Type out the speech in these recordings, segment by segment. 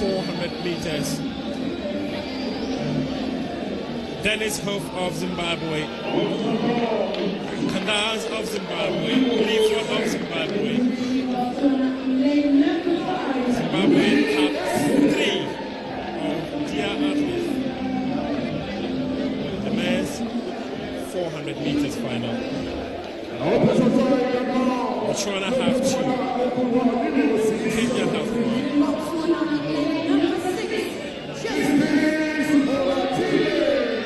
400 meters. Dennis Hoff of Zimbabwe, Kandaz of Zimbabwe, Legon of Zimbabwe. Zimbabwe have 3 of their athletes. The men's 400 meters final. Botswana have 2. Kenya have 1.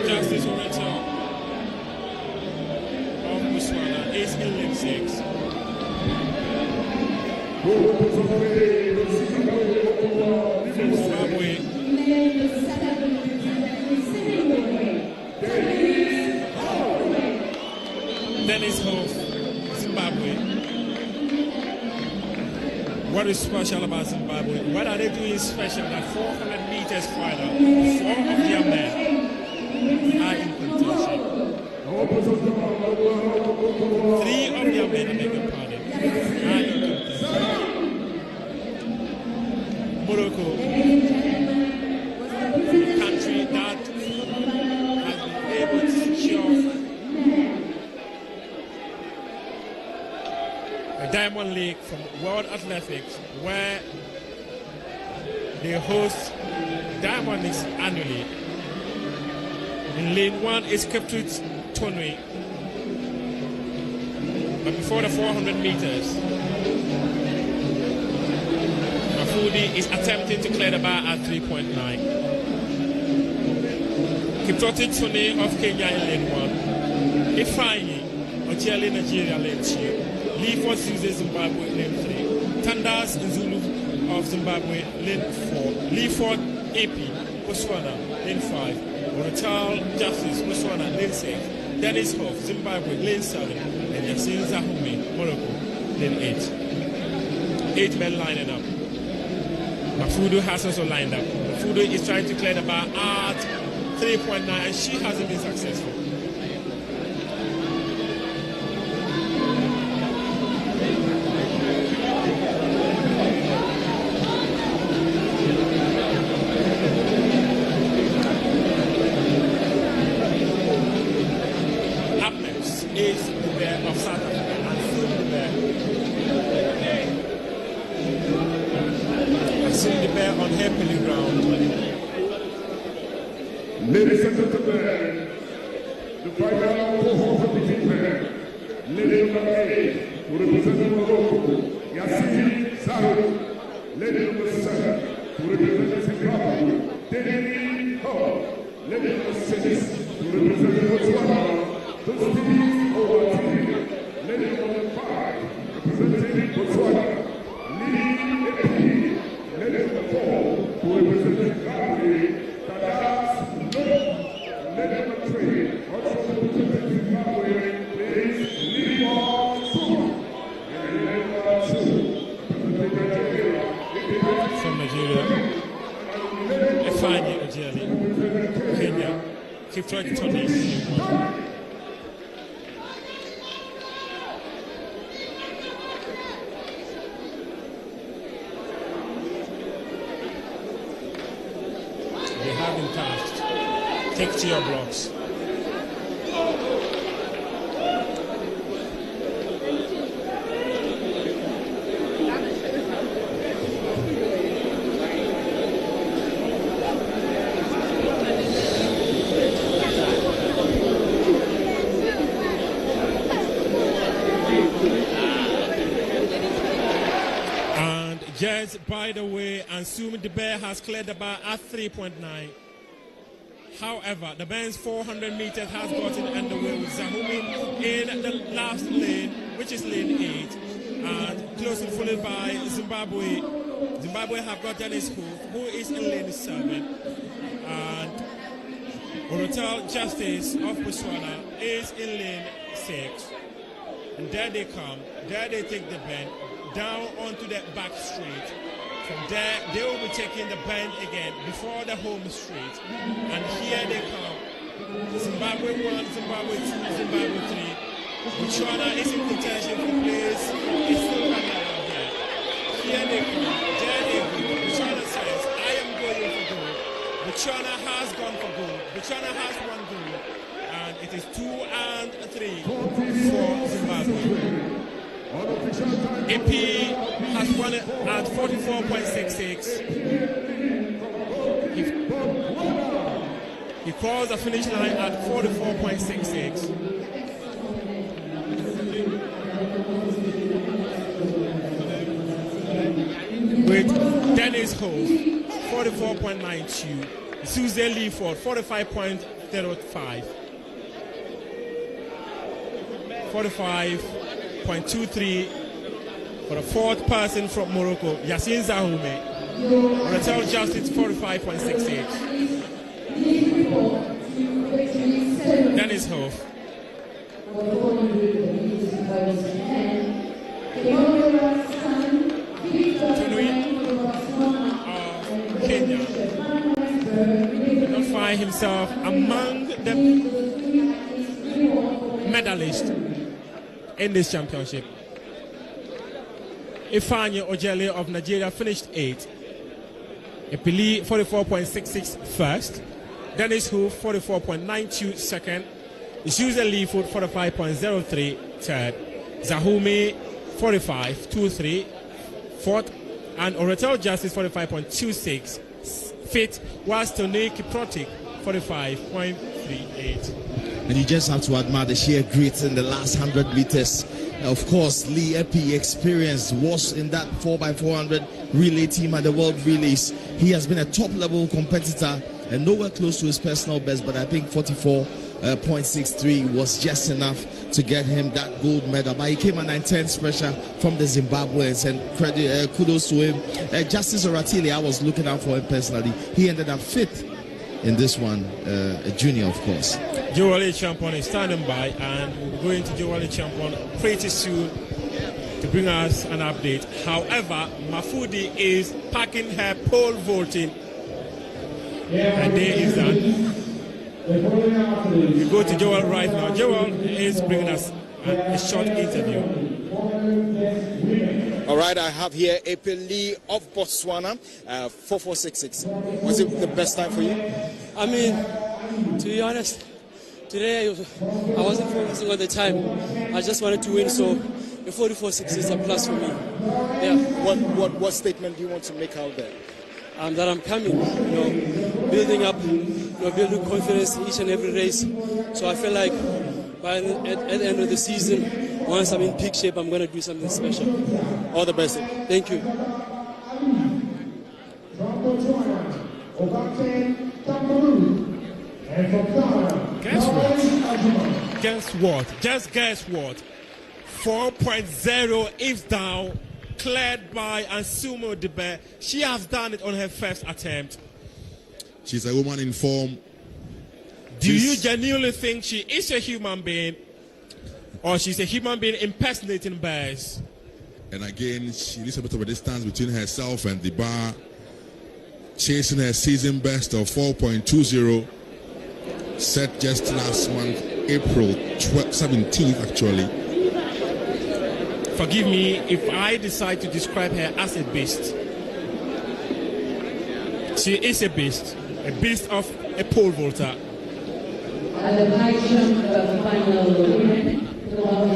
Justice Oreta of Botswana is in lane 6. Zimbabwe. Dennis Hoff, Zimbabwe. What is special about Zimbabwe? What are they doing special? That 400 meters final, 4 of their men are in contention. 3 of their men, I beg your pardon, are in contention. Morocco, country that has been able to secure a Diamond League from World Athletics, where they host Diamond Leagues annually. In lane 1 is Kiptut Tonwe. But before the 400 meters, Mafudi is attempting to clear the bar at 3.9. Kiptut Tonwe of Kenya in lane 1. Ifeanyi Ochiali Nigeria lane 2. Legon Stadium Zimbabwe lane 3. Tandas Zulu of Zimbabwe lane 4. Legon AP Botswana lane 5. Orotal Justice Botswana lane 6. Dennis Hoff Zimbabwe lane 7. And Yasin Zahumi Morocco lane 8. 8 men lining up. Mafudu has also lined up. Mafudu is trying to clear the bar at 3.9 and she hasn't been successful. Is the bear of South Africa and soon the bear. And soon the bear on hairpinning ground. Ladies and gentlemen, the final cohort of the team men, lady number 8, who represents Morocco, Yasin Zahu, lady number 7, who represents Zimbabwe, Dennis Hoff, lady number 6, who represents Botswana, lady number 5, representing Botswana, lady number 4, who represents Zimbabwe, Tadas lady number 3, also representing Zimbabwe, is Legon Stadium, and lady number 2, representing From Nigeria, Ifeanyi Ochiali, Kenya, Kipchoge Tonwe. Passed. Take to your blocks. And just by the way, assuming the bear has cleared the bar at 3.9. However, the men's 400 meters has gotten underway with Zahumi in the last lane, which is lane 8, and closely followed by Zimbabwe. Zimbabwe have got Dennis Hoff, who is in lane 7, and Orotal Justice of Botswana is in lane 6. And there they come, there they take the bend, down onto the back straight. From there, they will be taking the bend again before the home straight. And here they come. Zimbabwe 1, Zimbabwe 2, Zimbabwe 3. Botswana is in contention for place. It's still coming out here. Here they come. There they go. Botswana says, I am Botswana has one goal, and it is 2-3 for Zimbabwe. AP has won it at 44.66. He crossed the finish line at 44.66. With Dennis Hope, 44.92. Suze Leaford, 45.05. 45.23 for the fourth person from Morocco, Yassine Zahoumi. Hotel Justice, 45.68. Dennis Hope. Kenya did not find himself among the medalists in this championship. Ifeanyi Ojele of Nigeria finished 8th. Epili 44.66 first. Dennis Hu 44.92 second. Suze Leaford 45.03 third. Zahoumi 45.23 fourth. And Oratel Justice 45.26 fifth, whilst Tony Kiprotic 45.38. And you just have to admire the sheer grit in the last 100 meters. Of course, Lee Epi experience was in that 4x400 relay team at the World Relays. He has been a top-level competitor and nowhere close to his personal best, but I think 44.63 was just enough to get him that gold medal. But he came under intense pressure from the Zimbabweans, and kudos to him. Justice Oratile, I was looking out for him personally. He ended up 5th in this one, a junior, of course. Joel Champion is standing by, and we'll be going to Joel Champion pretty soon to bring us an update. However, Mafudi is packing her pole vaulting. And there is that. We go to Joel right now. Joel is bringing us a short interview. All right, I have here Epeli of Botswana, 4466. Was it the best time for you? I mean, to be honest, today I wasn't focusing on the time. I just wanted to win, so the 44.6 is a plus for me. Yeah. What statement do you want to make out there? That I'm coming, building up, building confidence each and every race. So I feel like at the end of the season, once I'm in peak shape, I'm going to do something special. All the best. Thank you. Guess what? Just guess what? 4.0 is down. Cleared by Ansumo Debe. She has done it on her first attempt. She's a woman in form. Do you genuinely think she is a human being, or she's a human being impersonating bears? And again, she needs a bit of a distance between herself and the bar, chasing her season best of 4.20, set just last month, April 17th actually. Forgive me if I decide to describe her as a beast. She is a beast of a pole vaulter.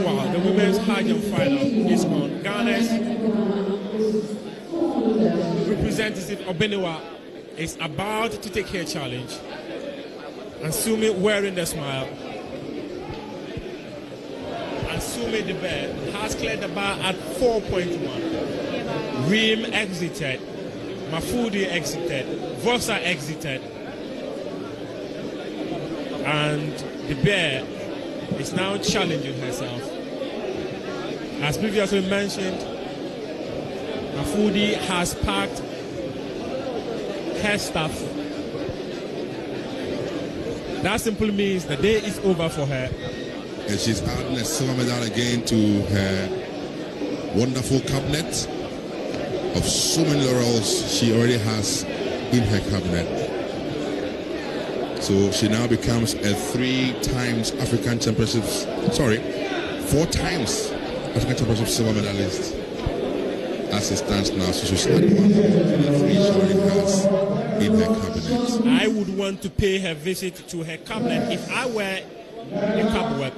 Wow, the women's high jump final is on. Ghana's representative Obeniwa is about to take her challenge. And Sumi wearing the smile. And Sumi the bear has cleared the bar at 4.1. Reem exited. Mafudi exited. Vosa exited. And the bear is now challenging herself. As previously mentioned, Mafudi has packed her stuff. That simply means the day is over for her. And she's adding a silver medal again to her wonderful cabinet of so many laurels she already has in her cabinet. So she now becomes a 4 times African Championship silver medalist. As it stands now, so she's at 1 of the 3 she already has. in her cabinet. I would want to pay her visit to her cabinet if I were a cobweb.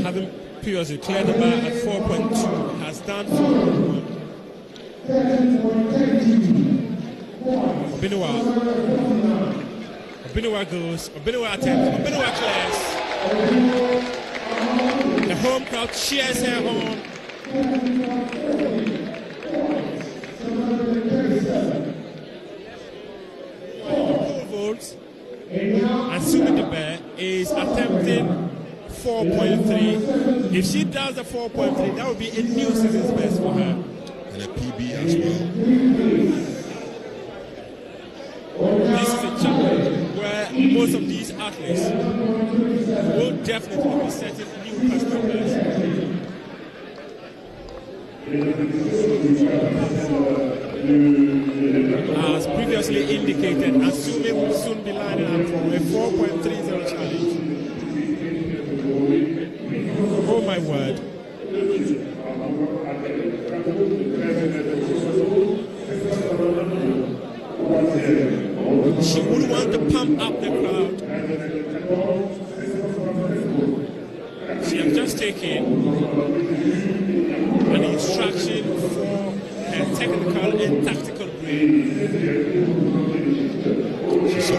Having previously cleared the bar at 4.2, has done 4.1. Obinuwa goes, Obinuwa attempts, Obinuwa clears. The home crowd cheers her on. 4 volts. And Sumi Debe is attempting 4.3. If she does the 4.3, that would be a new season's best for her. And a PB as well. This is a challenge where most of these athletes will definitely be setting new personal bests. As previously indicated, Asumi will soon be lining up for a 4.30 challenge. Oh my word. She would want to pump up the crowd. She has just taken an instruction for her technical and tactical brain. She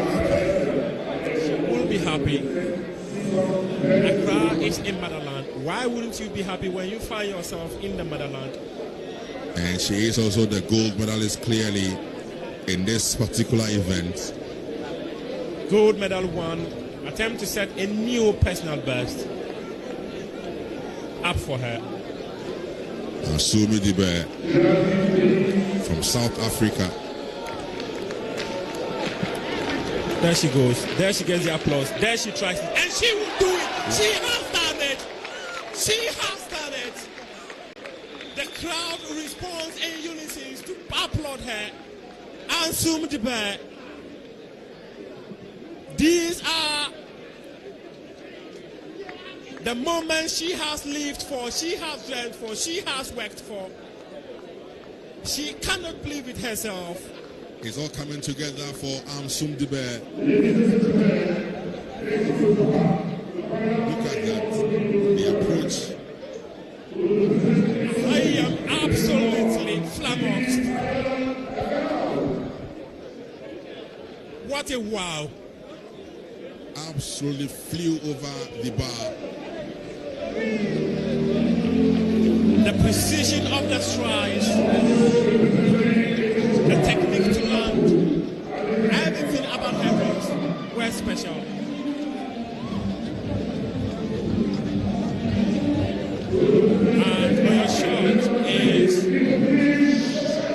will be happy. Accra is in motherland. Why wouldn't you be happy when you find yourself in the motherland? And she is also the gold medalist clearly in this particular event. Gold medal won. Attempt to set a new personal best up for her. Asumi Debe from South Africa. There she goes. There she gets the applause. There she tries it. And she will do it. She has done it. She has done it. The crowd responds in unison to applaud her. Asumi Debe. These are the moments she has lived for, she has dreamt for, she has worked for. She cannot believe it herself. It's all coming together for Asumi Debe. Look at that, the approach. I am absolutely flabbergasted. What a wow. Absolutely flew over the bar. The precision of the strides, the technique to land, everything about her race were special. And on your shot is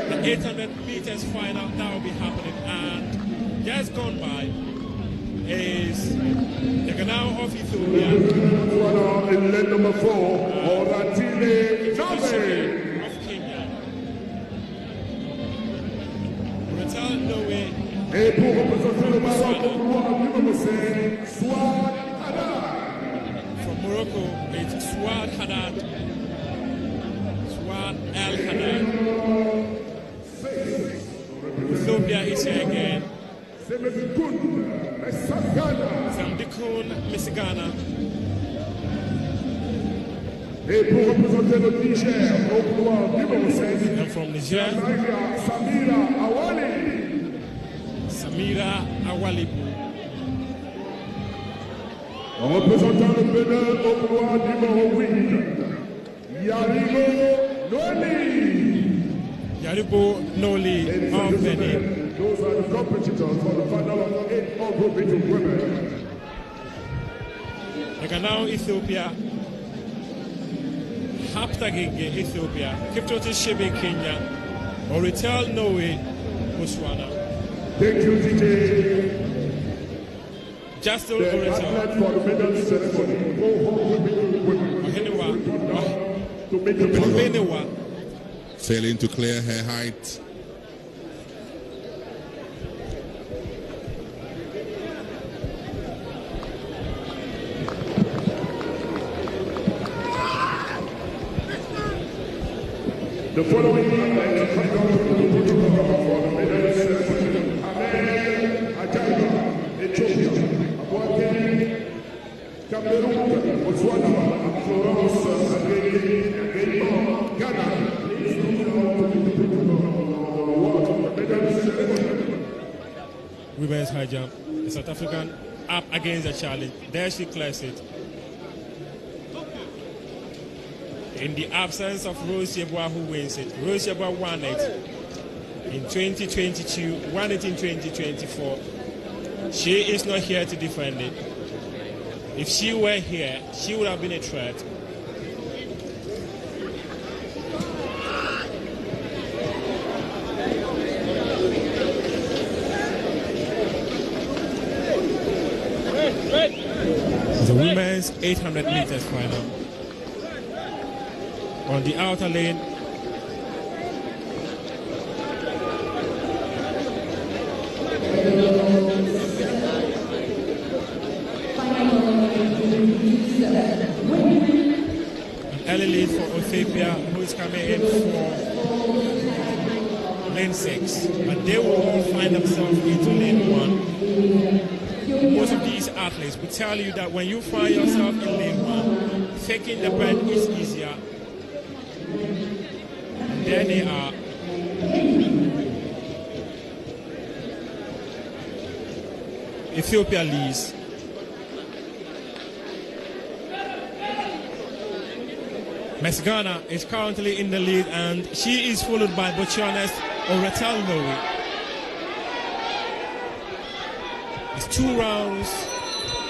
the 800 meters final that will be happening, and just gone by is the Ghana of Ethiopia. In lane number 4, Oratile Javelin of Kenya. Return Norway. Et pour représenter le Maroc, numéro 5, Swad Haddad. From Morocco, it's Swad Haddad. Swad El Haddad. Ethiopia is here again. Samdikun Misigana. Et pour représenter le Niger, au couloir numéro 16, And from Niger, Samira Awali. Samira Awalibu. En représentant le Bénin, au couloir numéro 8, Yarigo Noli. Yaribo Noli of Benin. Those are the competitors for the final of 8 all group into women. The Ghana Ethiopia. Heptathlon Ethiopia. Kipchoge Shebe Kenya. Oritel Norway Botswana. Thank you, DJ. Justin The Oritel. athlete for the medal ceremony. Go home with women. Ohenewa. To make the medal. Ohenewa. Failing to clear her height. The following athlete comes down to the protocol for the medal ceremony. Ethiopia, Cameroon, Botswana, Florence, Ghana. Women's high jump. The South African up against the challenge. There she clears it. In the absence of Rose Yeboah, who wins it. Rose Yeboah won it in 2022, won it in 2024. She is not here to defend it. If she were here, she would have been a threat. The women's 800 meters final. On the outer lane, an early lead for Ethiopia, who is coming in for lane 6. But they will all find themselves into lane 1. Most of these athletes will tell you that when you find yourself in lane 1, taking the bend is easier. And there they are. Ethiopia leads. Miss Ghana is currently in the lead, and she is followed by Botswana's Oretel Noe. It's 2 rounds.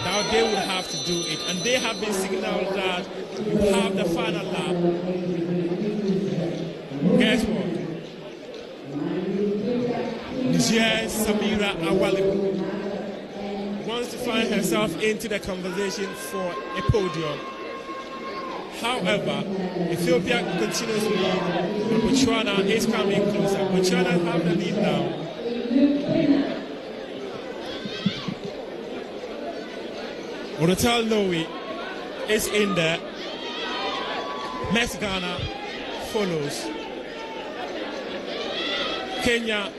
Now they will have to do it, and they have been signaled that you have the final lap. Guess what? Nigeria's Samira Awalibu wants to find herself into the conversation for a podium. However, Ethiopia continues to lead, and Botswana is coming closer. Botswana have the lead now. Oretel Noe is in there. Miss Ghana follows. Kenya,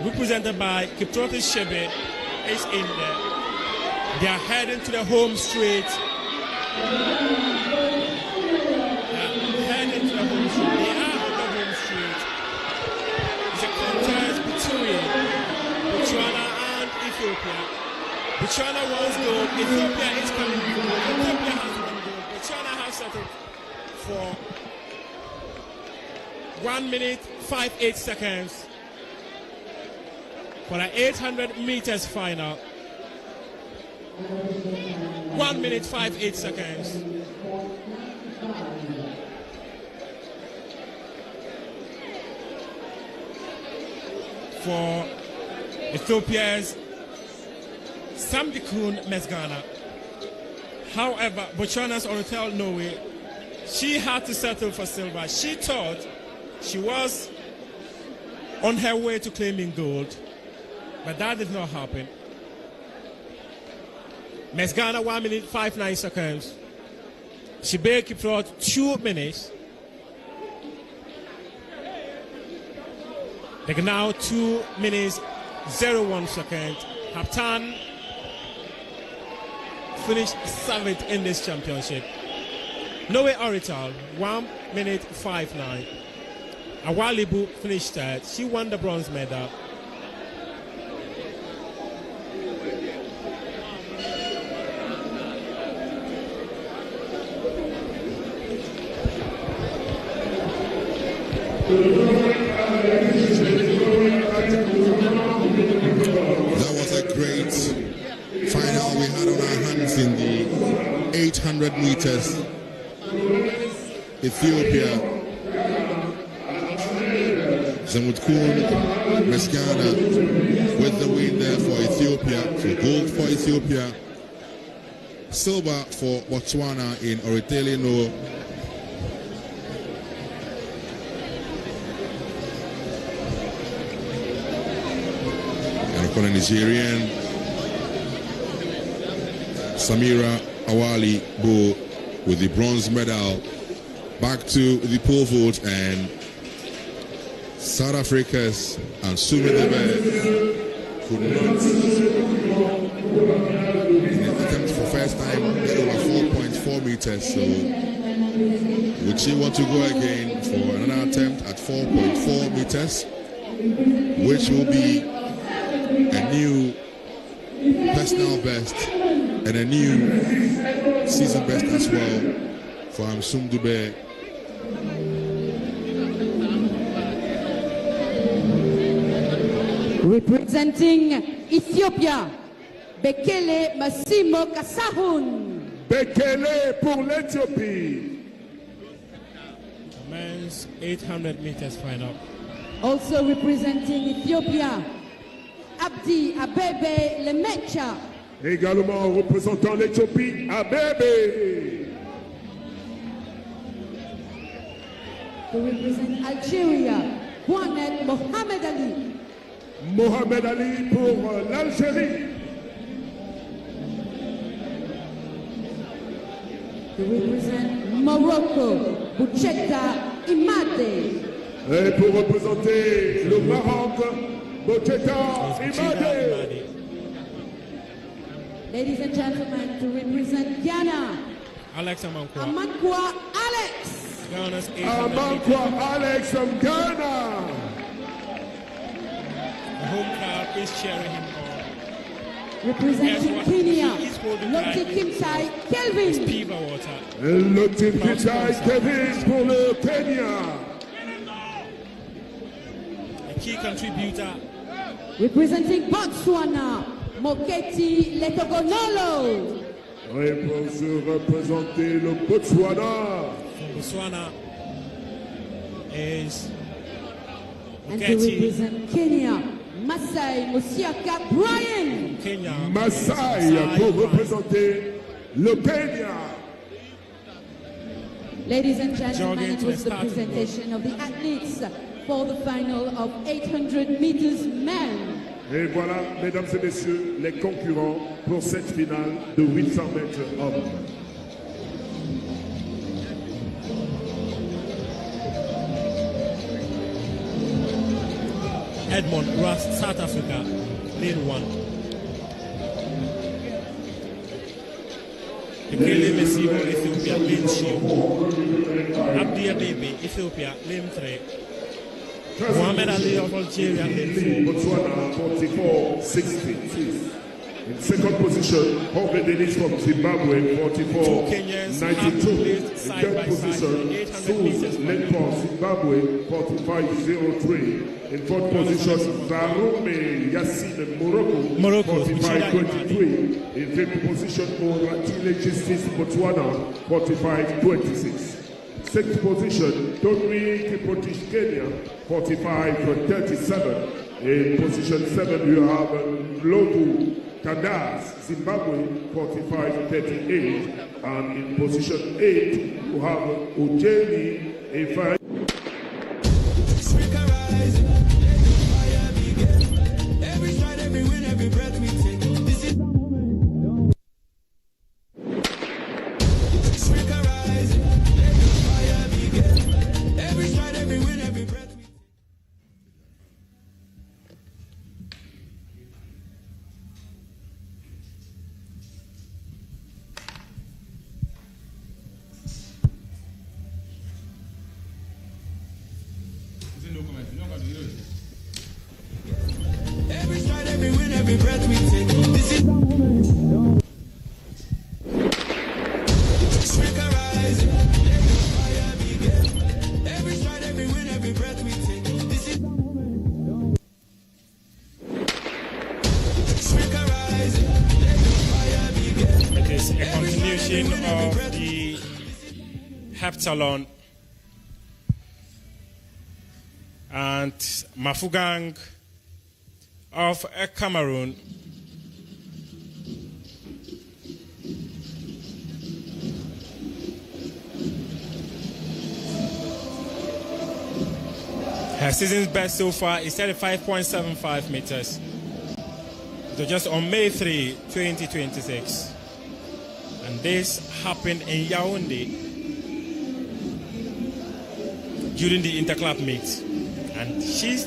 represented by Kipchoge Shebe, is in there. They are heading to the home straight. It's a contest between Botswana and Ethiopia. Botswana wants gold. Ethiopia is coming gold. Ethiopia has won gold. Botswana has settled for 1 minute 58 seconds for the 800 meters final. 1 minute 58 seconds. For Ethiopia's Samdikun Mesghana. However, Botswana's Oretel Noe, she had to settle for silver. She thought she was on her way to claiming gold, but that did not happen. Mesghana 1 minute 59 seconds. Shebe Kipchoge 2 minutes. They are now 2 minutes 01 seconds. Heptathlon finished 7th in this championship. Noe Oretel 1 minute 59. Awalibu finished 3rd. She won the bronze medal. That was a great final we had on our hands in the 800 meters. Ethiopia, Zamutkun Mesghana with the win there for Ethiopia. So gold for Ethiopia, silver for Botswana in Oretel Noe. For the Nigerian, Samira Awalibu with the bronze medal. Back to the pole vault, and South Africa's and Sumidebe could not, in an attempt for first time, get over 4.4 meters. So would she want to go again for another attempt at 4.4 meters, which will be a new personal best and a new season best as well for Amsum Dube. Representing Ethiopia, Bekele Massimo Kasahun. Bekele pour l'Éthiopie. Men's 800 meters final. Also representing Ethiopia, Abdi Abebe Lemecha. Également représentant l'Éthiopie, Abebe. To represent Algeria, Bouanet Mohamed Ali. Mohamed Ali pour l'Algérie. To represent Morocco, Boucheta Imade. Et pour représenter le Maroc, Boucheta Imade. Ladies and gentlemen, to represent Ghana, Alex Amankwa. Amankwa Alex. Ghana's 800 Amankwa Alex from Ghana. The home crowd is cheering him on. Representing Kenya, He's holding Lotte back. Kimtai Kelvin. Piva water. Le team Pichai Kevin pour le Kenya. A key contributor. Representing Botswana, Moketi Letogonolo. Et pour se représenter le Botswana. From Botswana is And to Moketi. represent Kenya, Masai Musiaka Brian. Kenya. Masai pour représenter le Kenya. Ladies and gentlemen, Jogging it to was the the starting presentation of the athletes for the final of 800 meters men. Et voilà, mesdames et messieurs, les concurrents pour cette finale de 800 mètres hommes. Edmond Ross, South Africa, lane 1. Bekele Mesibo, Ethiopia, lane 2. Abdi Abebe, Ethiopia, lane 3. Mohamed Ali of Algeria, lane 4. Botswana 44.60. In second position, Jorge Dennis from Zimbabwe 44.92. In third position, Sus Ledford, Zimbabwe 45.03. In fourth position, Zarume Yassine Morocco 45.23. In fifth position, Oratile Justice Botswana 45.26. Sixth position, Tonwi Kipotish Kenya 45.37. In position 7, you have Lobu Kadas, Zimbabwe 45.38. And in position 8, you have Ojeni Efai. Every stride, every win, every breath we take. This is the moment. Africa rise, let the fire begin. Every stride, every win, every breath we take. Every stride, every win, every breath we take. This is the moment. Africa rise, let the fire begin. Every stride, every win, every breath we take. This is the moment. Africa rise, let the fire begin. It is a continuation of the Heptathlon. And Mafugang of Cameroon her season's best so far is 35.75 meters. It was just on May 3, 2026. And this happened in Yaoundé during the interclub meet. And she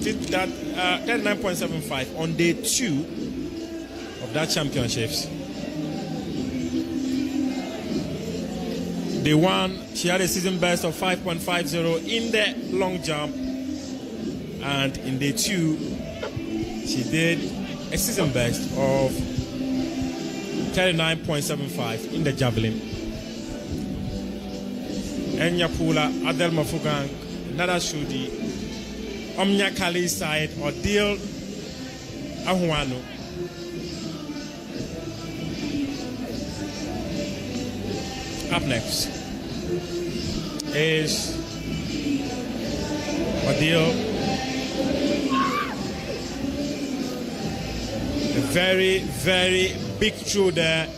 did that 39.75 on day 2 of that championships. Day 1, she had a season best of 5.50 in the long jump. And in day 2, she did a season best of 39.75 in the javelin. Enya Pula, Adel Mafugang, Nada Shudi, Omnia Kali side, or Deal Ahuano. Up next is Odile. A very, very big throw there.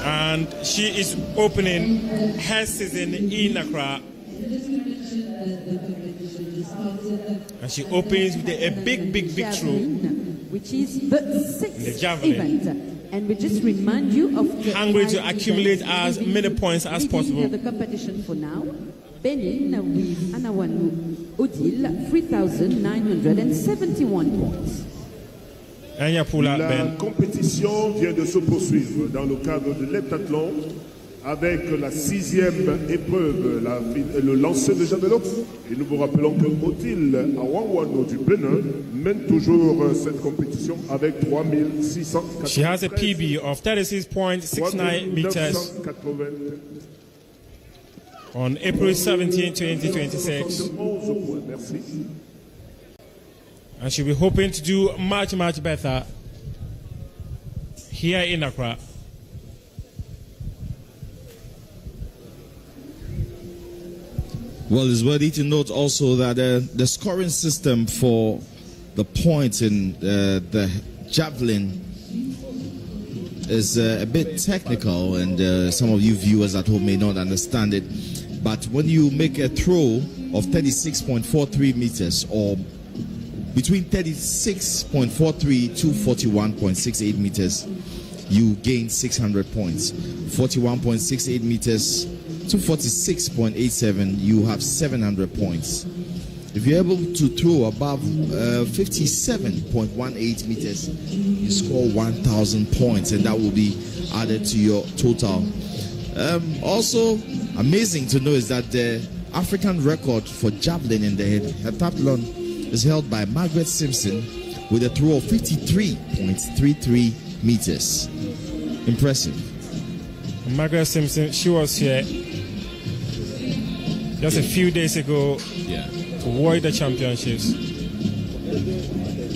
And she is opening her season in Accra. And she opens with a big throw, which is the 6th javelin. event. And we just remind you of the hungry to accumulate as many points as possible. The competition for now. Benin with Anawanu Odile, 3,971 points. La compétition vient de se poursuivre dans le cadre de l'Heptathlon avec la 6e épreuve, le lancer de javelot. Et nous vous rappelons que Odile Awawano du Bénin mène toujours cette compétition avec 3680. She has a PB of 36.69 meters on April 17, 2026. And she'll be hoping to do much better here in Accra. Well, it's worthy to note also that the scoring system for the points in the javelin is a bit technical, and some of you viewers at home may not understand it. But when you make a throw of 36.43 meters, or between 36.43 to 41.68 meters, you gain 600 points. 41.68 meters to 46.87, you have 700 points. If you're able to throw above 57.18 meters, you score 1,000 points, and that will be added to your total. Also, amazing to know is that the African record for javelin in the heptathlon is held by Margaret Simpson with a throw of 53.33 meters. Impressive. Margaret Simpson, she was here just a few days ago to win the championships.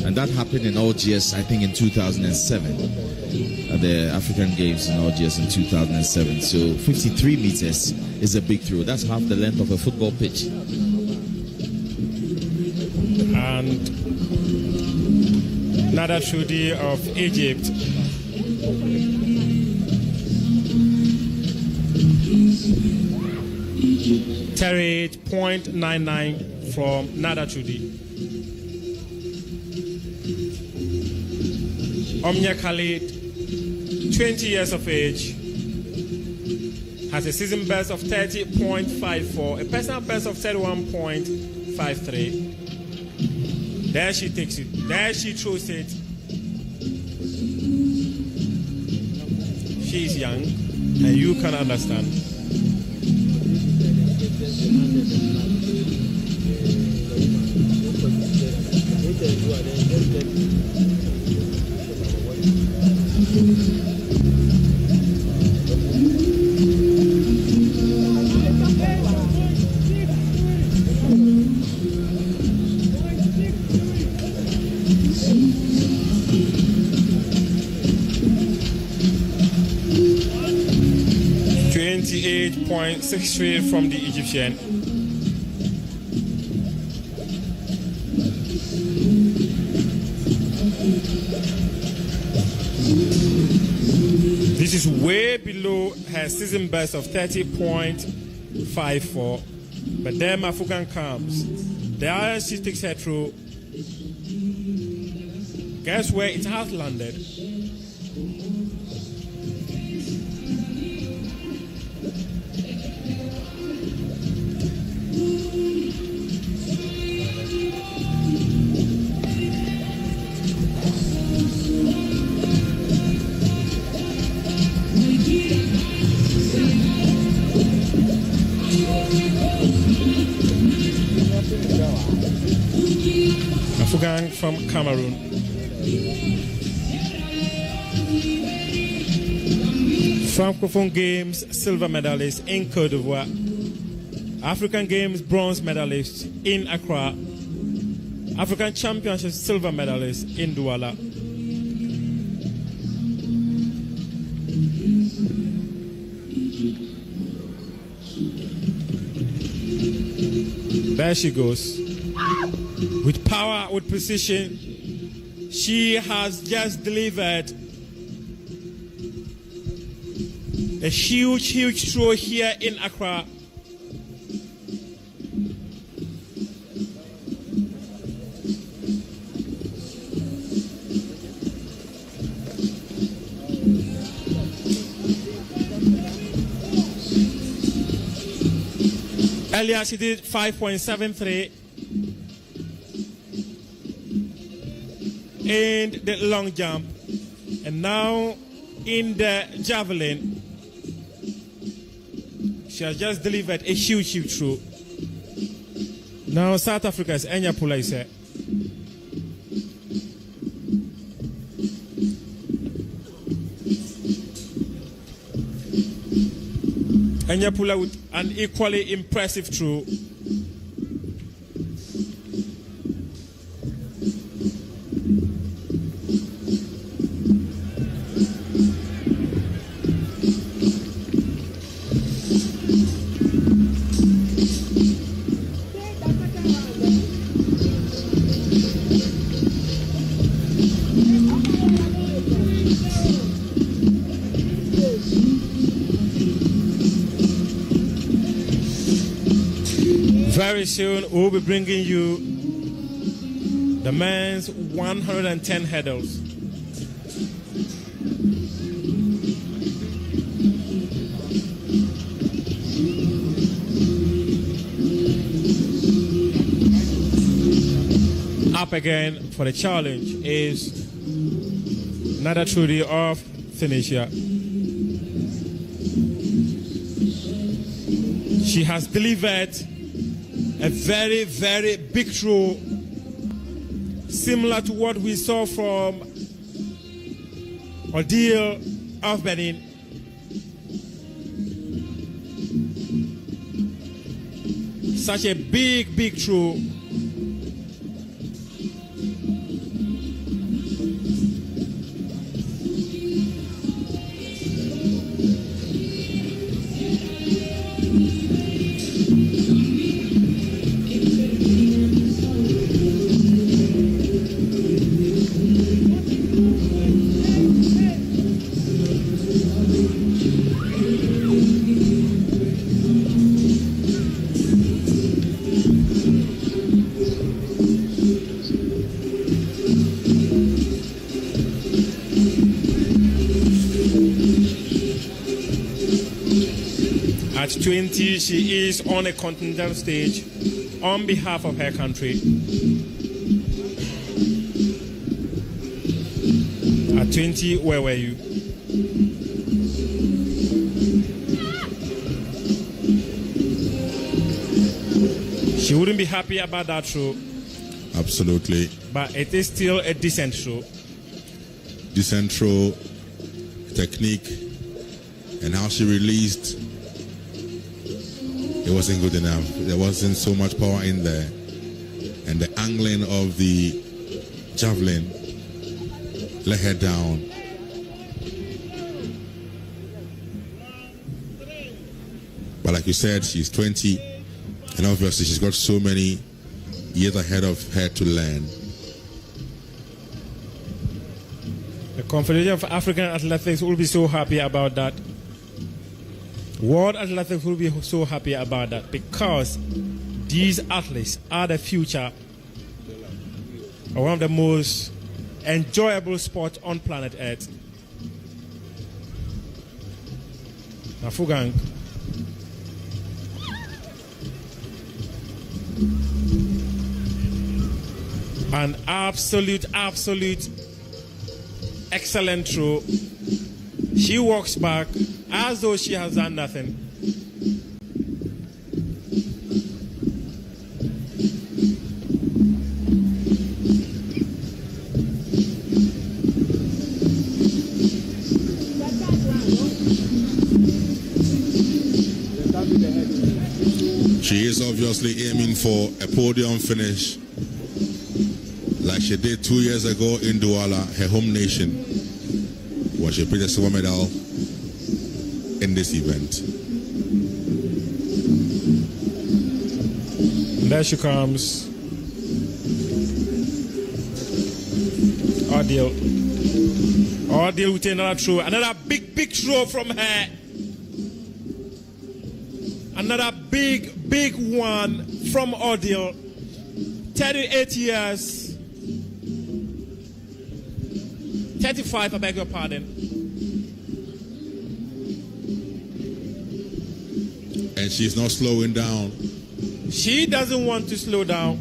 And that happened in Algiers, I think, in 2007. At the African Games in Algiers in 2007. So 53 meters is a big throw. That's half the length of a football pitch. And Nada Shudi of Egypt. Carried 0.99 from Nada Chudi. Omnia Khalid, 20 years of age, has a season best of 30.54, a personal best of 31.53. There she takes it. There she throws it. She is young, and you can understand. .63 from the Egyptian. This is way below her season best of 30.54. But then Mafugan comes. There she takes her through. Guess where it has landed? Afugang from Cameroon. Francophone Games silver medalist in Côte d'Ivoire. African Games bronze medalist in Accra. African Championship silver medalist in Douala. There she goes. With power, with precision, she has just delivered a huge throw here in Accra. Earlier she did 5.73 in the long jump, and now in the javelin she has just delivered a huge throw. Now South Africa's Enya Pulaise. Enya Pula with an equally impressive throw. Very soon we'll be bringing you the men's 110 hurdles. Up again for the challenge is Nada Trudy of Tunisia. She has delivered a very big throw, similar to what we saw from Odile of Benin. Such a big throw. At 20, she is on a continental stage on behalf of her country. At 20, where were you? She wouldn't be happy about that throw. Absolutely. But it is still a decent throw. Decent throw, technique, and how she released. It wasn't good enough. There wasn't so much power in there. And the angling of the javelin let her down. But like you said, she's 20, and obviously she's got so many years ahead of her to learn. The Confederation of African Athletics will be so happy about that. World Athletics will be so happy about that, because these athletes are the future of one of the most enjoyable sports on planet Earth. Nafugang. An absolute excellent throw. She walks back as though she has done nothing. She is obviously aiming for a podium finish like she did 2 years ago in Douala, her home nation, where she picked a silver medal in this event. And there she comes. Ordeal with another throw. Another big throw from her. Another big one from Ordeal. 38 years. 35, I beg your pardon. And she's not slowing down. She doesn't want to slow down.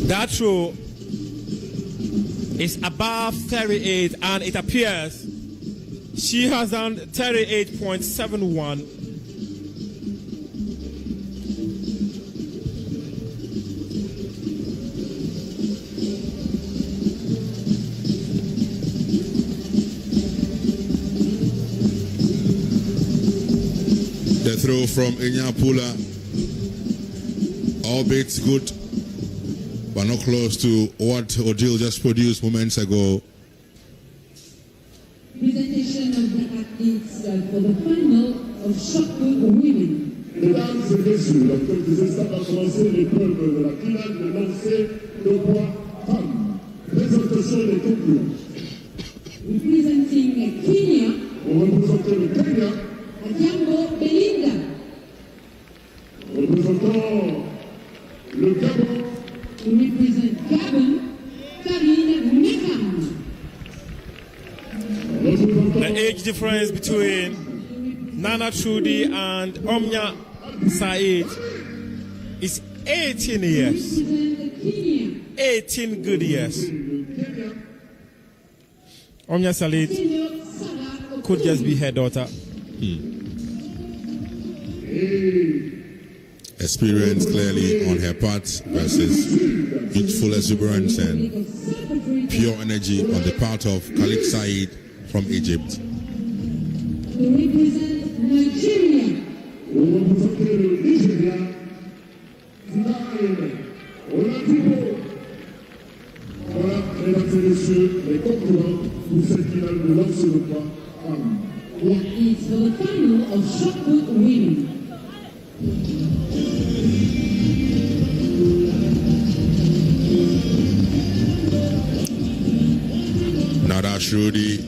That throw is above 38, and it appears she has done 38.71. The throw from Inyapula, albeit good, but not close to what Odile just produced moments ago. Presentation of the athletes for the final of shot put women. Mesdames et messieurs, à quelques instants va commencer l'épreuve de la finale de lancer de poids femmes. Présentation des concurrents. Representing Kenya, Pour représenter le Kenya, Adjambo Belinda. représentant le Gabon, To represent Gabon, Karine Mekam. The age difference between Nana Trudy and Omnia Said is 18 years. Represent Kenya, 18 good years. Omnia Said Senior Sarah could just be her daughter. Experience clearly on her part versus youthful exuberance and pure energy on the part of Khalid Said from Egypt. to represent Nigeria. pour représenter le Nigeria, Zidane Oladipo. Voilà, mesdames et messieurs, les concurrents pour cette finale de lancer de poids femmes. The athletes for the final of shot put women. Nada Shruti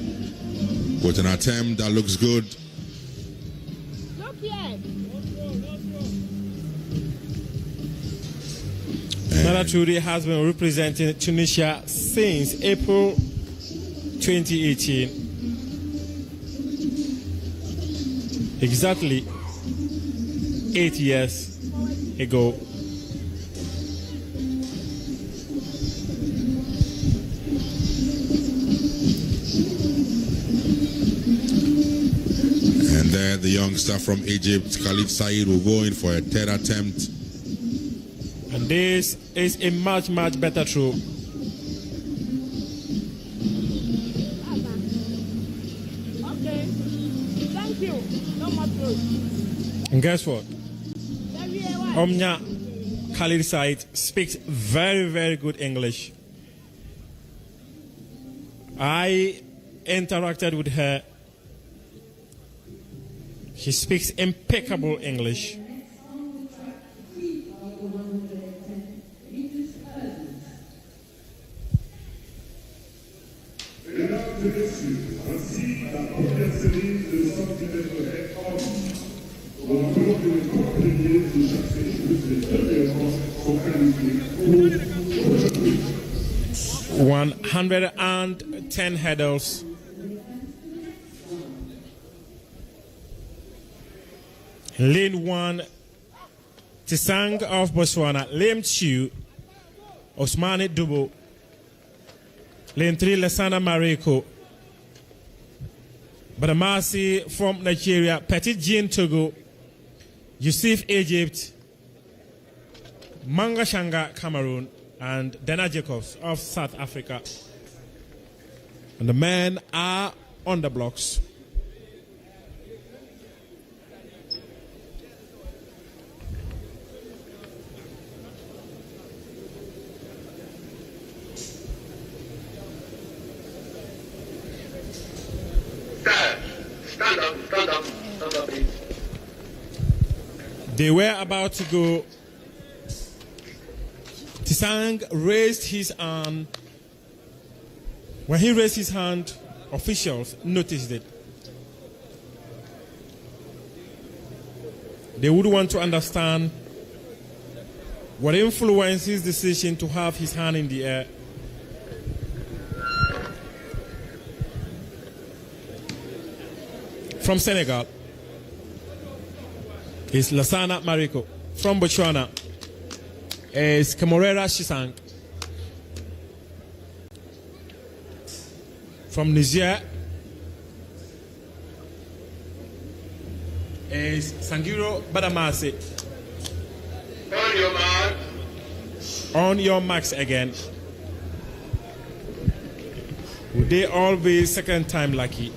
with an attempt that looks good. Nana Trudy has been representing Tunisia since April 2018. Exactly 8 years ago. And there the youngster from Egypt, Khalid Said, will go in for a third attempt. And this is a much better throw. Okay. Thank you. No more throws. And guess what? Omnia Khalid Said speaks very good English. I interacted with her. She speaks impeccable English. Mesdames et messieurs, ainsi la première série de centimètres hommes. On rappelle que les trois premiers de chaque série, plus les deux meilleurs sont qualifiés pour aujourd'hui. 110 hurdles. Lane 1, Tisang of Botswana. Lane 2, Osmane Dubo. Lane 3, Lesana Mareko. Badamasi from Nigeria. Petit Jean Togo. Yusuf Egypt. Manga Shanga Cameroon. And Dana Jacobs of South Africa. And the men are on the blocks. Stand up, please. They were about to go. Tisang raised his hand. When he raised his hand, officials noticed it. They would want to understand what influenced his decision to have his hand in the air. From Senegal is Lassana Mariko. From Botswana is Kamorera Shisang. From Niger is Sangiro Badamasi. On your mark. On your marks again. Would they all be second time lucky?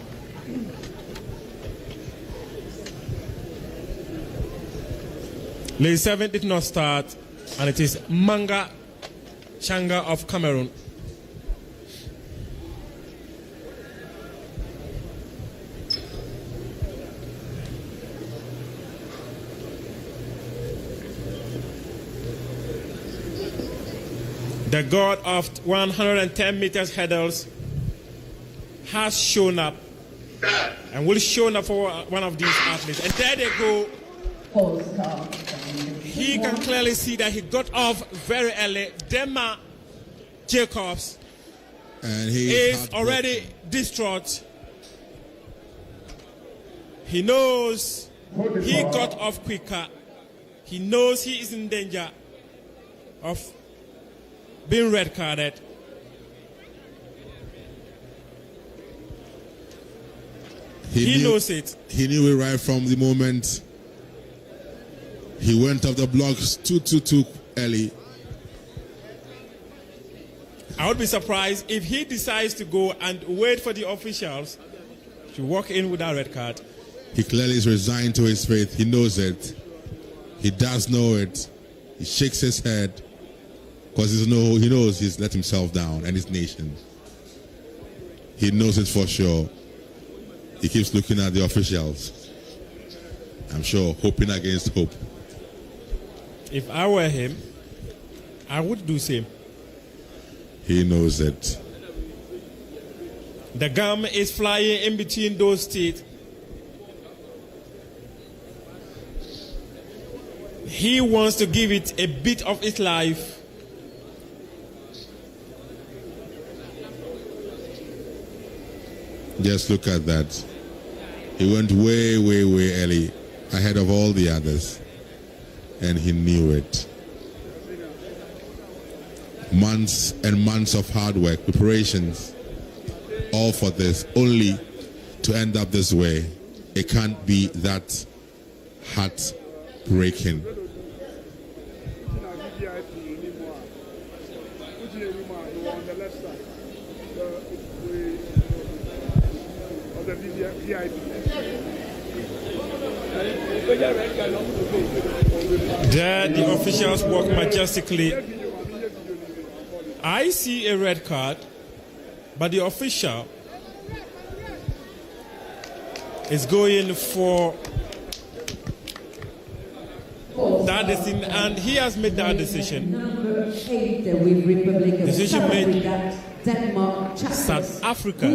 Lane 7 did not start, and it is Manga Changa of Cameroon. The god of 110 meters hurdles has shown up and will show up for one of these athletes. And there they go. He can clearly see that he got off very early. Dema Jacobs and he is already distraught. He knows he got off quicker. He knows he is in danger of being red carded. He knows it. He knew it right from the moment he went off the blocks too early. I would be surprised if he decides to go and wait for the officials to walk in with that red card. He clearly is resigned to his fate. He knows it. He does know it. He shakes his head because he knows he's let himself down and his nation. He knows it for sure. He keeps looking at the officials. I'm sure, hoping against hope. If I were him, I would do same. He knows it. The gum is flying in between those teeth. He wants to give it a bit of its life. Just look at that. He went way early, ahead of all the others. And he knew it. Months and months of hard work, preparations, all for this, only to end up this way. It can't be that heartbreaking. There the officials walk majestically. I see a red card, but the official is going for that decision, and he has made that decision. Decision made. South Africa.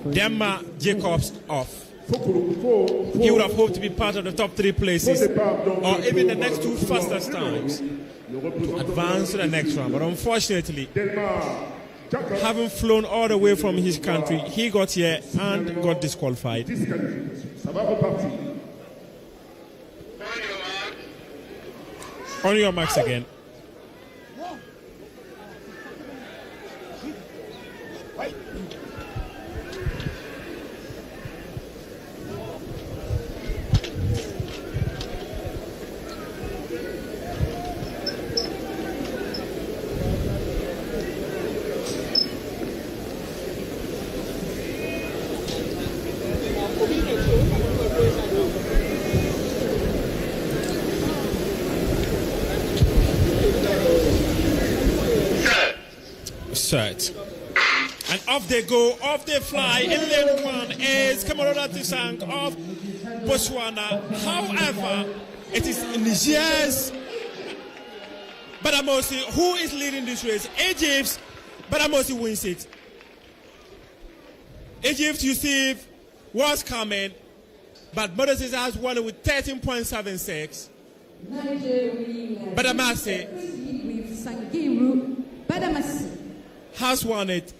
Dema Jacobs off. He would have hoped to be part of the top 3 places, or even the next 2 fastest times to advance to the next round. But unfortunately, having flown all the way from his country, he got here and got disqualified. Ça va repartir. On your marks again. Set. And off they go, off they fly. In lane 1 is Cameroon Tisang of Botswana. However, it is Niger's Badamosi who is leading this race. Egypt's Badamosi wins it. Egypt, you see, was coming, but Moses has won it with 13.76. Badamasi has won it.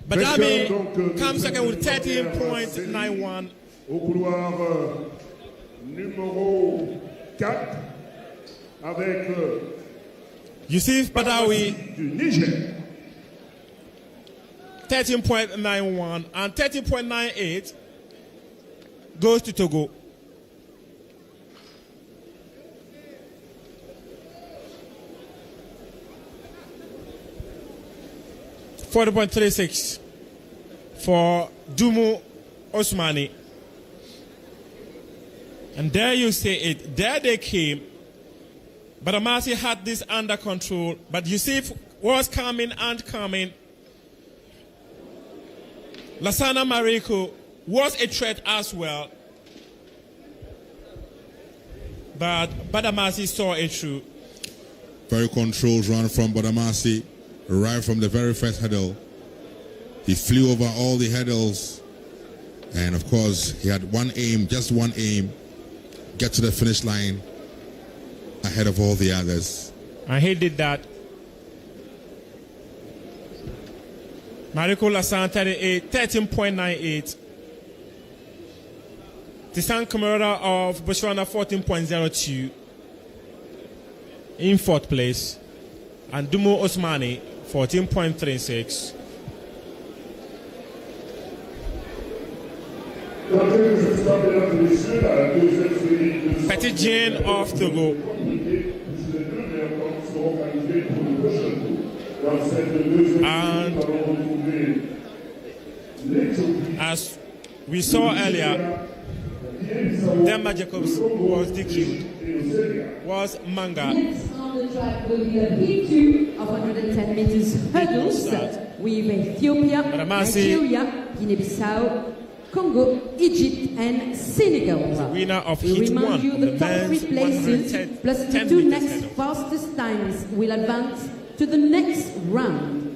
Badami comes second with 13.91. Au couloir numéro 4 avec Yusuf Badawi du Niger. 13.91 and 13.98 goes to Togo. $40.36 for Dumu Osmani. And there you see it. There they came. But Amasi had this under control. But Yusuf was coming and coming. Lassana Mariko was a threat as well. But Badamasi saw it through. Very controlled run from Badamasi. Right from the very first hurdle. He flew over all the hurdles. And of course, he had one aim, just one aim. Get to the finish line ahead of all the others. And he did that. Mariko Lassan 13.98. Tisang Kamara of Botswana 14.02 in 4th place. And Dumo Osmani 14.36. Petit Jean of Togo. And as we saw earlier, Demba Jacobs was DQ'd, was Manga. Next on the track will be the P2 of 110 meters hurdles with Ethiopia, Nigeria, Guinea-Bissau, Congo, Egypt, and Senegal. Winner of We Heat remind 1 you on the the top men's 3 places 110 plus the 10 2 meters next hurdle. fastest times will advance to the next round.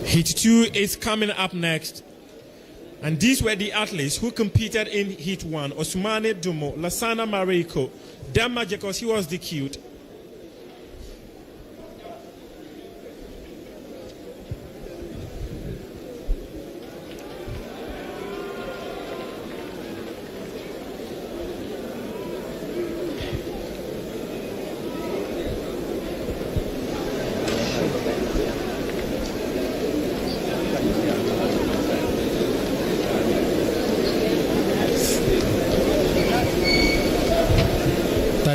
Heat 2 is coming up next. And these were the athletes who competed in Heat 1. Osmane Dumo, Lassana Mariko, Demba Jacobs, he was DQ'd.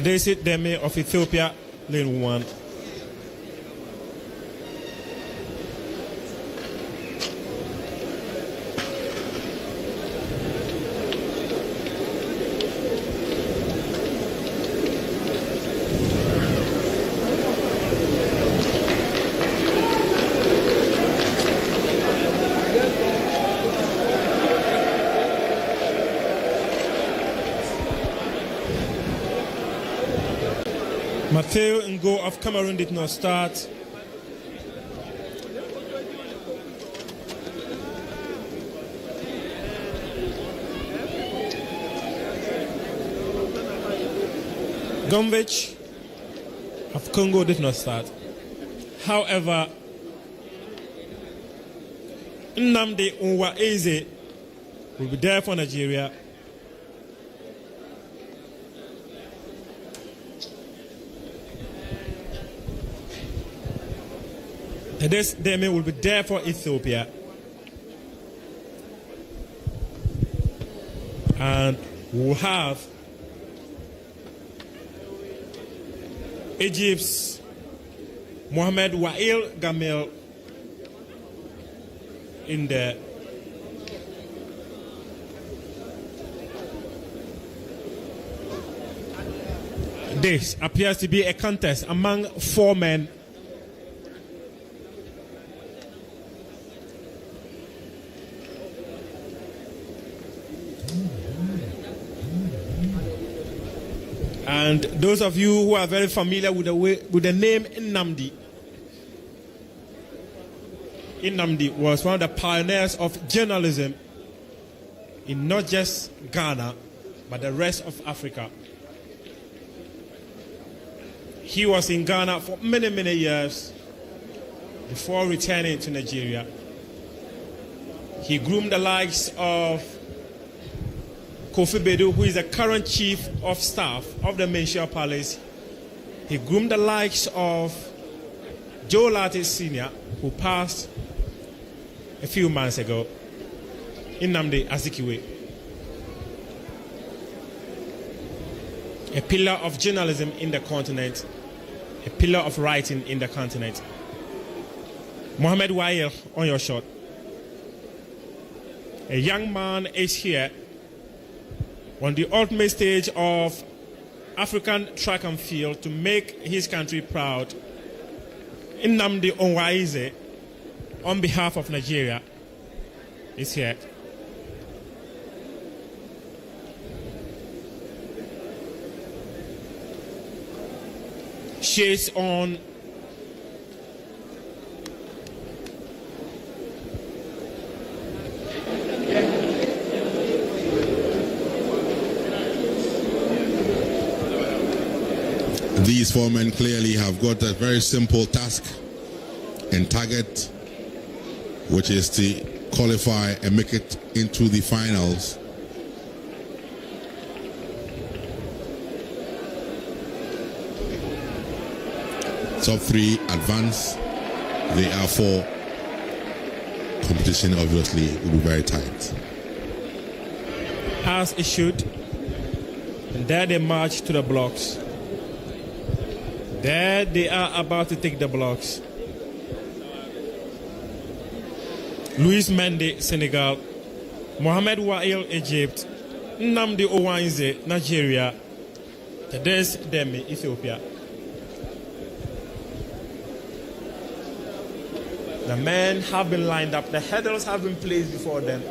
Tadesi Deme of Ethiopia, lane 1. Matthew Ngo of Cameroon did not start. Dragovic of Congo did not start. However, Nnamdi Onwa-Eze will be there for Nigeria. This Demi will be there for Ethiopia. And we'll have Egypt's Mohamed Wael Gamel in there. This appears to be a contest among 4 men. And those of you who are very familiar with the name Nnamdi was one of the pioneers of journalism in not just Ghana, but the rest of Africa. He was in Ghana for many, many years before returning to Nigeria. He groomed the likes of Kofi Bedu, who is the current chief of staff of the Menchia Palace. He groomed the likes of Joe Latte Sr., who passed a few months ago, Nnamdi Azikiwe. A pillar of journalism in the continent, a pillar of writing in the continent. Mohamed Wael on your shot. A young man is here on the ultimate stage of African track and field to make his country proud. Nnamdi Onwa-Eze, on behalf of Nigeria, is here. Shades on. These 4 men clearly have got a very simple task and target, which is to qualify and make it into the finals. Top 3 advance. They are 4. Competition obviously will be very tight. As it should. And there they march to the blocks. There they are about to take the blocks. Louis Mendy, Senegal. Mohamed Wael, Egypt. Nnamdi Onwa-Eze, Nigeria. Tades Demi, Ethiopia. The men have been lined up. The hurdles have been placed before them.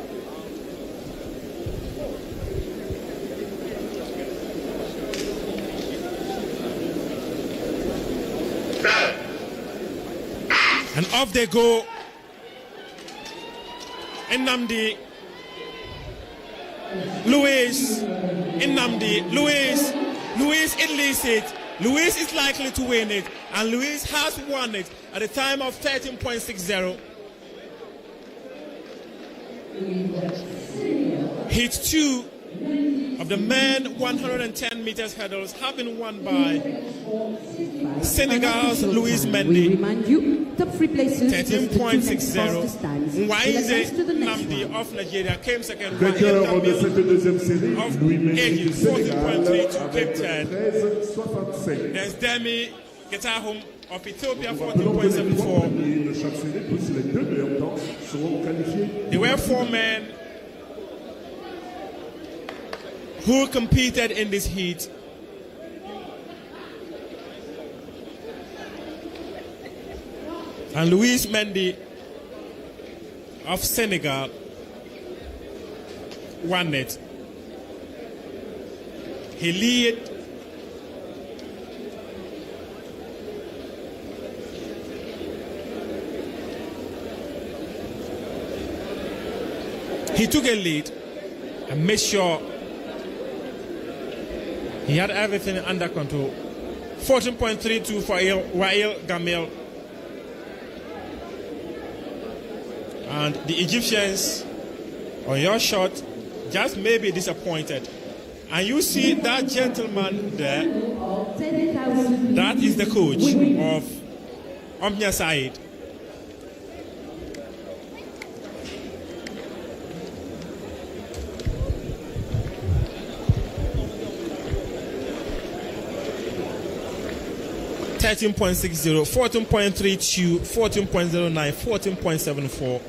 And off they go. Nnamdi, Louis, Nnamdi, Louis illicit. Louis is likely to win it, and Louis has won it at a time of 13.60. Hit 2 of the men 110 meters hurdles have been won by Senegal's Louis Mendy. Remind you, top 3 places 13.60. Nwaize Nnamdi of Nigeria came second. Of Egypt 14.32 came third. There's Demi Getahum of Ethiopia 14.74. There were 4 men who competed in this heat. And Louis Mendy of Senegal won it. He led he took a lead and made sure He had everything under control. 14.32 for Wael Gamil. And the Egyptians, on your shot, just may be disappointed. And you see that gentleman there, that is the coach of Omnia Said. $13.60, 14.32, 14.09, 14.74.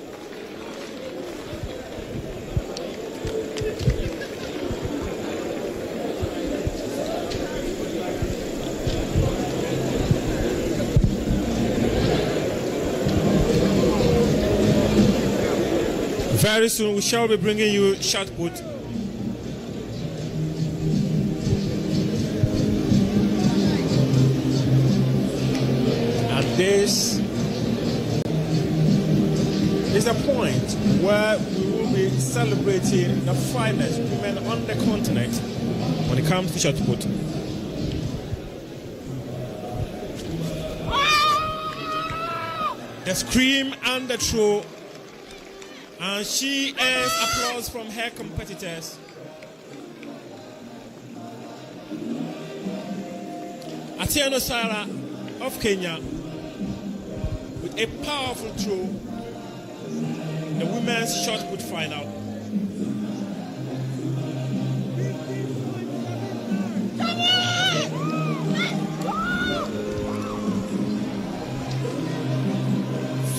Very soon we shall be bringing you shot put. And this is a point where we will be celebrating the finest women on the continent when it comes to shot put. The scream and the throw. And she earns applause from her competitors. Atieno Sarah of Kenya with a powerful throw. The women's shot put final.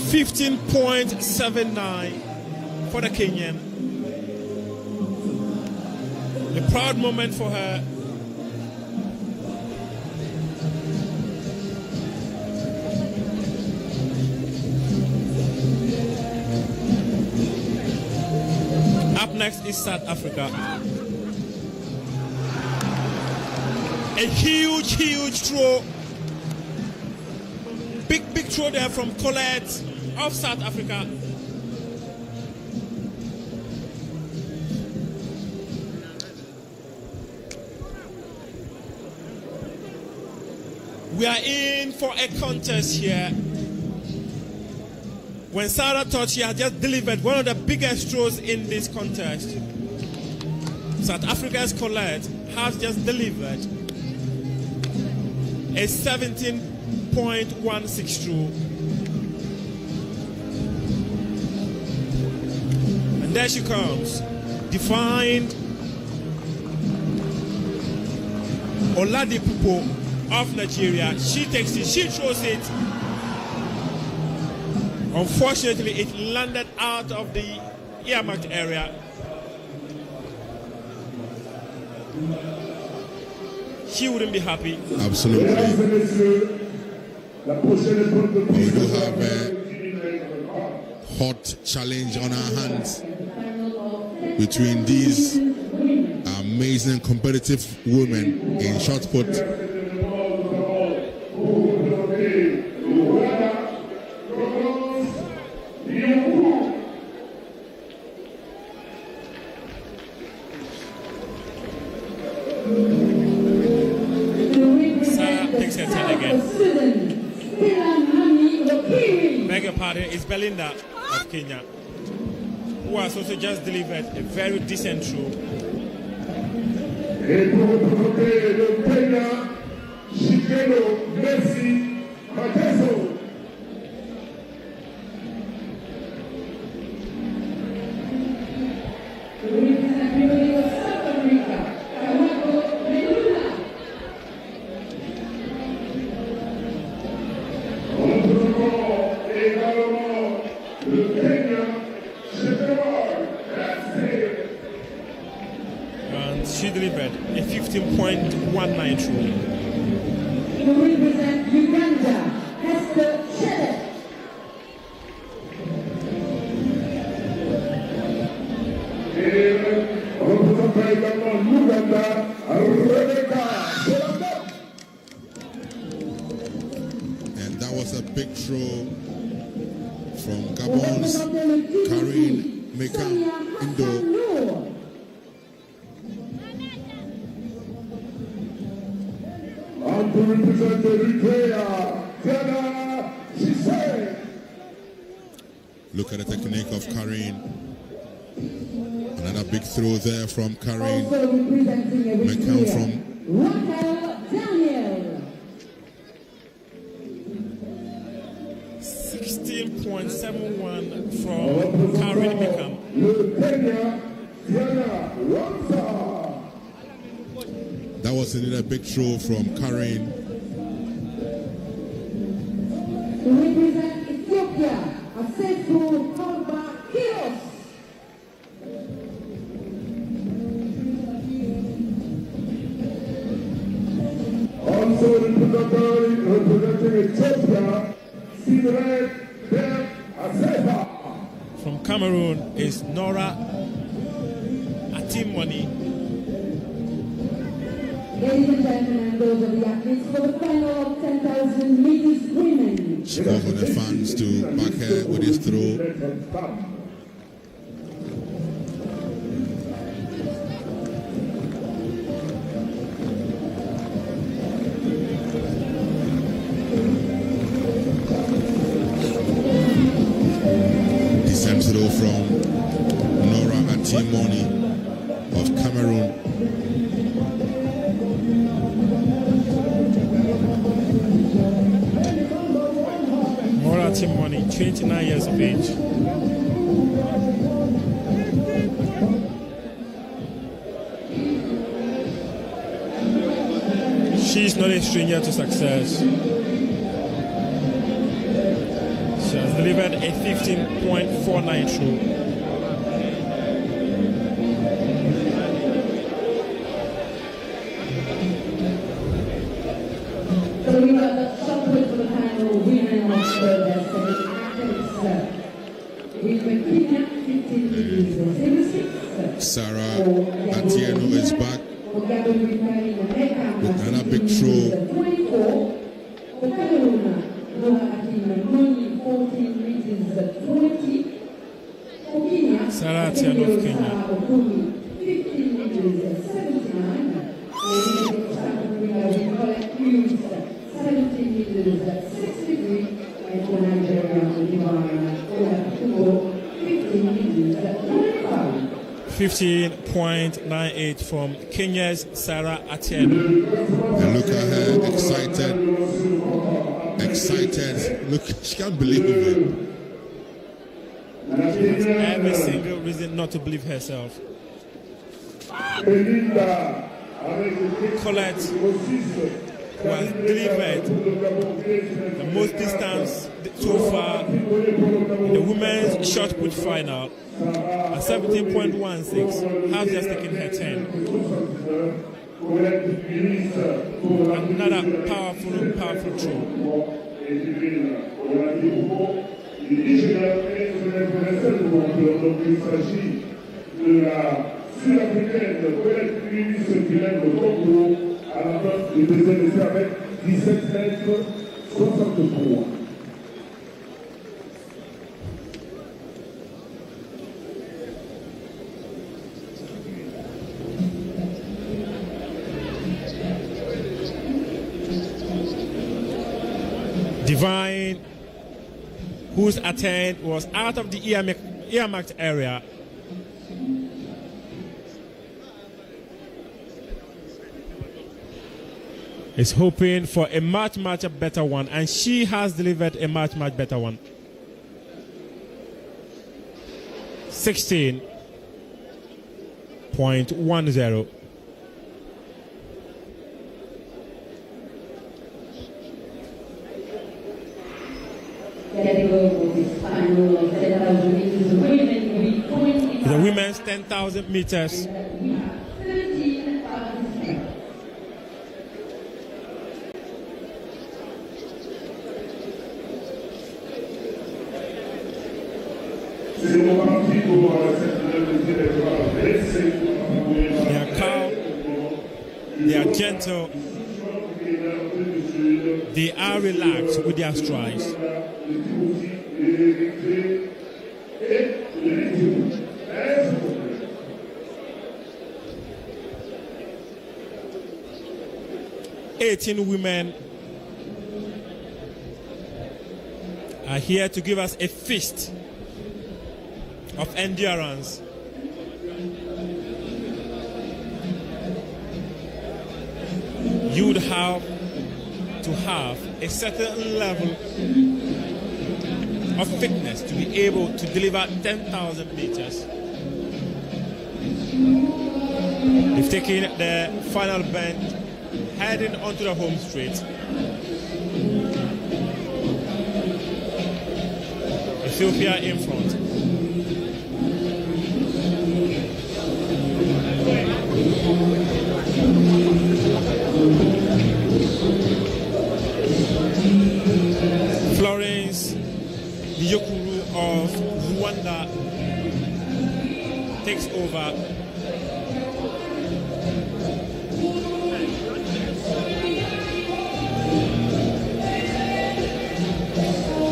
$15.79 for the Kenyan. A proud moment for her. Up next is South Africa. A huge throw. Big throw there from Colette of South Africa. We are in for a contest here. When Sarah thought she had just delivered one of the biggest throws in this contest, South Africa's Colette has just delivered a 17.16 throw. And there she comes, defined Oladipupo of Nigeria. She takes it, she throws it. Unfortunately, it landed out of the earmarked area. She wouldn't be happy. Absolutely. We do have a hot challenge on our hands between these amazing competitive women in shot put. Is Belinda of Kenya, who has also just delivered a very decent throw. And she delivered a 15.19 throw. To represent Uganda, Heptathlon. And that was a big throw from Gabon's Karine Mekam Indo. to represent Eritrea, Diana Shise. Look at the technique of Karine. Another big throw there from Karine. Also representing McCann Eritrea, from Raquel Daniel. 16.71 from Karen Mekam. that was another big throw from Karine. To represent Ethiopia, Asefu Kalba Kios. Also representing Ethiopia, Sidred Bel Asefa. From Cameroon is Nora Atimoni. Ladies and gentlemen, those are the athletes for the final of 10,000 meters women. She calls on the fans to back her with his throw. Descent throw from Nora Atimoni of Cameroon. Nora Atimoni, 29 years of age. She's not a stranger to success. She has delivered a 15.49 throw. So we have the shot put for the final women of the semi-athletes. With Kenya, 15 meters, 76. Sarah Atieno is back with another big throw. 24. For Cameroon, Nora Atimoni, 14 meters, 20. For Kenya, Sarah Atieno of Kenya. 15 meters, 79. And South Africa, we call it Hughes, 17 meters, 63. And for Nigeria, we call 15 meters, 25. 15.98 from Kenya's Sarah Atieno. And look at her, excited. Look, she can't believe it. She has every single reason not to believe herself. Colette was delivered the most distance so far in the women's shot put final at 17.16. Has just taken her 10. Another powerful throw. Sud-africaine, Colette Ulysse Vilaine de Congo, à la place du deuxième essai avec 17 mètres 63. Divine, whose attempt was out of the earmarked area, is hoping for a much better one, and she has delivered a much better one. 16.10. The women's 10,000 meters. They are calm, they are gentle, they are relaxed with their strides. 18 women are here to give us a feast of endurance. You would have to have a certain level of fitness to be able to deliver 10,000 meters. They've taken the final bend, heading onto the home straight. Ethiopia in front. Florence, the Yokuru of Rwanda, takes over.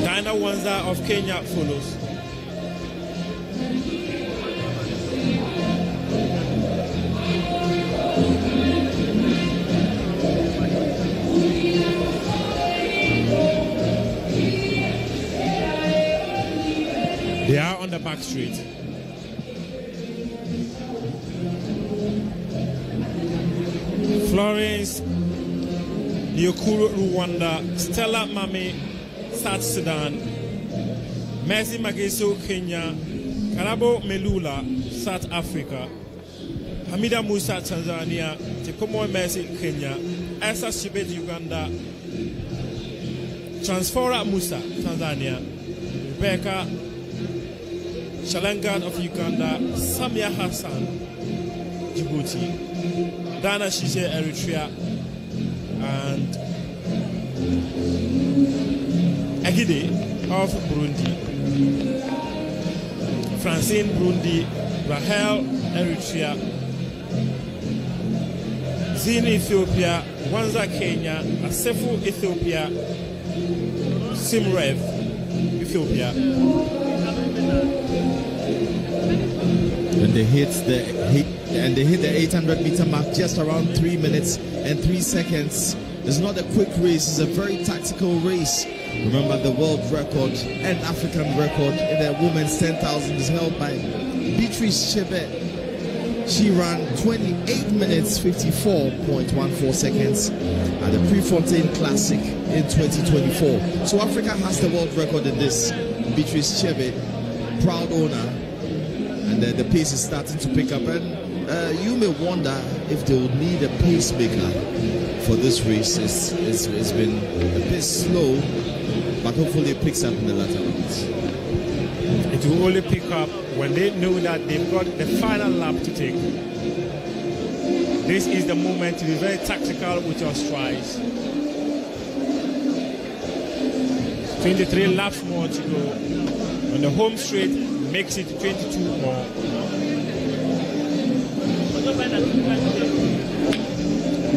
Diana Wanza of Kenya follows. They are on the back street. Florence, Nyokuru Rwanda, Stella Mame, South Sudan, Mercy Mageso Kenya, Karabo Melula, South Africa, Hamida Musa Tanzania, Tekomo Mercy Kenya, Esa Shibet Uganda, Transfora Musa Tanzania, Rebecca Shalangan of Uganda, Samia Hassan, Djibouti, Dana Shishe, Eritrea, and Agide of Burundi, Francine Burundi, Rahel Eritrea, Zin Ethiopia, Wanza Kenya, Asefu Ethiopia, Simrev Ethiopia. And they hit the 800 meter mark just around 3 minutes and 3 seconds. It's not a quick race, it's a very tactical race. Remember, the world record and African record in the women's 10,000 is held by Beatrice Chebet. She ran 28 minutes 54.14 seconds at the Prefontaine Classic in 2024. So Africa has the world record in this. Beatrice Chebet, proud owner. And the pace is starting to pick up, and you may wonder if they would need a pacemaker for this race. It's been a bit slow, but hopefully it picks up in the latter rounds. It will only pick up when they know that they've got the final lap to take. This is the moment to be very tactical with your strides. 23 laps more to go. On the home straight, makes it 22 more.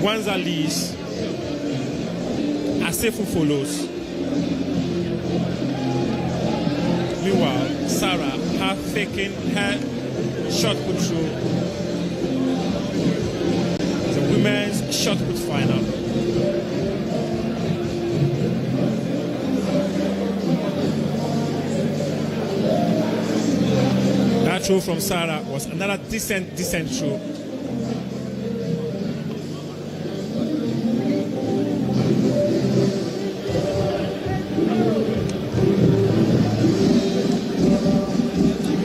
Wanza leads, Asefu follows. Meanwhile, Sarah has taken her shot put through the women's shot put final. That throw from Sarah was another decent throw.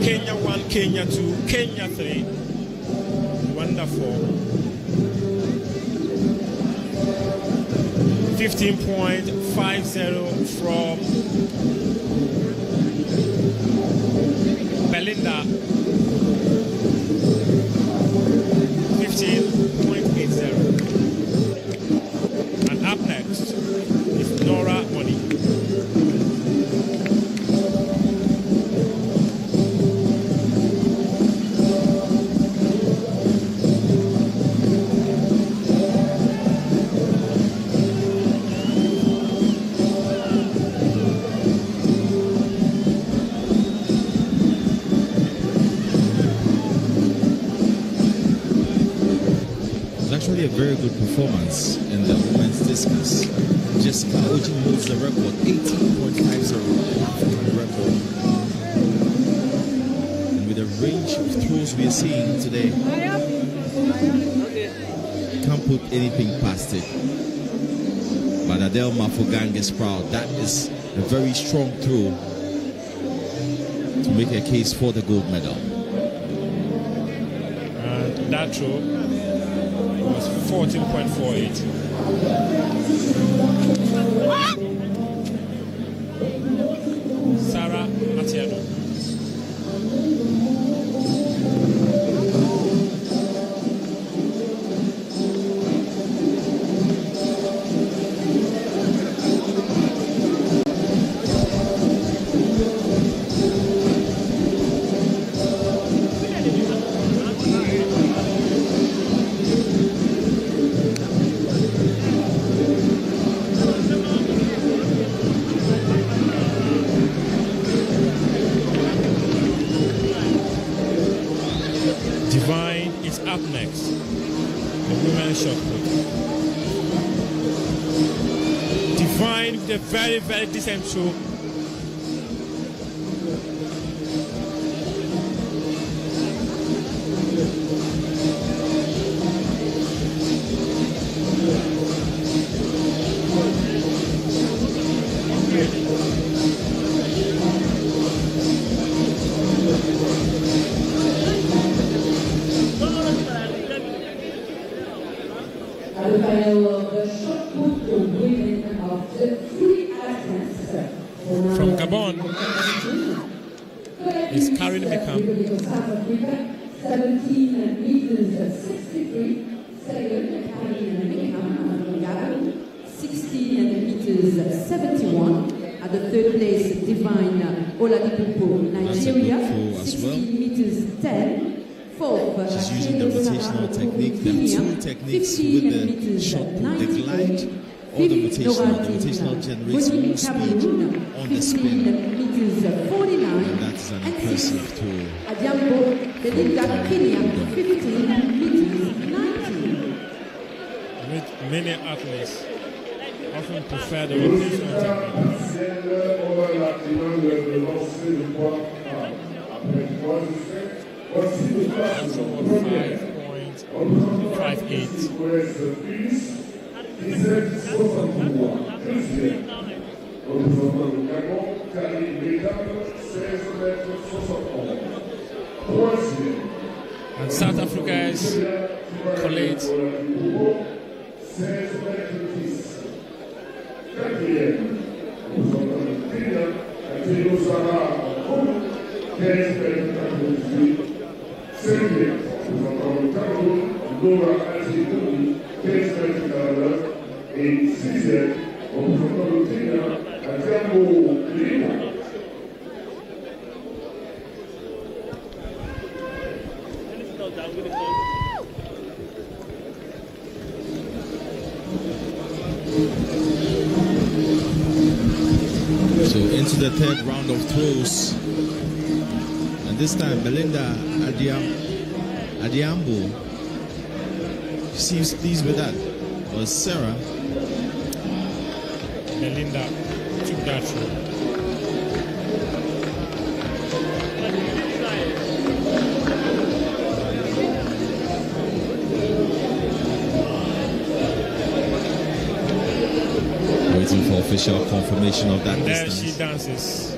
Kenya 1, Kenya 2, Kenya 3, Rwanda 4. 15.50 from Belinda. 15.80. And up next is Nora Money. A very good performance in the women's discus. Jessica Ojin holds the record, 18.50 African record. And with the range of throws we are seeing today, can't put anything past it. But Adele Mafogang is proud. That is a very strong throw to make a case for the gold medal. And that throw was 14.48. Sarah Atiano. Divine is up next. The women's shot put. Divine with a very, very decent throw. At the final of the shot put, the women of the three athletes From Gabon is Karen Mekam. South Africa, 17 meters 63. Second, Karen Mekam from Gabon, 16 meters 71. At the third place, Divine Oladipo, Nigeria, 16 meters 10. She's using the rotational technique. There are two techniques with the shot put, the glide or the rotational generates more speed on the spin. And that is an impressive tool. With many athletes often prefer the rotational technique. Also 5.58. And South Africa's Colette So into the third round of throws, and this time Belinda Adiambo seems pleased with that. But Sarah Belinda took that throw. Waiting for official confirmation of that and there distance. she dances.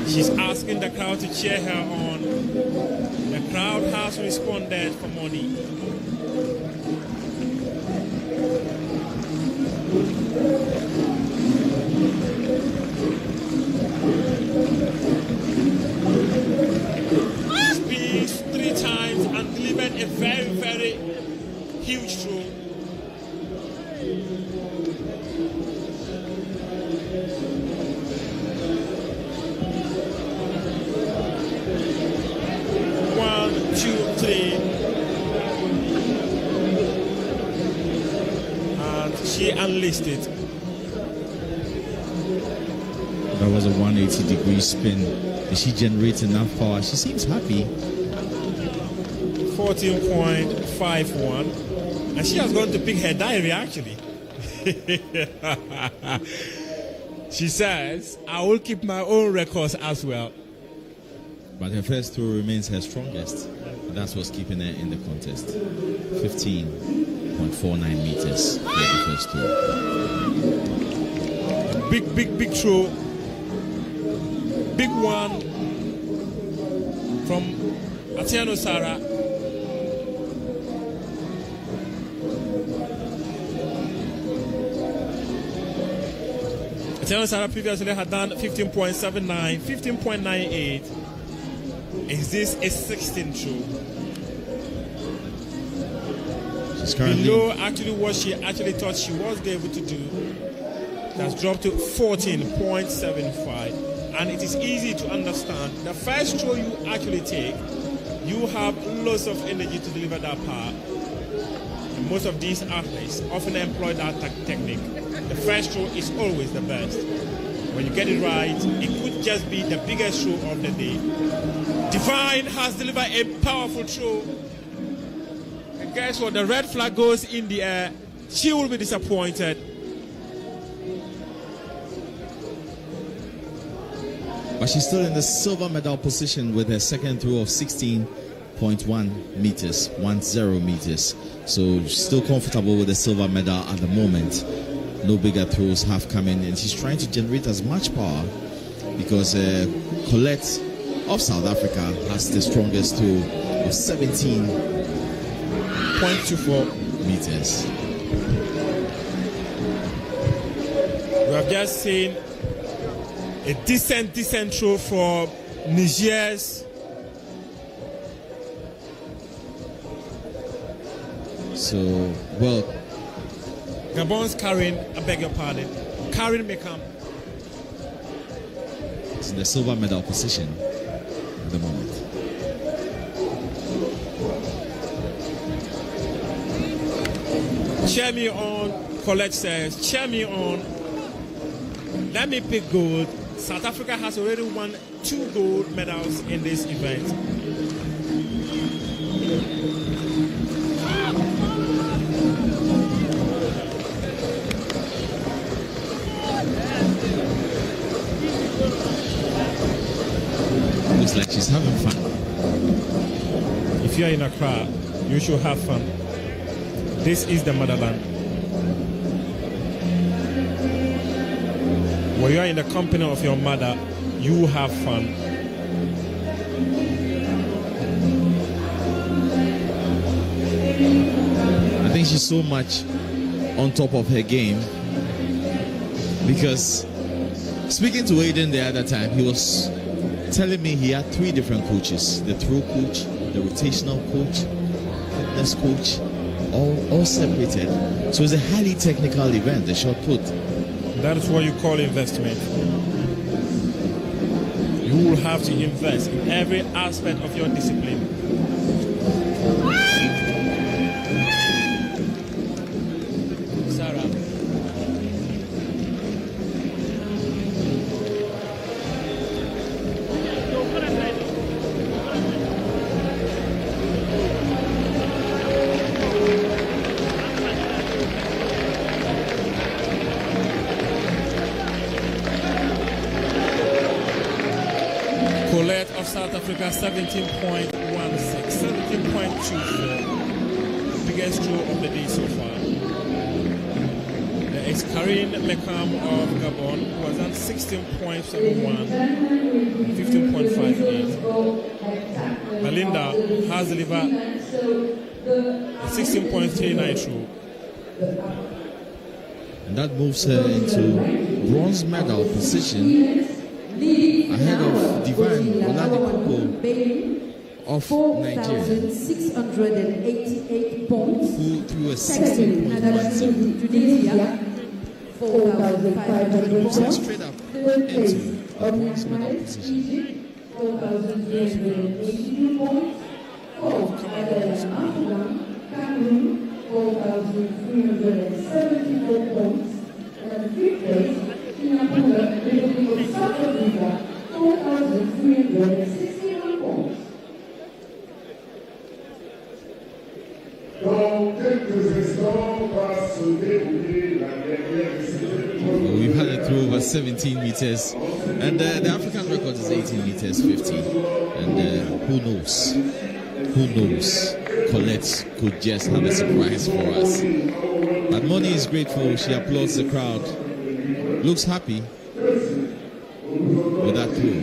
She's asking the crowd to cheer her on. The crowd has responded for money. Speed 3 times and delivered a very, very huge throw. One, two, three. unleashed it. That was a 180-degree spin. Is she generating enough power? She seems happy. 14.51. And she has gone to pick her diary, actually. She says, I will keep my own records as well. But her first throw remains her strongest. That's what's keeping her in the contest. 15.49 meters for the first throw. Big throw. Big one from Atiano Sara. Atiano Sara previously had done 15.79, 15.98. Is this a 16 throw? She's currently below actually what she actually thought she was able to do. That's dropped to 14.75. And it is easy to understand. The first throw you actually take, you have lots of energy to deliver that power. And most of these athletes often employ that technique. The first throw is always the best. When you get it right, it could just be the biggest throw of the day. Divine has delivered a powerful throw. And guess what? The red flag goes in the air. She will be disappointed. But she's still in the silver medal position with her second throw of 16.1 meters, 10 meters. So she's still comfortable with the silver medal at the moment. No bigger throws have come in, and she's trying to generate as much power because Colette of South Africa has the strongest throw of 17.24 meters. We have just seen a decent throw for Niger's. So, well, Gabon's Karen, I beg your pardon, Karen Mekam. It's in the silver medal position at the moment. Cheer me on, Colette says, cheer me on. Let me pick gold. South Africa has already won 2 gold medals in this event. Looks like she's having fun. If you're in Accra, you should have fun. This is the motherland. When you are in the company of your mother, you have fun. I think she's so much on top of her game because speaking to Aiden the other time, he was telling me he had 3 different coaches: the throw coach, the rotational coach, fitness coach, all separated. So it's a highly technical event, the shot put. That is what you call investment. You will have to invest in every aspect of your discipline. Sarah. Colette of South Africa, 17.16, 17.24. Biggest throw of the day so far. There is Karine Mekam of Gabon, who has done 16.71, 15.58. Melinda has delivered a 16.39 throw. And that moves her into bronze medal position ahead of Divine Oladipo of Nigeria, 4,688 points. who threw a Second, 16.10. Tunisia, 4,500 Moves her points. straight up Third place, into the bronze medal position. Egypt, 4,382 points. Fourth, Cameroon, 4,374 points. And at the fifth place, Singapore, Republic of South Africa, 4,361 points. We've had it through over 17 meters, and the African record is 18 meters 50. And who knows? Who knows? Colette could just have a surprise for us. But Moni is grateful. She applauds the crowd. Looks happy with that throw.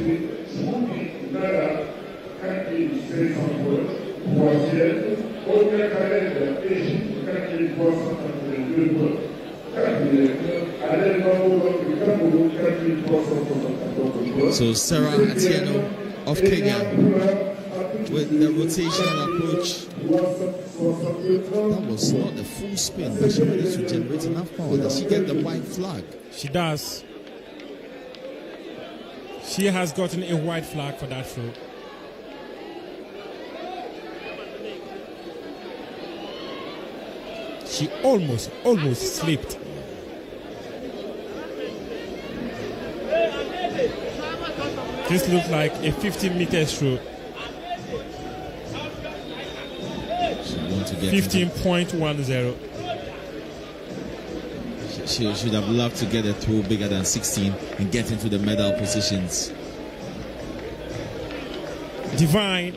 So Sarah Atieno of Kenya with the rotational approach. That was not a full spin, but she managed to generate enough power. Does she get the white flag? She does. She has gotten a white flag for that throw. She almost slipped. This looks like a 15-meter throw. 15.10. She should have loved to get a throw bigger than 16 and get into the medal positions. Divine.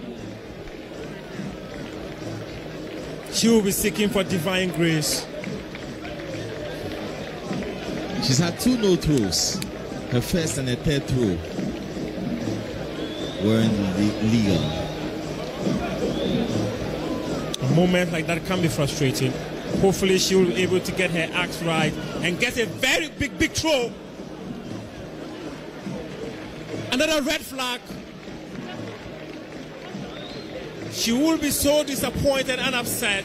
She will be seeking for divine grace. She's had two no throws. Her first and her third throw were in the Legon. A moment like that can be frustrating. Hopefully she will be able to get her acts right and get a very big throw. Another red flag. She will be so disappointed and upset.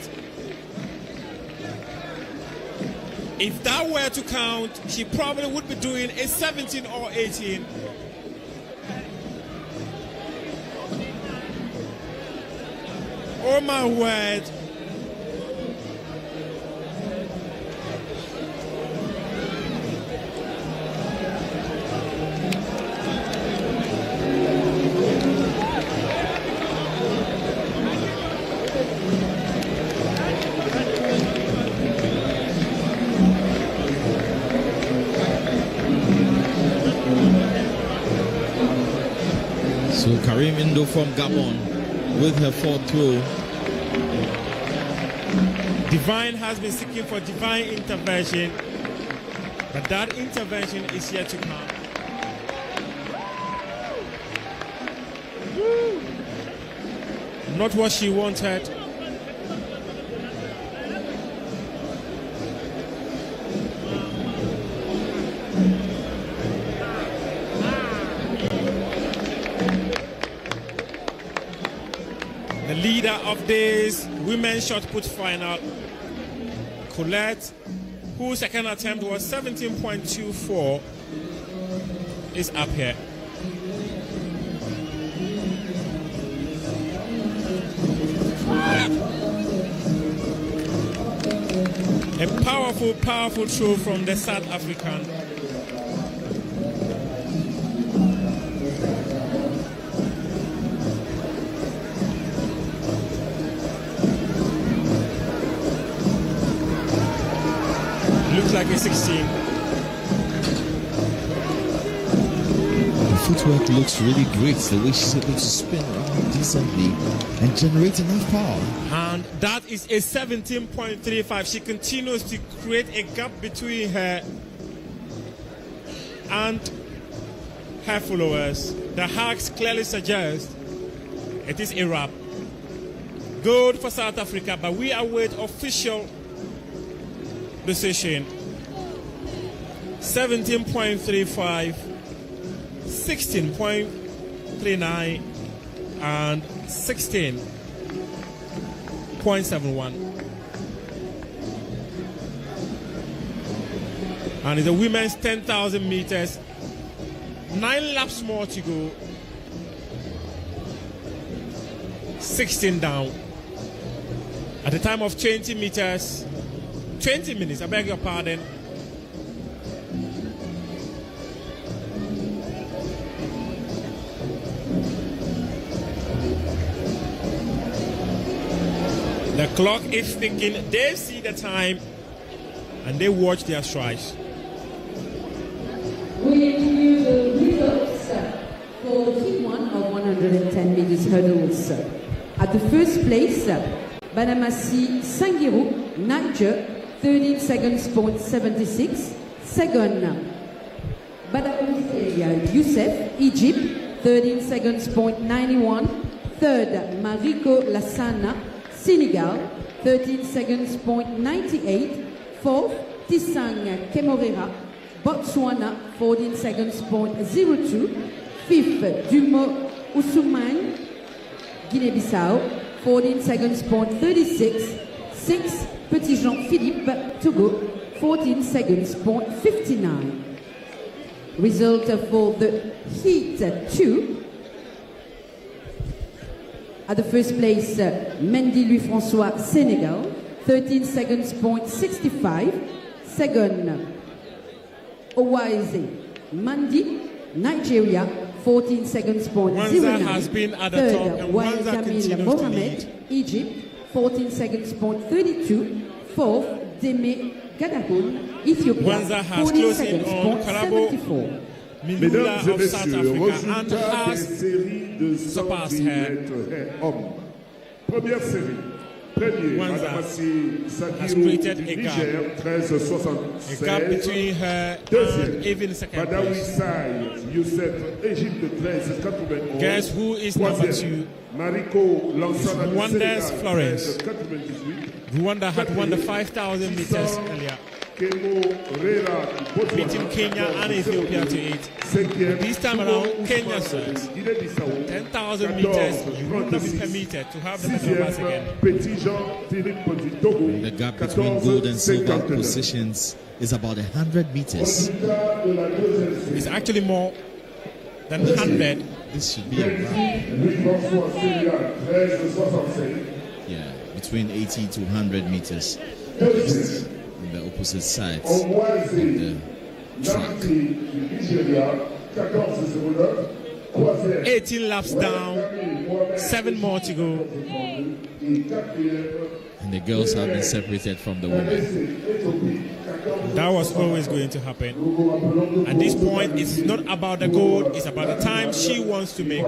If that were to count, she probably would be doing a 17 or 18. Oh my word. So Karim Indo from Gabon with her fourth throw. Divine has been seeking for divine intervention, but that intervention is yet to come. Not what she wanted. The leader of this women's shot put final, Colette, whose second attempt was 17.24, is up here. A powerful throw from the South African. Looks like a 16. The footwork looks really great. The way she's able to spin around decently and generate enough power. And that is a 17.35. She continues to create a gap between her and her followers. The hacks clearly suggest it is a wrap. Gold for South Africa, but we await official decision. 17.35, 16.39, and 16.71. And it's the women's 10,000 meters. 9 laps more to go. 16 down. At the time of 20 meters, 20 minutes, I beg your pardon. The clock is ticking. They see the time and they watch their strides. We give you the results for team 1 of 110 meters hurdles. At the first place, Banamasi Sangiru, Niger, 13 seconds point 76. Second, Badawisi Youssef, Egypt, 13 seconds point 91. Third, Mariko Lassana, Senegal, 13 seconds point 98. Fourth, Tisang Kemorera, Botswana, 14 seconds point 02. Fifth, Dumo Oussoumane, Guinée-Bissau, 14 seconds point 36. Sixth, Petit Jean-Philippe, Togo, 14 seconds point 59. Result for the heat 2. At the first place, Mendy Louis-François, Senegal, 13 seconds point 65. Second, Owaise Mandi, Nigeria, 14 seconds point 09. Has been at the Third, top, and Wanza continues to Mohamed, lead. Egypt, 14 seconds point 32. Fourth, Deme Gadahoun, Ethiopia, Wanza has 14 closed in seconds on point Karabo 74. Milula of South Africa and résultats des has séries de 100 surpassed her. hommes. Première série. Premier, Wanza Madamasi has Sakiru created du a gap. Niger, A 13,76. gap between her Deuxième, and even second place. Badawi Youssef, Égypte, 13,91. Guess who is number 2? Mariko Lansana du Rwanda's Sénégal, Florence. 13,98. Rwanda had won the 5,000 meters earlier, Kemo beating Kenya and Ethiopia to 8. This time around, Kenya says 10,000 meters, you will not be permitted to have the medal pass again. The gap between gold and silver positions is about 100 meters. It's actually more than 100. This should be a wrap. Yeah, between 80 to 100 meters. Just on the opposite sides of the track. 18 laps down, 7 more to go. And the girls have been separated from the women. That was always going to happen. At this point, it's not about the gold, it's about the time she wants to make.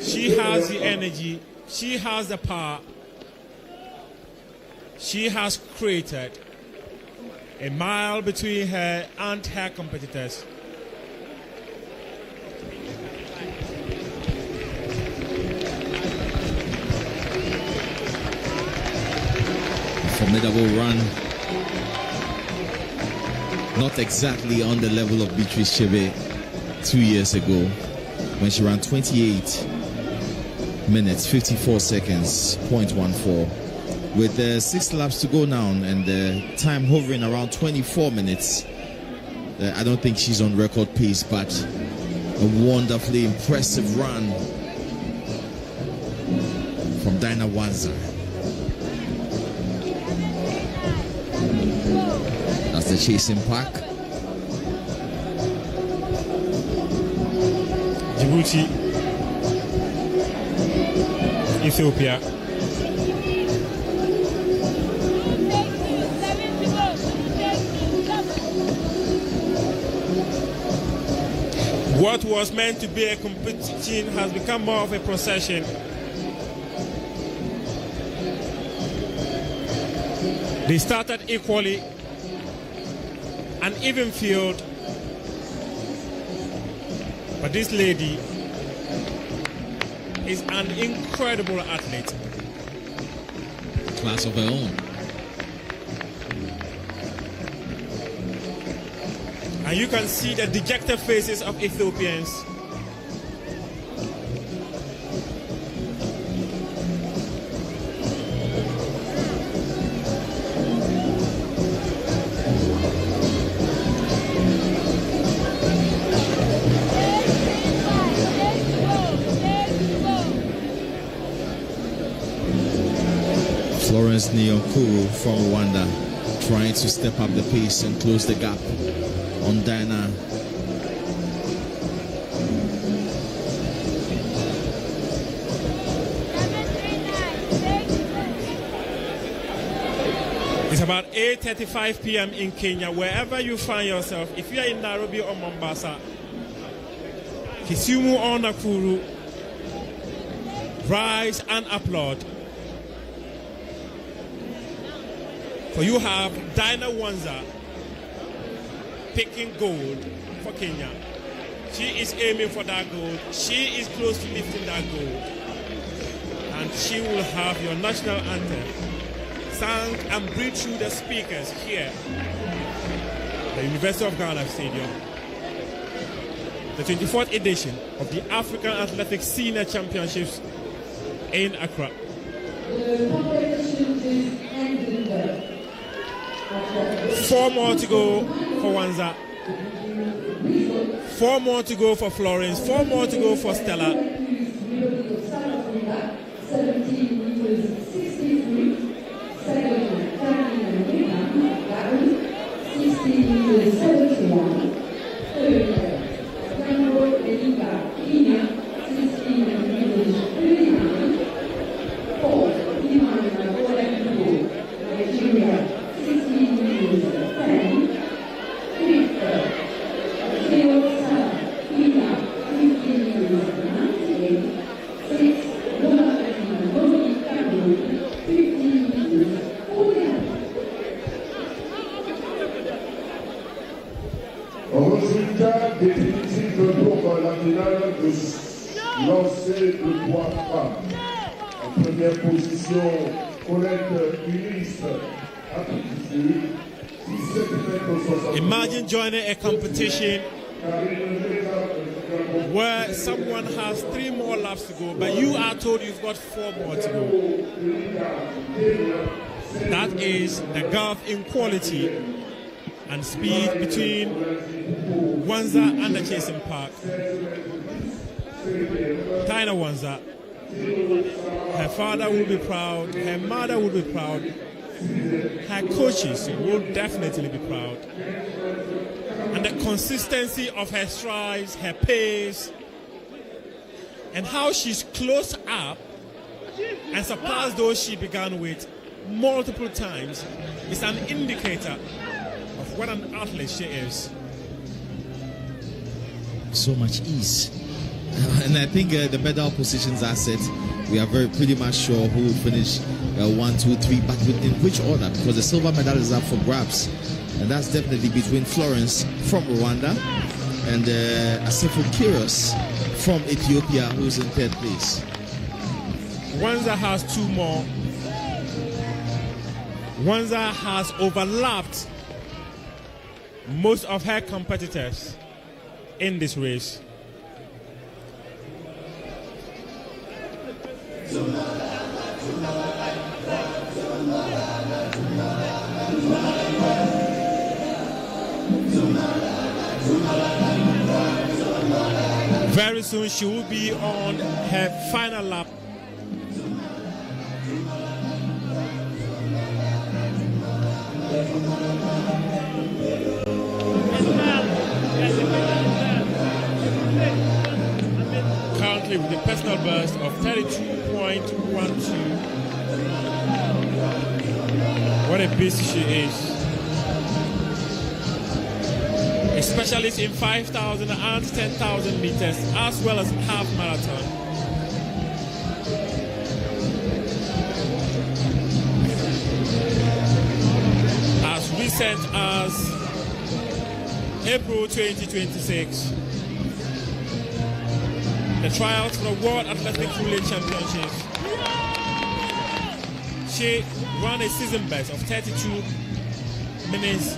She has the energy, she has the power, she has created a mile between her and her competitors. Formidable run. Not exactly on the level of Beatrice Chebe 2 years ago when she ran 28 minutes 54 seconds 0.14. With 6 laps to go now and the time hovering around 24 minutes, I don't think she's on record pace, but a wonderfully impressive run from Dinah Wanza. That's the chasing pack. Djibouti, Ethiopia. What was meant to be a competition has become more of a procession. They started equally, an even field, but this lady is an incredible athlete. Class of her own. And you can see the dejected faces of Ethiopians. is Nyonkuru from Rwanda, trying to step up the pace and close the gap on Diana. It's about 8:35 p.m. in Kenya. Wherever you find yourself, if you are in Nairobi or Mombasa, Kisumu or Nakuru, rise and applaud. For you have Dinah Wanza picking gold for Kenya. She is aiming for that gold. She is close to lifting that gold. And she will have your national anthem sung and breathed through the speakers here at the University of Ghana Stadium. The 24th edition of the African Athletics Senior Championships in Accra. The competition is ending there. 4 more to go for Wanza. 4 more to go for Florence. 4 more to go for Stella. 17 meters 63. Second, Carolina Gavin, 16 meters 71. Third, Tango Eliga Kenya, 16 meters 39. Fourth, Imana Oladipo, Nigeria, 16 meters 10. Fifth, Theo Sala, Kenya, 15 meters 98. Sixth, Bonafide Cameroon, 15 meters 49. Résultat définitif pour la finale de lancer de 3 femmes. En première position, Colette Ulysse, Afrique du Sud, 17 mètres 60. Imagine joining a competition where someone has 3 more laps to go, but you are told you've got 4 more to go. That is the gulf in quality and speed between Wanza and the chasing park. Dinah Wanza, her father will be proud, her mother will be proud, her coaches will definitely be proud. And the consistency of her strides, her pace, and how she's closed up and surpassed those she began with multiple times is an indicator of what an athlete she is. So much ease. And I think the medal positions are set. We are pretty much sure who will finish 1, 2, 3, but in which order? Because the silver medal is up for grabs. And that's definitely between Florence from Rwanda and Asifo Kiros from Ethiopia, who's in 3rd place. Wanza has 2 more. Wanza has overlapped most of her competitors in this race. Very soon she will be on her final lap. Currently with a personal best of 32.12. What a beast she is. A specialist in 5,000 and 10,000 meters, as well as half marathon. As recent as April 2026, the trials for the World Athletic Relay Championships, she ran a season best of 32 minutes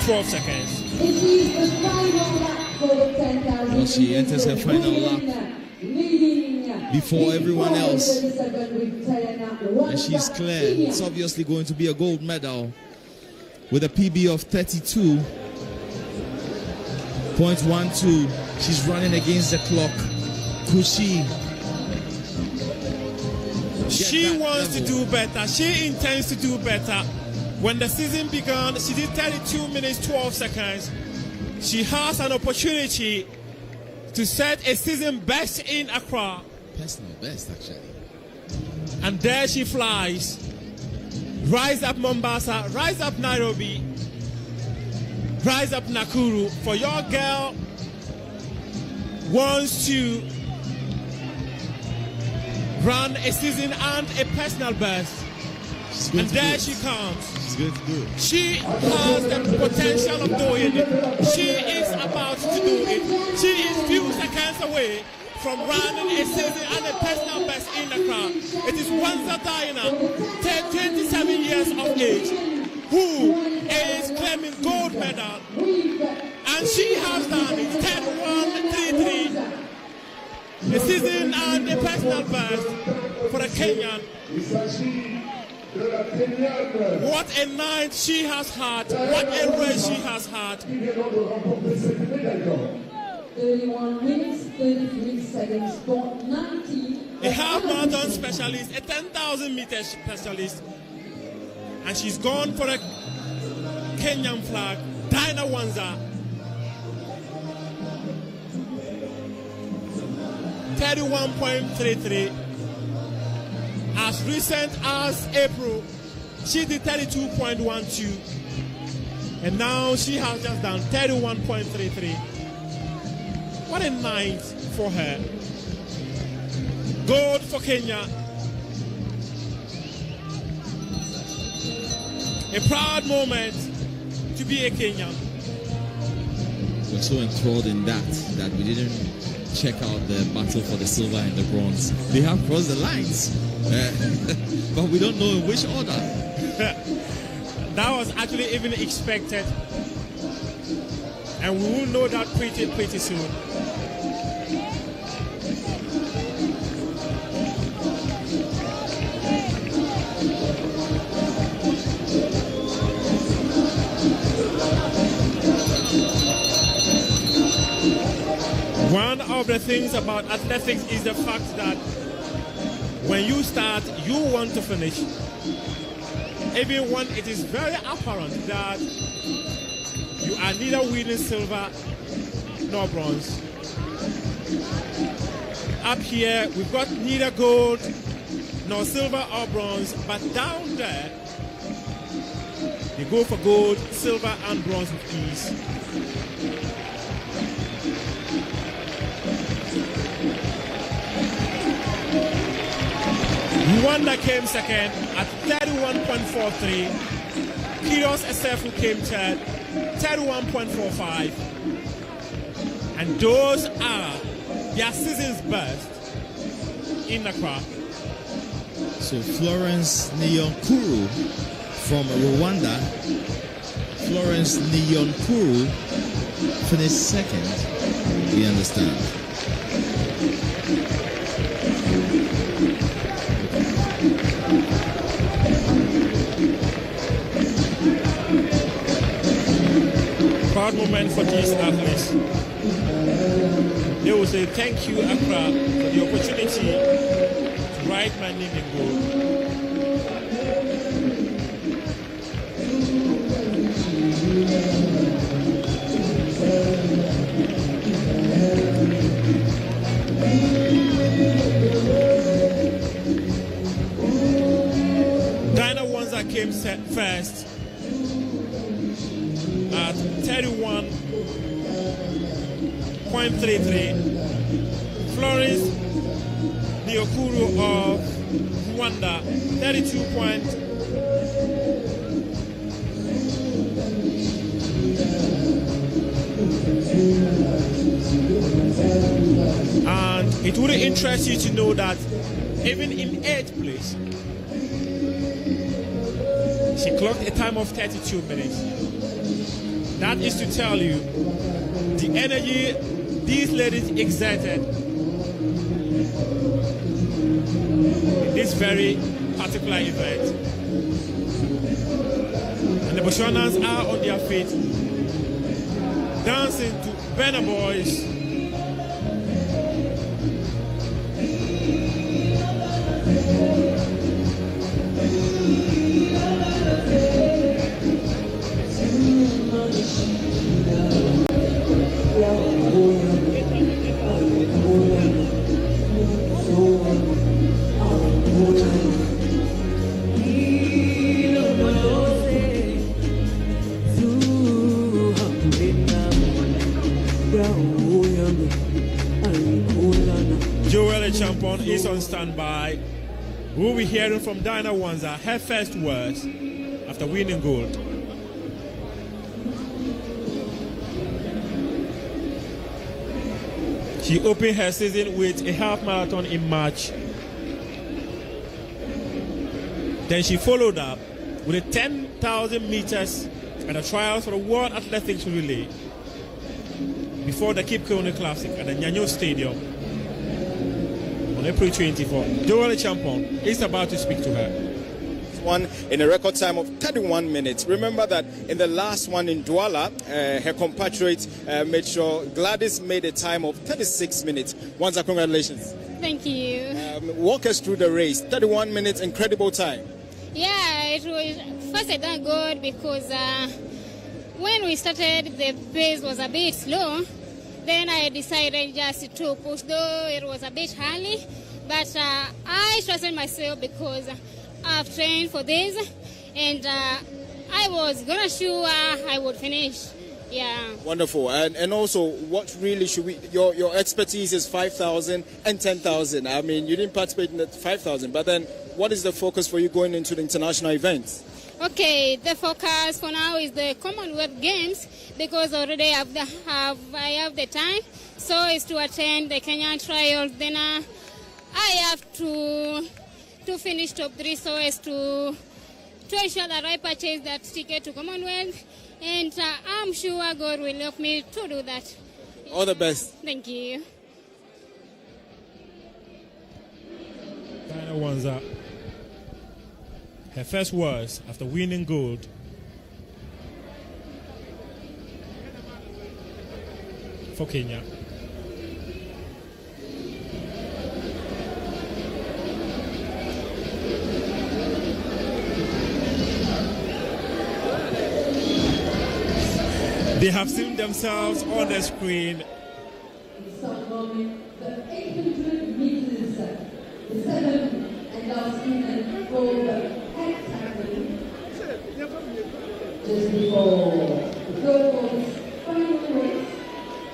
12 seconds. Well, she enters her final lap before everyone else, and she's clear. It's obviously going to be a gold medal with a PB of 32.12. She's running against the clock. Could she She wants to do better. She intends to do better. When the season began, she did 32 minutes 12 seconds. She has an opportunity to set a season best in Accra. Personal best, actually. And there she flies. Rise up Mombasa, rise up Nairobi, rise up Nakuru. For your girl wants to run a season and a personal best. And there she comes. She's going to do it. She has the potential of doing it. She is about to do it. She is few seconds away from running a season and a personal best in Accra. It is Wanza Diana, 27 years of age, who is claiming gold medal. And she has done it, 10-1-3-3. A season and a personal best for a Kenyan. What a night she has had. What a race she has had. 31 minutes, 33 seconds, for 19. A half marathon specialist, a 10,000 meter specialist. And she's gone for a Kenyan flag. Dinah Wanza. 31.33. As recent as April, she did 32.12. And now she has just done 31.33. What a night for her. Gold for Kenya. A proud moment to be a Kenyan. We're so enthralled in that we didn't check out the battle for the silver and the bronze. They have crossed the lines, but we don't know in which order. That was actually even expected. And we will know that pretty soon. One of the things about athletics is the fact that when you start, you want to finish. Even when it is very apparent that you are neither winning silver nor bronze. Up here, we've got neither gold nor silver or bronze, but down there, they go for gold, silver, and bronze with ease. Rwanda came second at 31.43. Kiros Esefu came third, 31.45. And those are their season's best in Accra. So Florence Niyonkuru from Rwanda. Florence Niyonkuru finished second, we understand. Proud moment for these athletes. They will say thank you, Accra, for the opportunity to write my name in gold. Dinah Wanza came first at 31.33. Florence Niyonkuru of Rwanda, 32. And it would interest you to know that even in 8th place, she clocked a time of 32 minutes. That is to tell you the energy these ladies exerted in this very particular event. And the Botswanans are on their feet, dancing to Burna Boy's Joel Champon is on standby. We'll be hearing from Diana Wanza her first words after winning gold. She opened her season with a half marathon in March. Then she followed up with a 10,000 meters at the trials for the World Athletics Relay before the Cape Colony Classic at the Legon Stadium on April 24. Joel Champon is about to speak to her. One in a record time of 31 minutes. Remember that in the last one in Douala, her compatriot made sure Gladys made a time of 36 minutes. Wanza, congratulations. Thank you. Walk us through the race. 31 minutes, incredible time. Yeah, it was first I thank God because when we started the pace was a bit slow. Then I decided just to push, though it was a bit early. But I trusted myself because I've trained for this, and I was gonna sure I would finish. Yeah. Wonderful. And also, what really should we? Your expertise is 5,000 and 10,000. I mean, you didn't participate in the 5,000, but then what is the focus for you going into the international events? Okay, the focus for now is the Commonwealth Games because already I have the time, so it's to attend the Kenyan trials. Then I have to finish top 3 so as to ensure that I purchase that ticket to Commonwealth, and I'm sure God will help me to do that. All the best. Thank you. Diana Wanza, her first words after winning gold. For Kenya. They have seen themselves on the screen. The 800 meters, the 7th and last event called Heptathlon. Just before the goal's final race,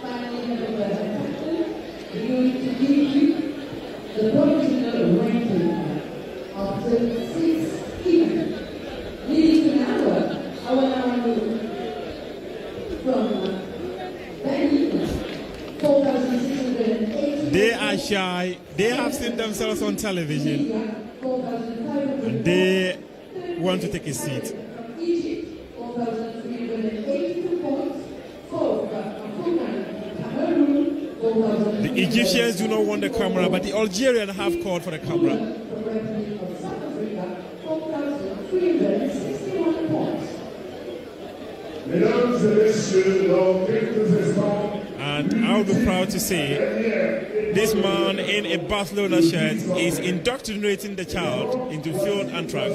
finally November Heptathlon, we're going to give you the provisional ranking after 6 events. Leading to now, our from They are shy. They have seen themselves on television. And they want to take a seat. The Egyptians do not want the camera, but the Algerians have called for the camera. And I'll be proud to say this man in a Barcelona shirt is indoctrinating the child into field and track.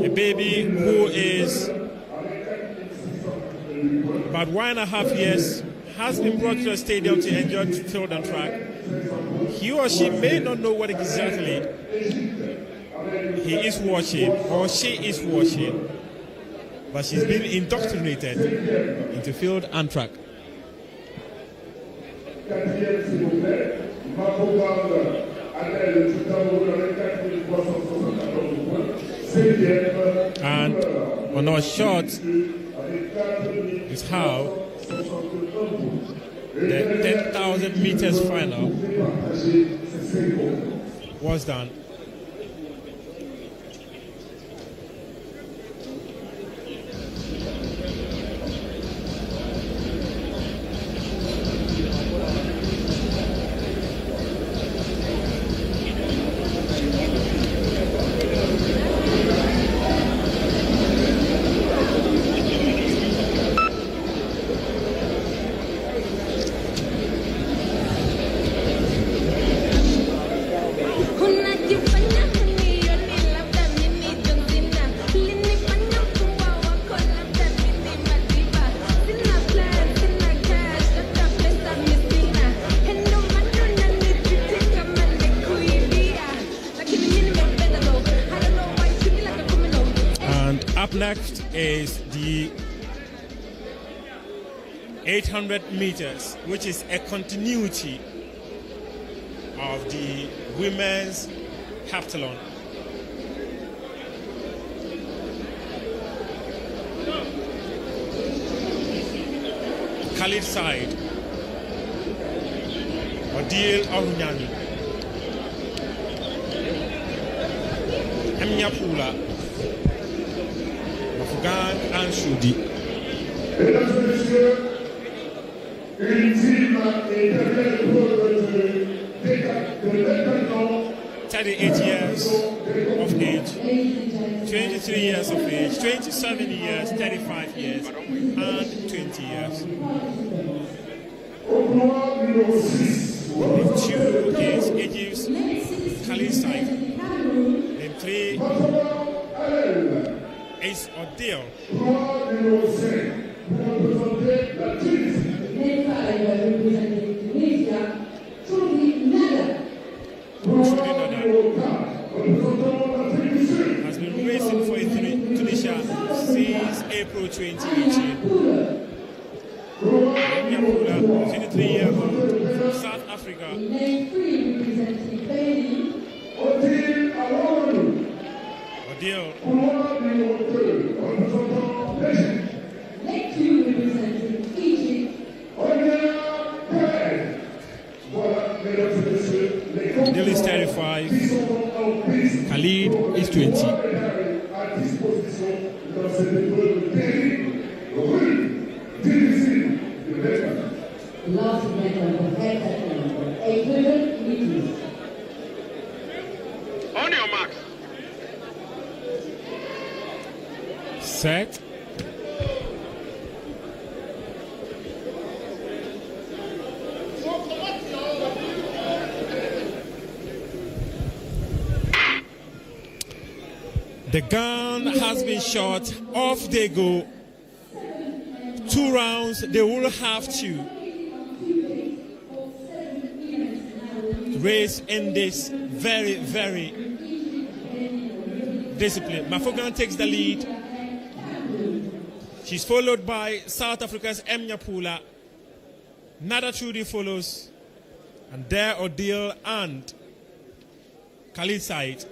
A baby who is about 1.5 years has been brought to the stadium to enjoy field and track. He or she may not know what exactly he is watching or she is watching, but she's been indoctrinated into field and track. And on our shot is how the 10,000 meters final was done. And up next is the 800 meters, which is a continuity of the women's heptathlon. Khalid side, Odile Orunyani, Emnya Pula, Mafugan and Shudi. Mesdames et messieurs, une team est derrière le de 38 years of age, 23 years of age, 27 years, 35 years, and 20 years. In 2 is Egypt's Khalid side. In 3 is Odile. Has been racing for Tunisia since April 2018. 23-year-old from South Africa. Odile. Odile is 35. Khalid is 20. Last medal of Heptathlon, 800 meters. On your marks. Set. The gun has been shot. Off they go. 2 rounds. They will have to race in this very, very discipline. Mafogan takes the lead. She's followed by South Africa's Emnya Pula. Nada Trudy follows. And there Odile and Khalid Said.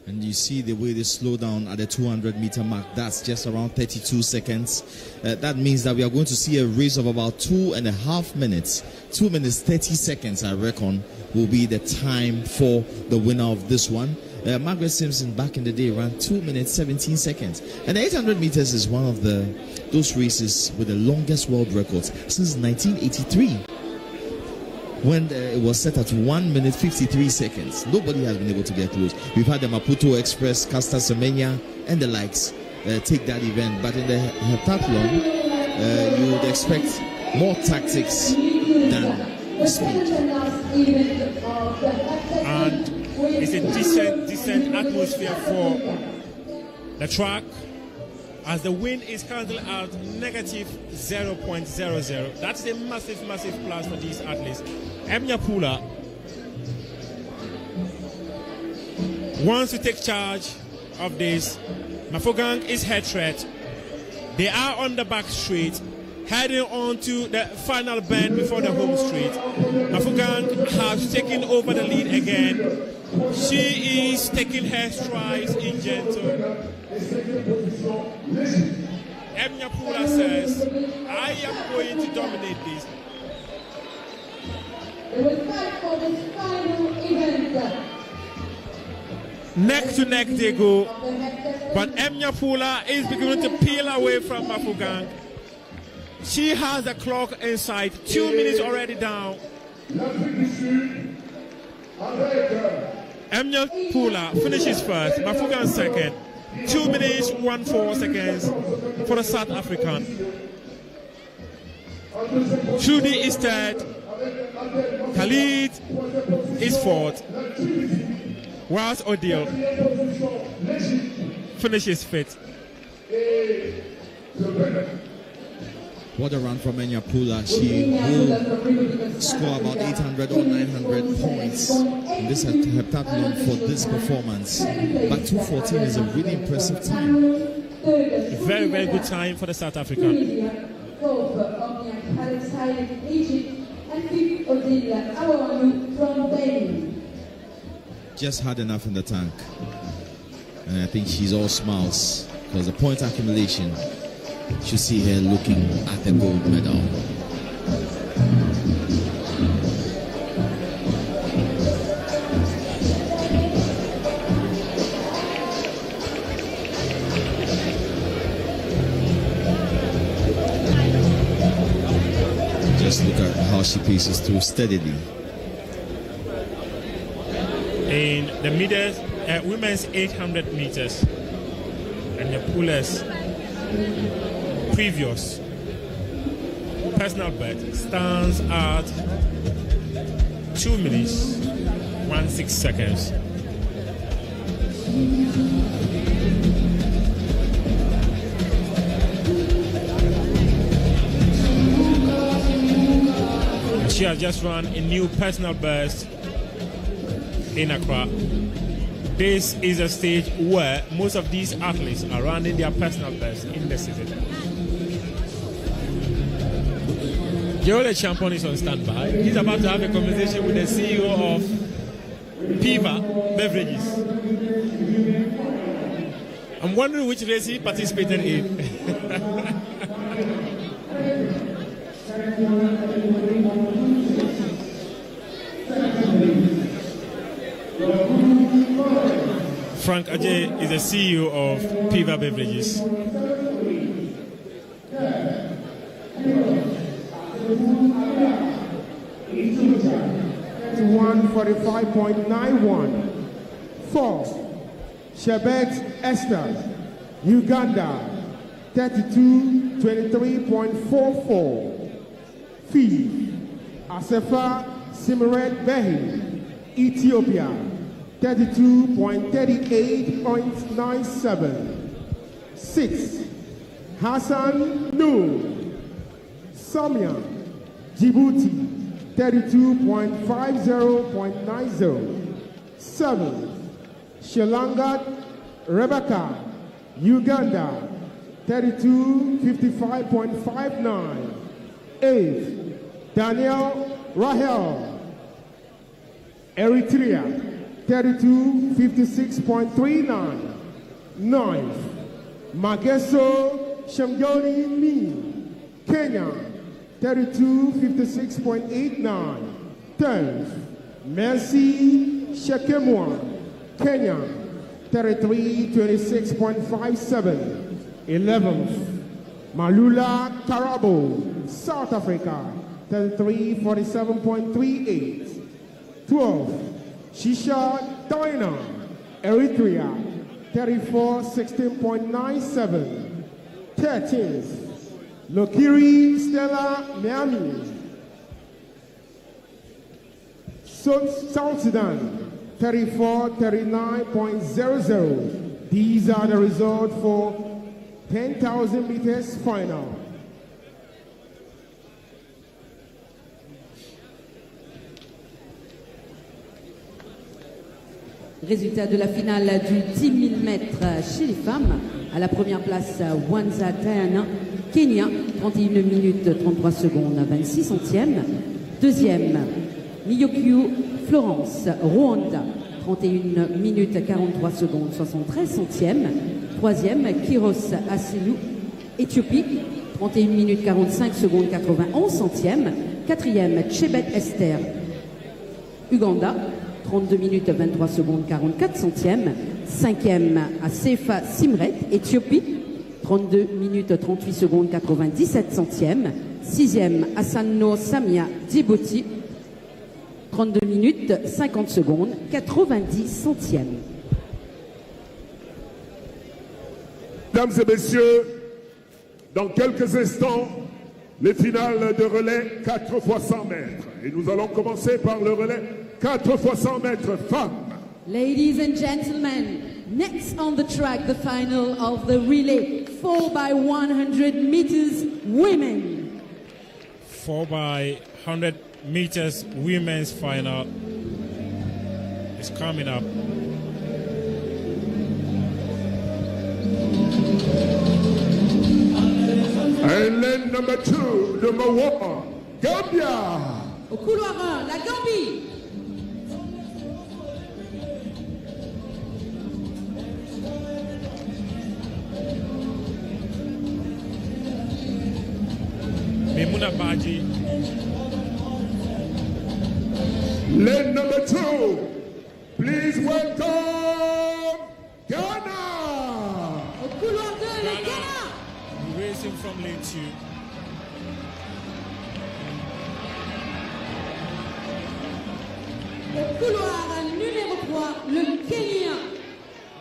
And you see the way they slow down at the 200-meter mark. That's just around 32 seconds. That means that we are going to see a race of about 2.5 minutes. 2 minutes, 30 seconds, I reckon, will be the time for the winner of this one. Margaret Simpson back in the day ran 2 minutes, 17 seconds. And the 800 meters is one of those races with the longest world records since 1983. When it was set at 1 minute 53 seconds. Nobody has been able to get close. We've had the Maputo Express, Caster Semenya, and the likes take that event. But in the heptathlon, you would expect more tactics than speed. And it's a decent atmosphere for the track, as the wind is currently at negative 0.00. That's a massive, massive plus for these athletes. Emnya Pula wants to take charge of this. Mafogang is head threat. They are on the back straight, heading on to the final bend before the home straight. Mafogang has taken over the lead again. She is taking her strides in gentle. Emnya Pula says, I am going to dominate this. Neck to neck they go, but Emnya Pula is beginning to peel away from Mafogang. She has the clock inside, 2 minutes already down. Emnya Pula finishes first, Mafogang second. 2 minutes, 14 seconds for the South African. Trudy is third. Khalid is fourth. Whilst Odile finishes fifth. What a run from Enyapula. She will score about 800 or 900 points in this heptathlon for this performance. But 2:14 is a really impressive time. A very, very good time for the South African. Just had enough in the tank. And I think she's all smiles because the point accumulation should see her looking at the gold medal. Just look at how she paces through steadily. In the meters, women's 800 meters, and the pullers previous personal best stands at 2 minutes 16 seconds. She has just run a new personal best in Accra. This is a stage where most of these athletes are running their personal best in the season. Javelin champion is on standby. He's about to have a conversation with the CEO of Piva Beverages. I'm wondering which race he participated in. Frank Ajay is the CEO of Piva Beverages. 145.91. 4. Shebet Esther, Uganda, 32:23.44. 5. Asefa Simret Behi, Ethiopia, 32.38.97. 6. Hassan Noor, Samia, Djibouti, 32.50.90. 7. Shelangat Rebecca, Uganda, 32.55.59. 8. Daniel Rahel, Eritrea, 32.56.39. 9. Mageso Shemgoni Mi, Kenya, 32.56.89. 10. Mercy Shekemwa, Kenya, 33.26.57. 11th. Malula Karabo, South Africa, 33.47.38. 12th. Shisha Dina, Eritrea, 34.16.97. 13th. Lokiri Stella Miami, South Sudan, 34.39.00. These are the results for 10,000 meters final. Résultat de la finale du 10 000 mètres chez les femmes. À la première place, Wanza Diana, Kenya, 31 minutes 33 secondes 26 centièmes. Deuxième, Miyokyu Florence, Rwanda, 31 minutes 43 secondes 73 centièmes. Troisième, Kiros Asilou, Éthiopie, 31 minutes 45 secondes 91 centièmes. Quatrième, Chebet Esther, Uganda, 32 minutes 23 secondes 44 centièmes. Cinquième, Asefa Simret, Éthiopie, 32 minutes 38 secondes 97 centièmes. Sixième, Assanno Samia, Djibouti, 32 minutes 50 secondes 90 centièmes. Mesdames et messieurs, dans quelques instants, les finales de relais 4 x 100 mètres. Et nous allons commencer par le relais 4 x 100 mètres femmes. Ladies and gentlemen, next on the track, the final of the relay 4x100 meters women. 4x100 meters women's final is coming up. And lane number 2, number 1, Gambia. Au couloir 1, la Gambie. Memuna Baji. Lane number 2, please welcome Ghana. Au couloir 2, le Ghana. Racing from lane 2. Au couloir numéro 3, le Kenya.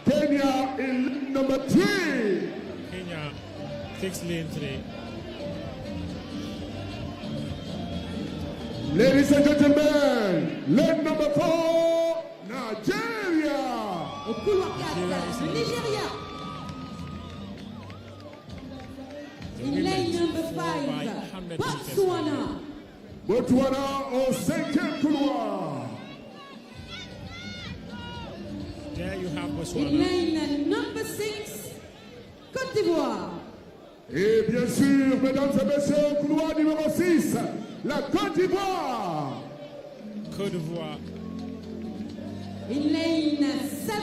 Kenya in lane number 3. Kenya takes lane 3. Ladies and gentlemen, lane number 4, Nigeria. Au couloir 4, le Nigeria. In lane number 5, Botswana. Botswana au 5e couloir. There you have In Botswana. lane number 6, Côte d'Ivoire. Et bien sûr, mesdames et messieurs, couloir numéro 6, la Côte d'Ivoire. Côte d'Ivoire. In lane 7,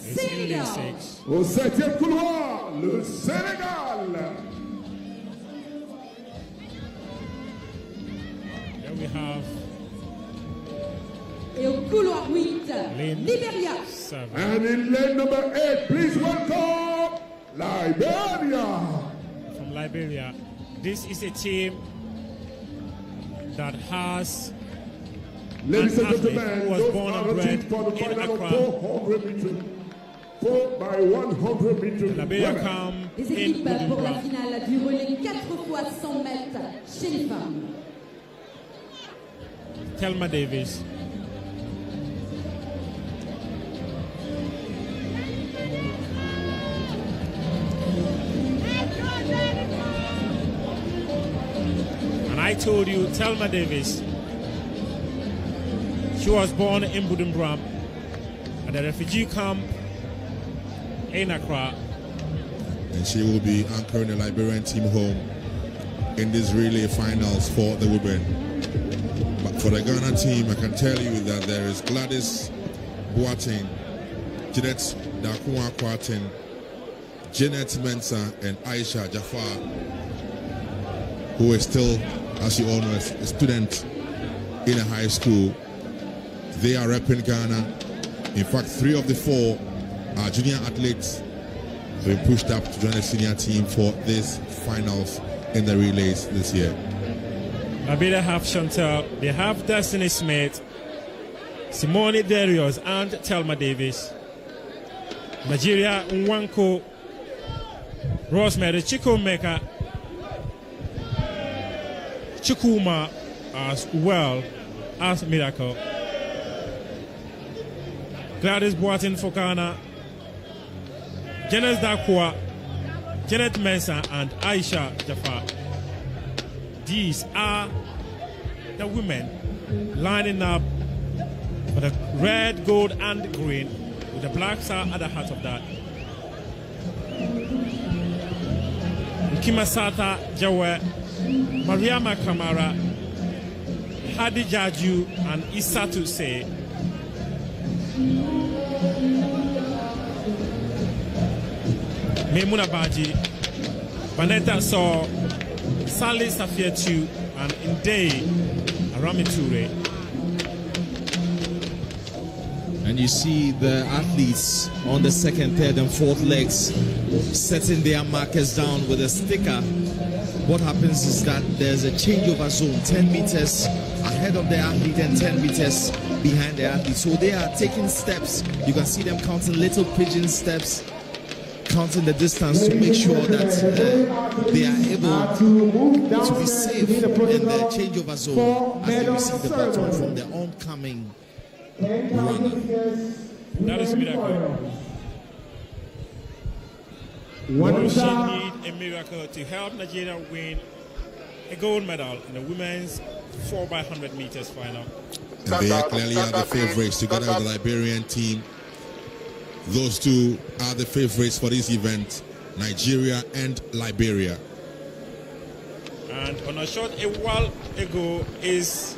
It's in lane Senegal. 6. Au 7e couloir, le Sénégal. There we have Et au couloir 8, lane Libéria. 7. And in lane number 8, please welcome Liberia. From Liberia. This is a team that has Ladies and athlete gentlemen, who was those born are and the bred teams for the in final Accra. 400 meters. 4x100 meters. Liberia women. come Des in équipes pour la Bujumbura. finale du relais 4x100 mètres chez les femmes. Thelma Davis. And I told you, Thelma Davis, she was born in Bujumbura at the refugee camp in Accra. And she will be anchoring the Liberian team home in these relay finals for the women. But for the Ghana team, I can tell you that there is Gladys Boateng, Jeanette Dakua Kwatin, Janet Mensah, and Aisha Jafar, who is still, as you all know, a student in a high school. They are repping Ghana. In fact, 3 of the 4 are junior athletes who have been pushed up to join the senior team for these finals in the relays this year. Liberia have Chantal, they have Destiny Smith, Simone Darius, and Thelma Davis. Nigeria, Nwanko, Rosemary Chikomeka, Chukuma, as well as Miracle. Gladys Boateng for Ghana, Janet Dakwa, Janet Mensah, and Aisha Jafar. These are the women lining up for the red, gold, and green, with the black star at the heart of that. Kimasata Jawe, Mariama Kamara, Hadi Jaju, and Isatu Se. Memuna Baji, Vanetta Saw, Sally Safietu, and Indei Arami Ture. And you see the athletes on the 2nd, 3rd, and 4th legs setting their markers down with a sticker. What happens is that there's a changeover zone, 10 meters ahead of the athlete and 10 meters behind the athlete. So they are taking steps. You can see them counting little pigeon steps, counting the distance to make sure that they are able to be safe in the changeover zone as they receive the baton from the oncoming runner. That is Miracle. She need a miracle to help Nigeria win a gold medal in the women's 4x100 meters final. And they clearly are the favorites together with the Liberian team. Those two are the favorites for this event, Nigeria and Liberia. And on a shot a while ago is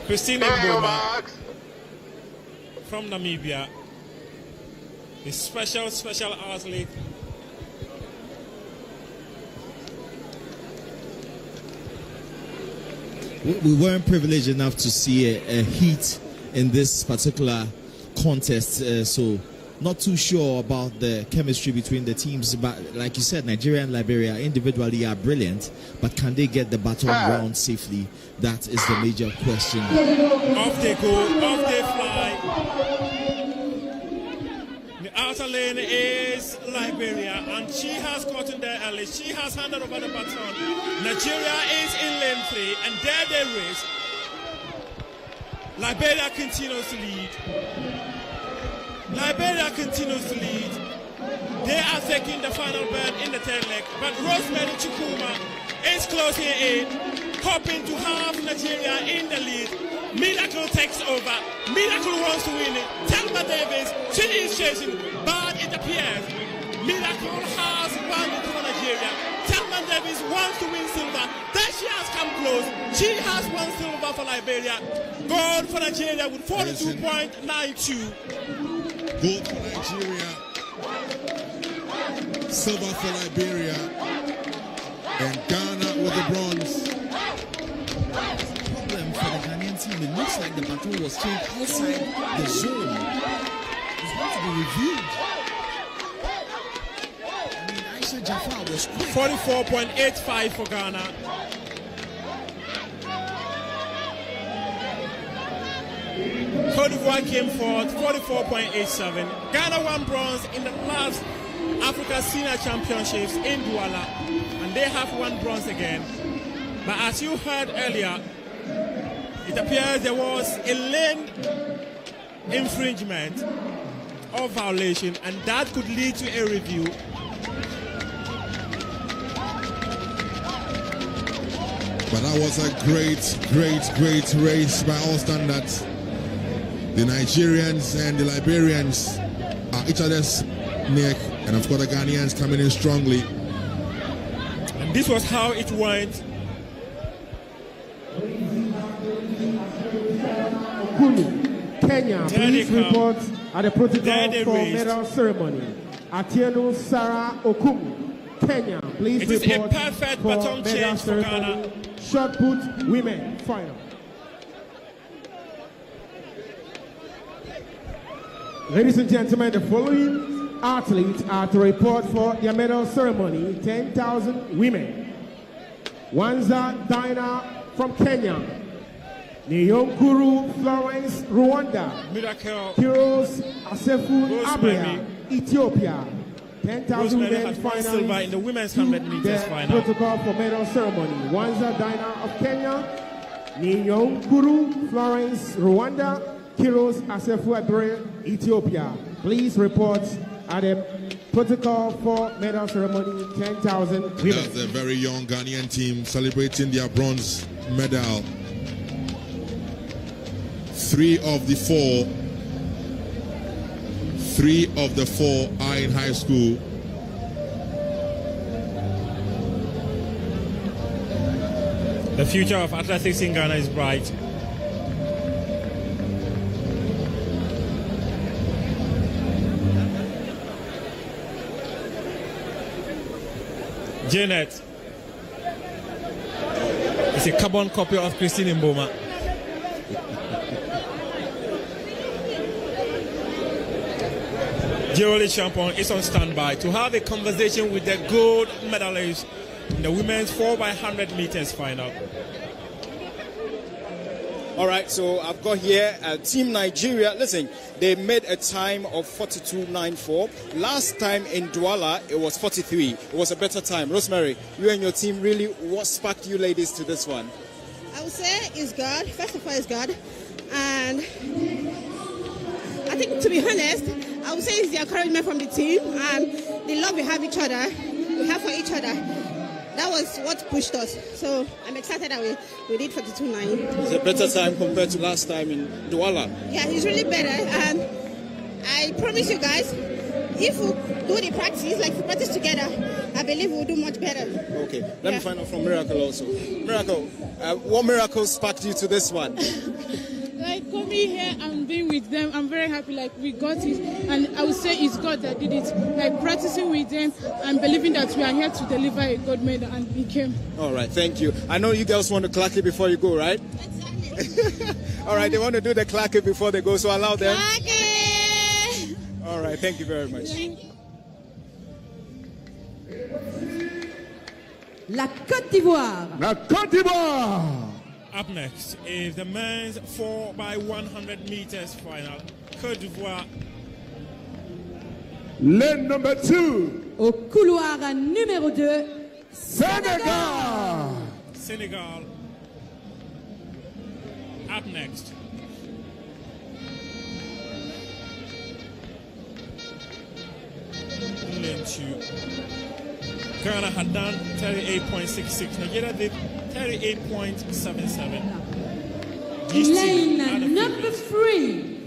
Christine Mboma from Namibia, a special athlete. We weren't privileged enough to see a heat in this particular contest, so not too sure about the chemistry between the teams. But like you said, Nigeria and Liberia individually are brilliant, but can they get the baton round safely? That is the major question. Off they go, off they fly. The outer lane is Liberia, and she has gotten there early. She has handed over the baton. Nigeria is in lane 3, and there they race. Liberia continues to lead. Liberia continues to lead. They are taking the final bird in the tail leg, but Rosemary Chukuma is closing in, hoping to have Nigeria in the lead. Miracle takes over. Miracle wants to win it. Thelma Davis, she is chasing, but it appears Miracle has won it for Nigeria. Thelma Davis wants to win silver. There she has come close. She has won silver for Liberia. Gold for Nigeria with 42.92. Gold for Nigeria, silver for Liberia, and Ghana with the bronze. Problem for the Ghanaian team, it looks like the baton was changed outside the zone. It's going to be reviewed. I mean, Aisha Jafar was quick. 44.85 for Ghana. Cote d'Ivoire came forth 44.87. Ghana won bronze in the last Africa Senior Championships in Douala, and they have won bronze again. But as you heard earlier, it appears there was a lane infringement or violation, and that could lead to a review. But that was a great race by all standards. The Nigerians and the Liberians are each other's neck, and of course the Ghanaians coming in strongly. And this was how it went. Kenya, please report at the protocol for medal ceremony. Atieno Sarah Okumu, Kenya, please report It is a perfect for baton medal change for ceremony. Ghana. Shot put women final. Ladies and gentlemen, the following athletes are to report for their medal ceremony. 10,000 women. Wanza Dinah from Kenya. Niyonkuru Florence, Rwanda. Miracle. Kiros Asefu Rosemary. Abrea, Ethiopia. 10,000 Rosemary women has won silver finalists in the women's to 100 meters the final. protocol for medal ceremony. Wanza Dinah of Kenya. Niyonkuru Florence, Rwanda. Kiros Asefu Abrea, Ethiopia. Please report at the protocol for medal ceremony. 10,000 women. That's a very young Ghanaian team celebrating their bronze medal. 3 of the 4 are in high school. The future of athletics in Ghana is bright. Janet. It's a carbon copy of Christine Mboma. Javelin champion is on standby to have a conversation with the gold medalist in the women's 4x100 meters final. All right, so I've got here Team Nigeria. Listen, they made a time of 42.94. Last time in Douala, it was 43. It was a better time. Rosemary, you and your team, really, what sparked you ladies to this one? I would say it's God. First of all, it's God. And I think, to be honest, I would say it's the encouragement from the team and the love we have for each other. that was what pushed us. So I'm excited that we did 42.9. It's a better time compared to last time in Douala. Yeah, it's really better. And I promise you guys, if we do the practice, like we practice together, I believe we'll do much better. Okay, let me find out from Miracle also. Miracle, what miracle sparked you to this one? Like coming here and being with them, I'm very happy. Like we got it, and I would say it's God that did it. Like practicing with them and believing that we are here to deliver a gold medal, and we came. All right, thank you. I know you girls want to clack it before you go, right? All right, they want to do the clack it before they go, so allow them. All right, thank you very much. La Côte d'Ivoire. La Côte d'Ivoire. Up next is the men's 4x100 meters final. Côte d'Ivoire. Lane number 2. Au couloir numéro 2, Sénégal. Senegal. Up next. Lane 2. Ghana had done 38.66. Nigeria did 38.77. Lane number 3.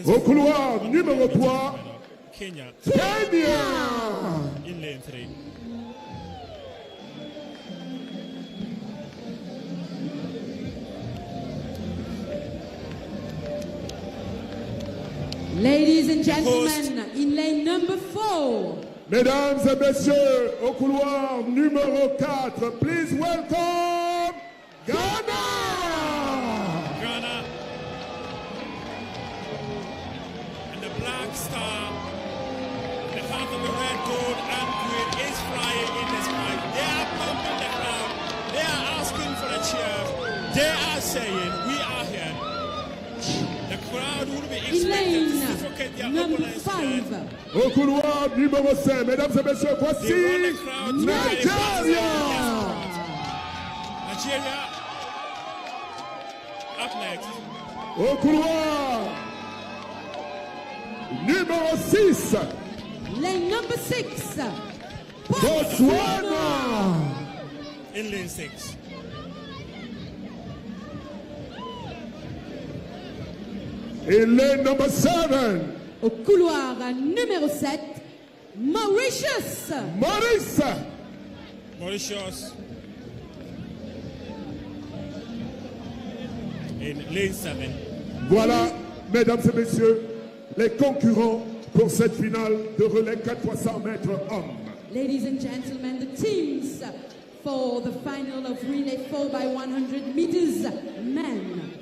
Au couloir numéro 3, Kenya. Kenya. In lane 3. Ladies and gentlemen, in lane number 4. Mesdames et messieurs, au couloir numéro 4, please welcome Ghana. Ghana. And the black star, the half of the red, gold, and green is flying in the sky. They are pumping the crowd. They are asking for the cheers. They are saying, we are here. The crowd will be expected to suffocate their opponents. Au couloir numéro 5, mesdames et messieurs, voici Nigeria. Nigeria. Up next. Au couloir numéro 6, Lane number 6. Botswana. In lane 6. In lane number 7, Au couloir numéro 7, Mauritius. Mauritius. In lane 7. Voilà, mesdames et messieurs, les concurrents pour cette finale de relais 4 x 100 mètres hommes. Ladies and gentlemen, the teams for the final of relay 4x100 meters men.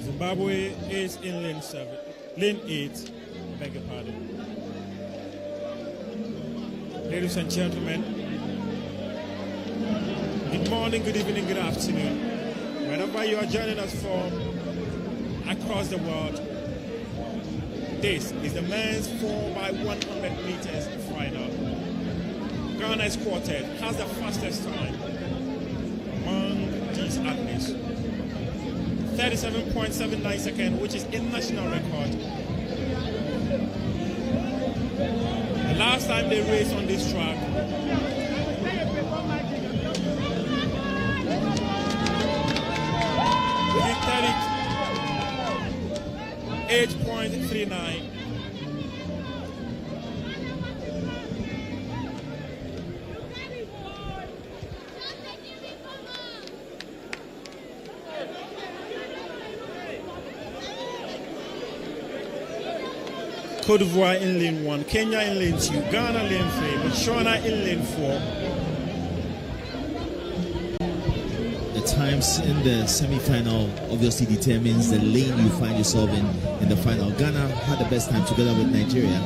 Zimbabwe is in lane 7. Lane 8. Beg your pardon. Ladies and gentlemen, good morning, good evening, good afternoon. Wherever you are joining us from across the world, this is the men's 4x100 meters final. Ghana's quartet has the fastest time among these athletes. 37.79 seconds, which is a national record. The last time they raced on this track, they did 8.39. Côte d'Ivoire in lane 1, Kenya in lane 2, Ghana lane 3, Botswana in lane 4. The times in the semi-final obviously determines the lane you find yourself in the final. Ghana had the best time together with Nigeria,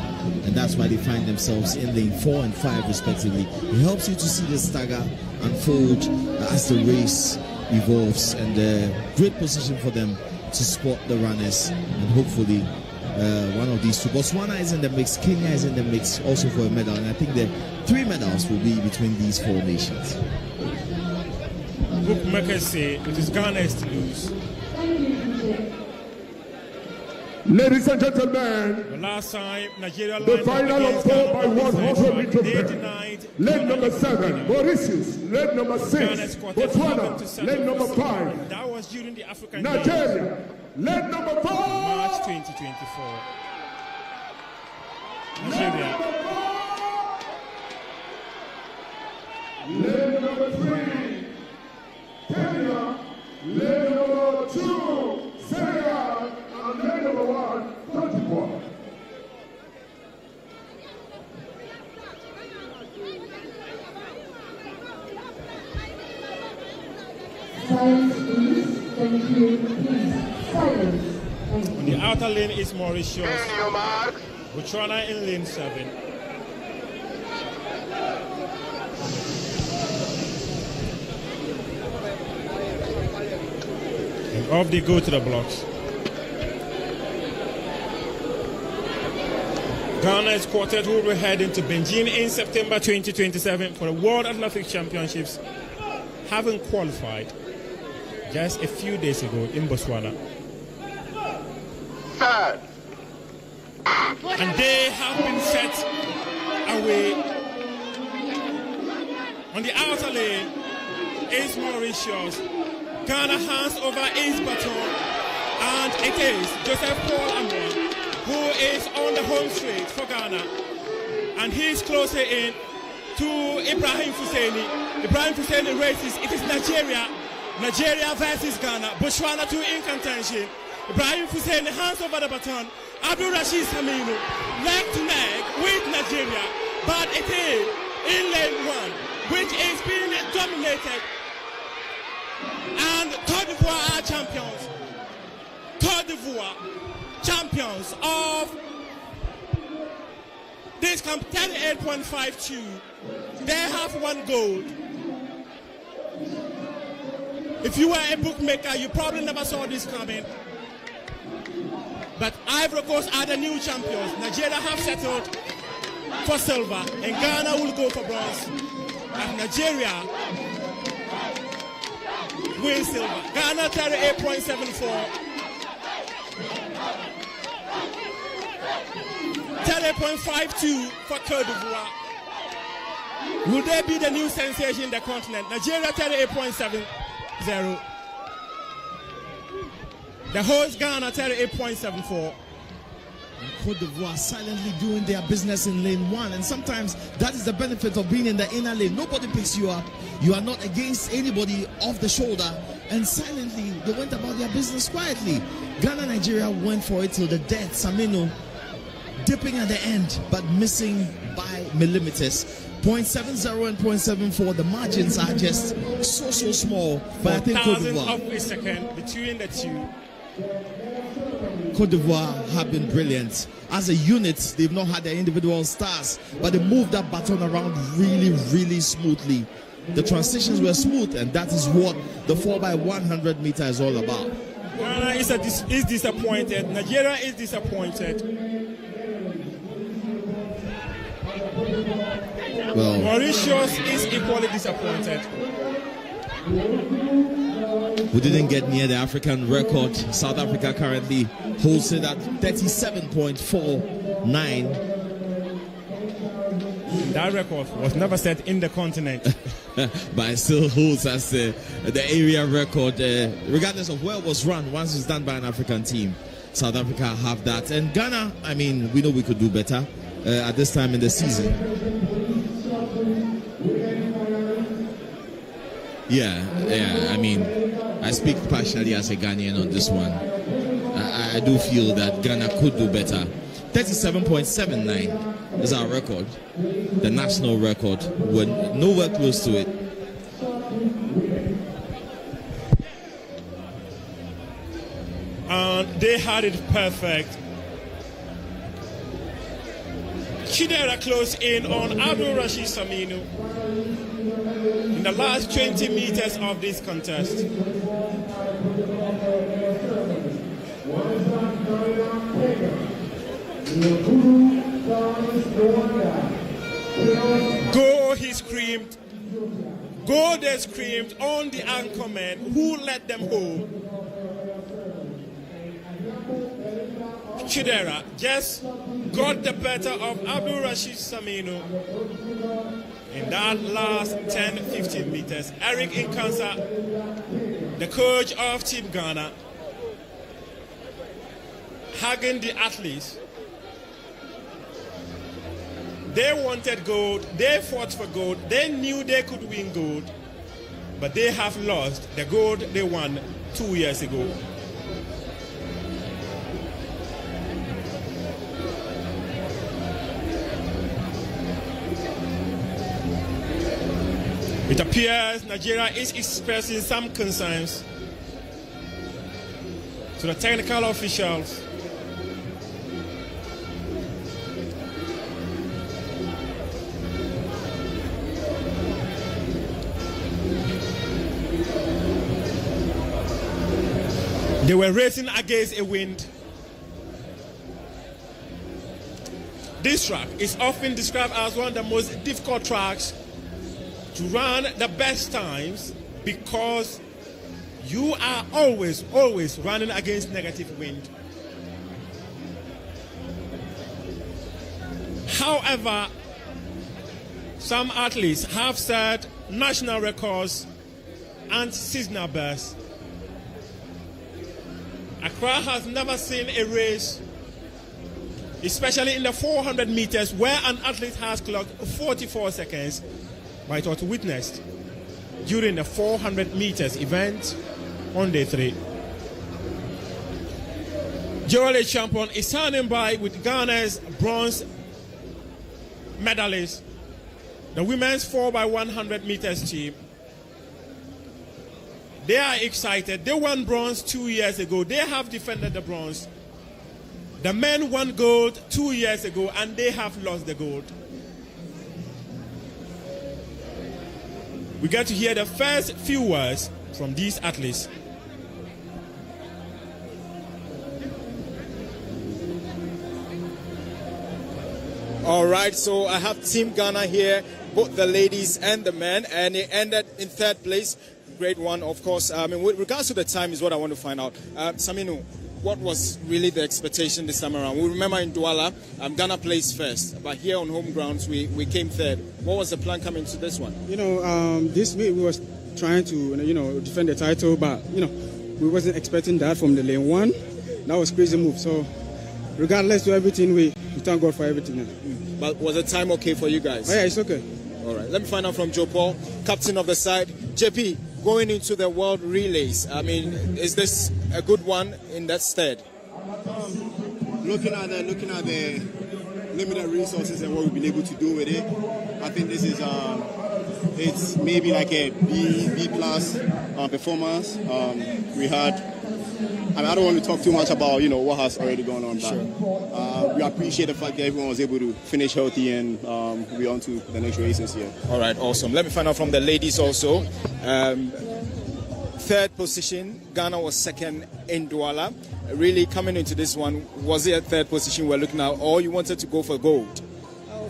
and that's why they find themselves in lane 4 and 5 respectively. It helps you to see the stagger unfold as the race evolves, and great position for them to spot the runners, and hopefully one of these two. Botswana is in the mix, Kenya is in the mix also for a medal, and I think the 3 medals will be between these 4 nations. Bookmakers say it is Ghana's to lose. Ladies and gentlemen, The last time Nigeria the lined up final of against 4 Ghana by on this 100 night, meter they men. denied Leg number 7, Mauritius. Leg number 6, Ghana's quartet happened to Botswana. settle Leg number for 5, silver. That was during the African Games, Nigeria. Leg number 4, March 2024. Nigeria. leg number 3, Kenya. Leg number 2, Senegal. And leg number 1, Cote d'Ivoire. Silence, please. Thank you. Please. Silence. Thank On you. the outer lane is Mauritius. Botswana in lane 7. And off they go to the blocks. Ghana's quartet will be heading to Beijing in September 2027 for the World Athletics Championships, having qualified just a few days ago in Botswana. And they have been set away. On the outer lane is Mauritius. Ghana hands over his baton, and it is Joseph Paul Amon who is on the home straight for Ghana. And he's closer in to Ibrahim Fuseni. Ibrahim Fuseni races. It is Nigeria. Nigeria versus Ghana. Botswana 2 in contention. Ibrahim Fuseni hands over the baton. Abdul Rashid Saminu leg to leg with Nigeria. But it is in lane 1, which is being dominated. And Cote d'Ivoire are champions. Cote d'Ivoire, champions of this camp, 38.52. They have won gold. If you were a bookmaker, you probably never saw this coming. But Ivory Coast are the new champions. Nigeria have settled for silver, and Ghana will go for bronze. And Nigeria win silver. Ghana 38.74. 38.52 for Cote d'Ivoire. Will they be the new sensation in the continent? Nigeria 38.70. The host Ghana 38.74. Cote d'Ivoire silently doing their business in lane 1, and sometimes that is the benefit of being in the inner lane. Nobody picks you up. You are not against anybody off the shoulder, and silently they went about their business quietly. Ghana, Nigeria went for it till the death. Samino dipping at the end, but missing by millimeters. 0.70 and 0.74. The margins are just so small. But I think Cote d'Ivoire of a second between the two. Cote d'Ivoire have been brilliant. As a unit, they've not had their individual stars, but they moved that baton around really smoothly. The transitions were smooth, and that is what the 4x100 meter is all about. Ghana is disappointed. Nigeria is disappointed. Well, Mauritius is equally disappointed. We didn't get near the African record. South Africa currently holds it at 37.49. That record was never set in the continent. But it still holds as the area record, regardless of where it was run. Once it's done by an African team, South Africa have that. And Ghana, I mean, we know we could do better at this time in the season. Yeah, I mean, I speak partially as a Ghanaian on this one. I do feel that Ghana could do better. 37.79 is our record, the national record. We're nowhere close to it. And they had it perfect. Chidera close in on Abdul Rashid Saminu in the last 20 meters of this contest. Go, he screamed. Go, they screamed on the anchorman who led them home. Chidera just got the better of Abdul Rashid Saminu in that last 10-15 meters. Eric Inkansa, the coach of Team Ghana, hugging the athletes. They wanted gold, they fought for gold, they knew they could win gold, but they have lost the gold they won 2 years ago. It appears Nigeria is expressing some concerns to the technical officials. They were racing against a wind. This track is often described as one of the most difficult tracks to run the best times because you are always running against negative wind. However, some athletes have set national records and seasonal bests. Accra has never seen a race, especially in the 400 meters, where an athlete has clocked 44 seconds, but it was witnessed during the 400 meters event on day 3. Javelin champion is standing by with Ghana's bronze medalist, the women's 4x100 meters team. They are excited. They won bronze 2 years ago. They have defended the bronze. The men won gold 2 years ago, and they have lost the gold. We get to hear the first few words from these athletes. All right, so I have Team Ghana here, both the ladies and the men, and it ended in 3rd place. Great one, of course. With regards to the time is what I want to find out. Saminu, what was really the expectation this time around? We remember in Douala, Ghana placed first, but here on home grounds, we came 3rd. What was the plan coming to this one? This week we was trying to, defend the title, but, we wasn't expecting that from the lane 1. That was crazy move. So, regardless of everything, we thank God for everything. But was the time okay for you guys? Oh, yeah, it's okay. All right, let me find out from Joe Paul, captain of the side. JP, going into the world relays, is this a good one in that stead? Looking at the limited resources and what we've been able to do with it, I think this is it's maybe like a B plus performance. We had. I don't want to talk too much about what has already gone on, but we appreciate the fact that everyone was able to finish healthy and we're on to the next races here. All right, awesome. Let me find out from the ladies also. 3rd position, Ghana was 2nd in Douala. Really coming into this one, was it a 3rd position we're looking at, or you wanted to go for gold?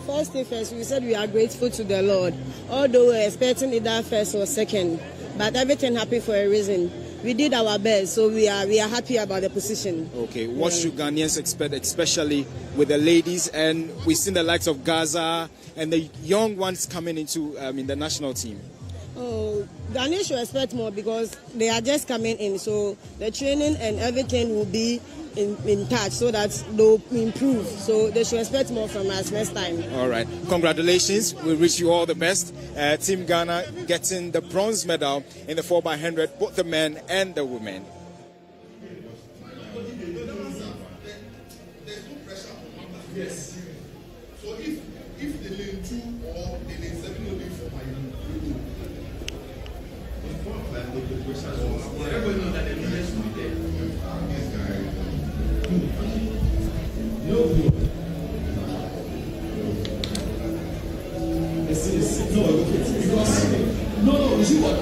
First thing first, we said we are grateful to the Lord, although we're expecting either 1st or 2nd, but everything happened for a reason. We did our best, so we are happy about the position. Okay, what should Ghanaians expect, especially with the ladies? And we've seen the likes of Gaza and the young ones coming into in the national team. Oh, Ghanaians should expect more because they are just coming in, so the training and everything will be in touch so that they'll improve. So they should expect more from us next time. All right. Congratulations. We wish you all the best. Team Ghana getting the bronze medal in the 4x100, both the men and the women. Yes. So if the lane 2 or the lane 7 will be for my no, you see what?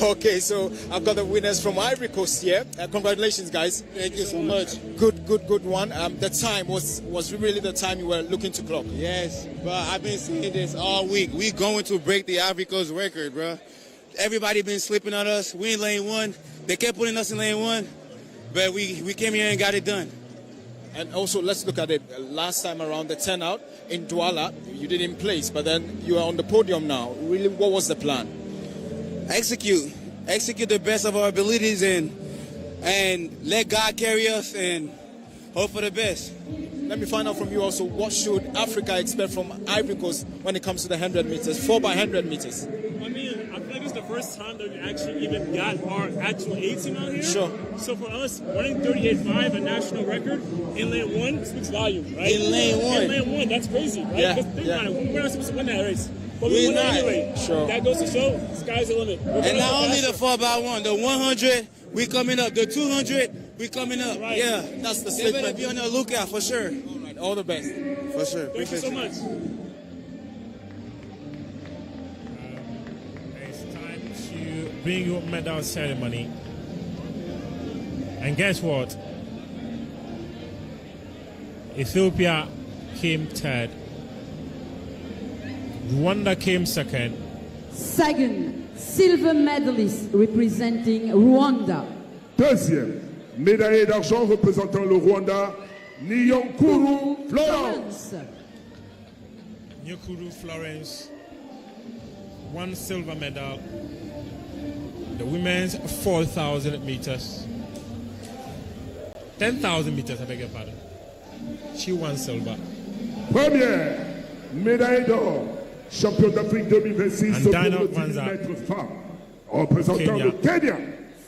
Okay, so I've got the winners from Ivory Coast here. Congratulations, guys. Thank you so much. Good one. The time was really the time you were looking to clock. Yes, but I've been saying this all week. We going to break the Ivory Coast record, bro. Everybody been slipping on us. We in lane 1. They kept putting us in lane 1, but we came here and got it done. And also, let's look at it. Last time around, the turnout in Douala, you didn't place, but then you are on the podium now. Really, what was the plan? Execute the best of our abilities and let God carry us and hope for the best. Let me find out from you also, what should Africa expect from Ivory Coast when it comes to the 100 meters, 4x100 meters? I mean, I feel like it's the first time that we actually even got our actual A team out here. Sure. So for us, running 38.5, a national record, in lane 1 speaks volumes, right? In lane 1. In lane 1, that's crazy, right? Yeah, Because think about it, we're not supposed to win that race. But We're we won it not. anyway. Sure. That goes to show, sky's the limit. And not only the 4x1, the 100, we coming up. The 200, we coming up. Right. Yeah, that's the they better statement. be on the lookout for sure. All right, all the best. For sure. Thank you so much. It's time to bring your medal ceremony. And guess what? Ethiopia came third. Rwanda came second. Second, silver medalist representing Rwanda. Deuxième, médaillé d'argent représentant le Rwanda, Niyonkuru Florence. Nyukuru Florence, 1 silver medal. The women's 4,000 meters. 10,000 meters, I beg your pardon. She won silver. Première, médaille d'or, champion d'Afrique 2026 And au Dinah cours de 10 Kwanzaa. mètres femmes, représentant Kenya. le Kenya.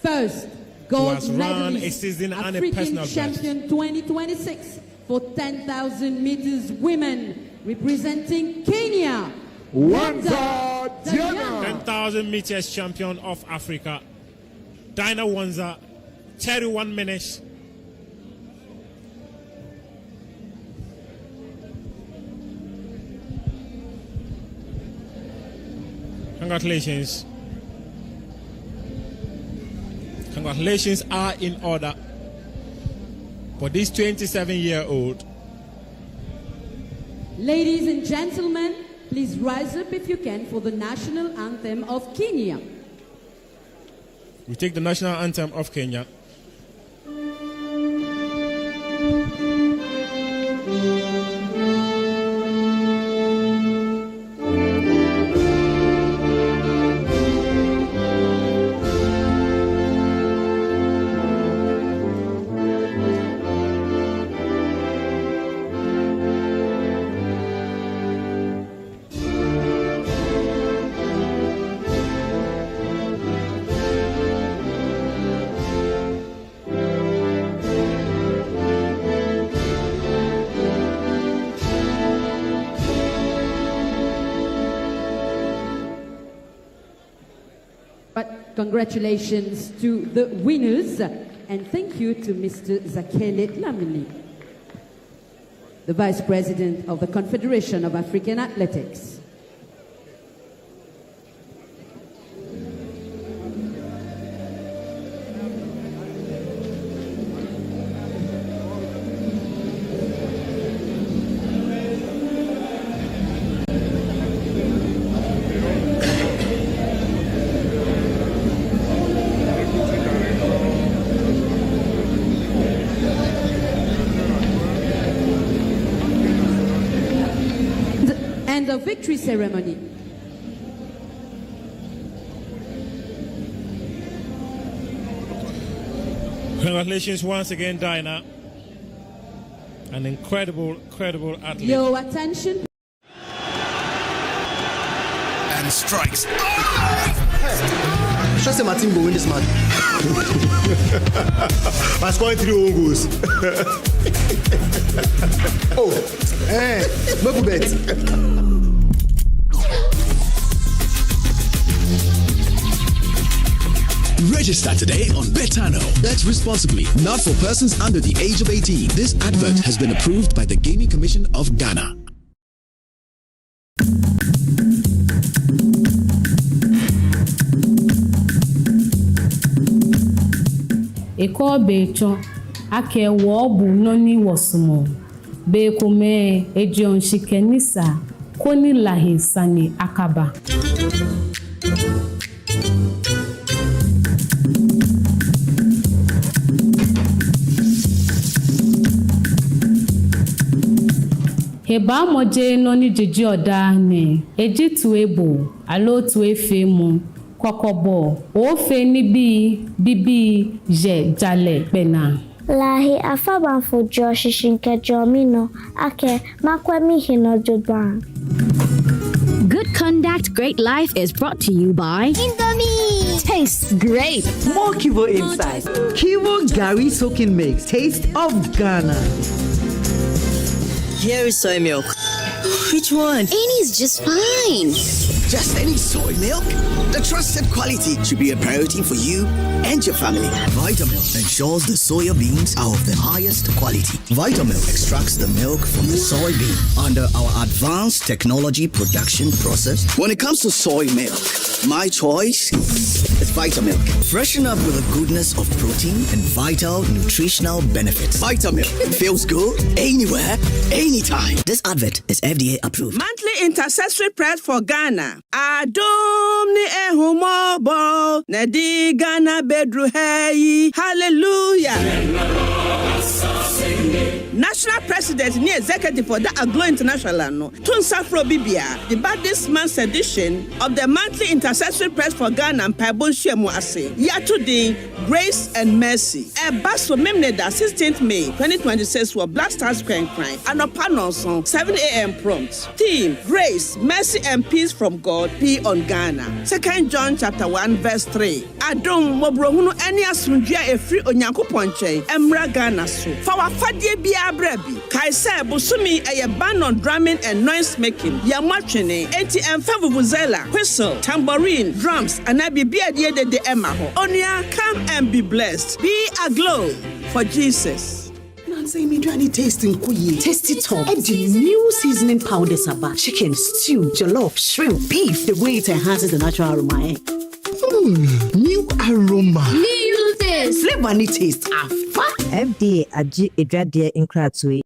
First, Who gold has run a medalist, season and a African personal best. champion 2026 for 10,000 meters women, representing Kenya. Wanza Diana. 10,000 meters champion of Africa. Dinah Wanza, 31 minutes. Congratulations. Congratulations are in order for this 27-year-old. Ladies and gentlemen, please rise up if you can for the national anthem of Kenya. We take the national anthem of Kenya. But congratulations to the winners, and thank you to Mr. Zakele Lamini, the Vice President of the Confederation of African Athletics. And the victory ceremony. Congratulations once again, Dinah. An incredible athlete. Your attention. And strikes. Just say my team will win this match. By scoring 3 own goals. No bet. Register today on Betano. Bet responsibly. Not for persons under the age of 18. This advert has been approved by the Gaming Commission of Ghana. eko becho ake wobu noni wosumo be kome ejon shikenisa koni lahi sani akaba. Heba moje noni jiji oda ne eji tuebo alo tuefe mu kokobo ofe ni bibi je jale pena. Lahi afabanfo jo shishinke jomino ake makwemi hino jodwan. Good Conduct, Great Life is brought to you by Indomie. Tastes great. More Kivo inside. Kivo Gary Soaking Mix. Taste of Ghana. Here is soy milk. Which one? Any's just fine. Just any soy milk? The trusted quality should be a priority for you and your family. Vitamilk ensures the soya beans are of the highest quality. Vitamilk extracts the milk from the soybean under our advanced technology production process. When it comes to soy milk, my choice is Vitamilk. Freshen up with the goodness of protein and vital nutritional benefits. Vitamilk. It feels good anywhere, anytime. This advert is FDA approved. Monthly intercessory prayer for Ghana. Adom ni ehumobo nedi Ghana bedru hey. Hallelujah. National President ni Executive for the Aglo International no Tunsafro Bibia the this month's edition of the monthly intercessory prayers for Ghana and Pabon Shemu Ase. Today, Grace and Mercy. A bus for Memneda 16th May 2026 for Black Star Square Crime and a panel song 7 a.m. prompt. Theme: Grace, Mercy and Peace from God be on Ghana. 2 John chapter 1 verse 3. Adom mobrohunu eni asunjia efri onyanko ponche emra Ghana so. Fawa fadie bi abrebi. Kaisa busumi eye ban on drumming and noise making. Yamachene enti emfa vuvuzela, whistle, tambourine, drums and abibia de emma ho. Onia, come and be blessed. Be aglow for Jesus. Say me do any tasting kuyi. Taste it all. Add the new seasoning powders about chicken, stew, jollof, shrimp, beef. The way it enhances the natural aroma. New aroma. New taste. Flavor ni taste. FDA aji edrade inkratwe.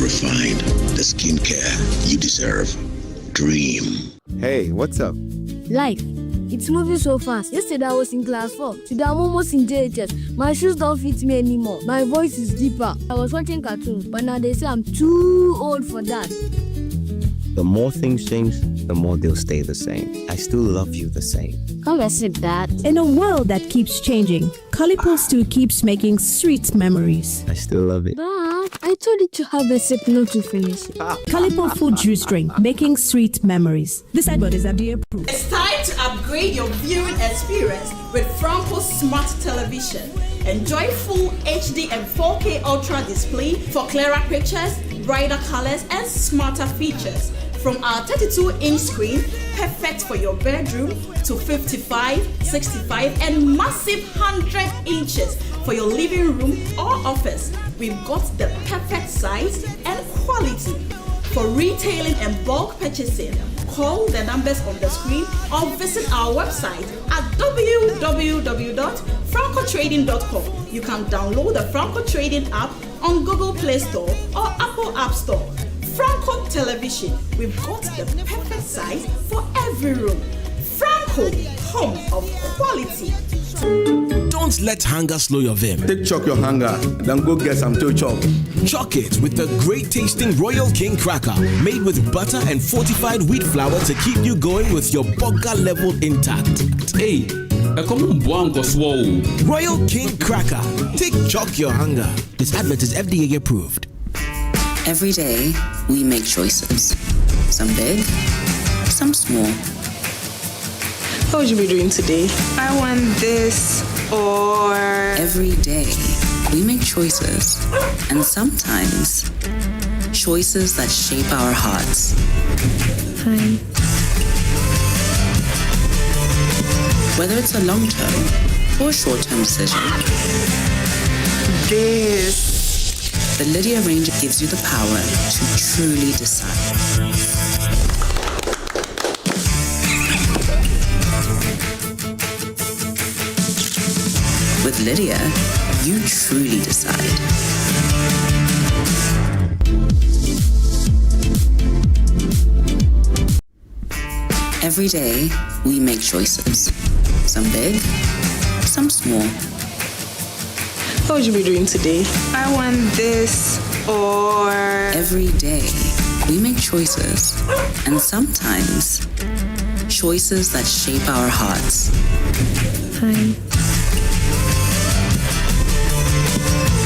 Refined, the skincare you deserve. Dream. Hey, what's up? Life. It's moving so fast. Yesterday I was in class 4. Today I'm almost in JHS. My shoes don't fit me anymore. My voice is deeper. I was watching cartoons, but now they say I'm too old for that. The more things change, the more they'll stay the same. I still love you the same. Come and sit, Dad. In a world that keeps changing, Calipo still keeps making sweet memories. I still love it. Dad, I told you to have a sip, not to finish it. Calipo food juice drink, making sweet memories. This advert is FDA approved. It's time to upgrade your viewing experience with Franco Smart Television. Enjoy full HD and 4K Ultra display for clearer pictures, brighter colors, and smarter features. From our 32-inch screen, perfect for your bedroom, to 55, 65, and massive 100 inches for your living room or office. We've got the perfect size and quality. For retailing and bulk purchasing, call the numbers on the screen or visit our website at www.francotrading.com. You can download the Franco Trading app on Google Play Store or Apple App Store. Franco Television, we've got the perfect size for every room. Franco, home of quality. Don't let hunger slow your vim. Take chalk your hunger, then go get some toe chalk. Chalk it with the great tasting Royal King Cracker, made with butter and fortified wheat flour to keep you going with your burger level intact. Hey, Royal King Cracker. Take chalk your hunger. This advert is FDA approved. Every day, we make choices. Some big, some small. What would you be doing today? I want this or... Every day, we make choices. And sometimes, choices that shape our hearts. Hi. Whether it's a long-term or short-term decision, the Lydia Ranger gives you the power to truly decide. With Lydia, you truly decide. Every day, we make choices. Some big, some small. What would you be doing today? I want this or... Every day, we make choices. And sometimes, choices that shape our hearts. Hi.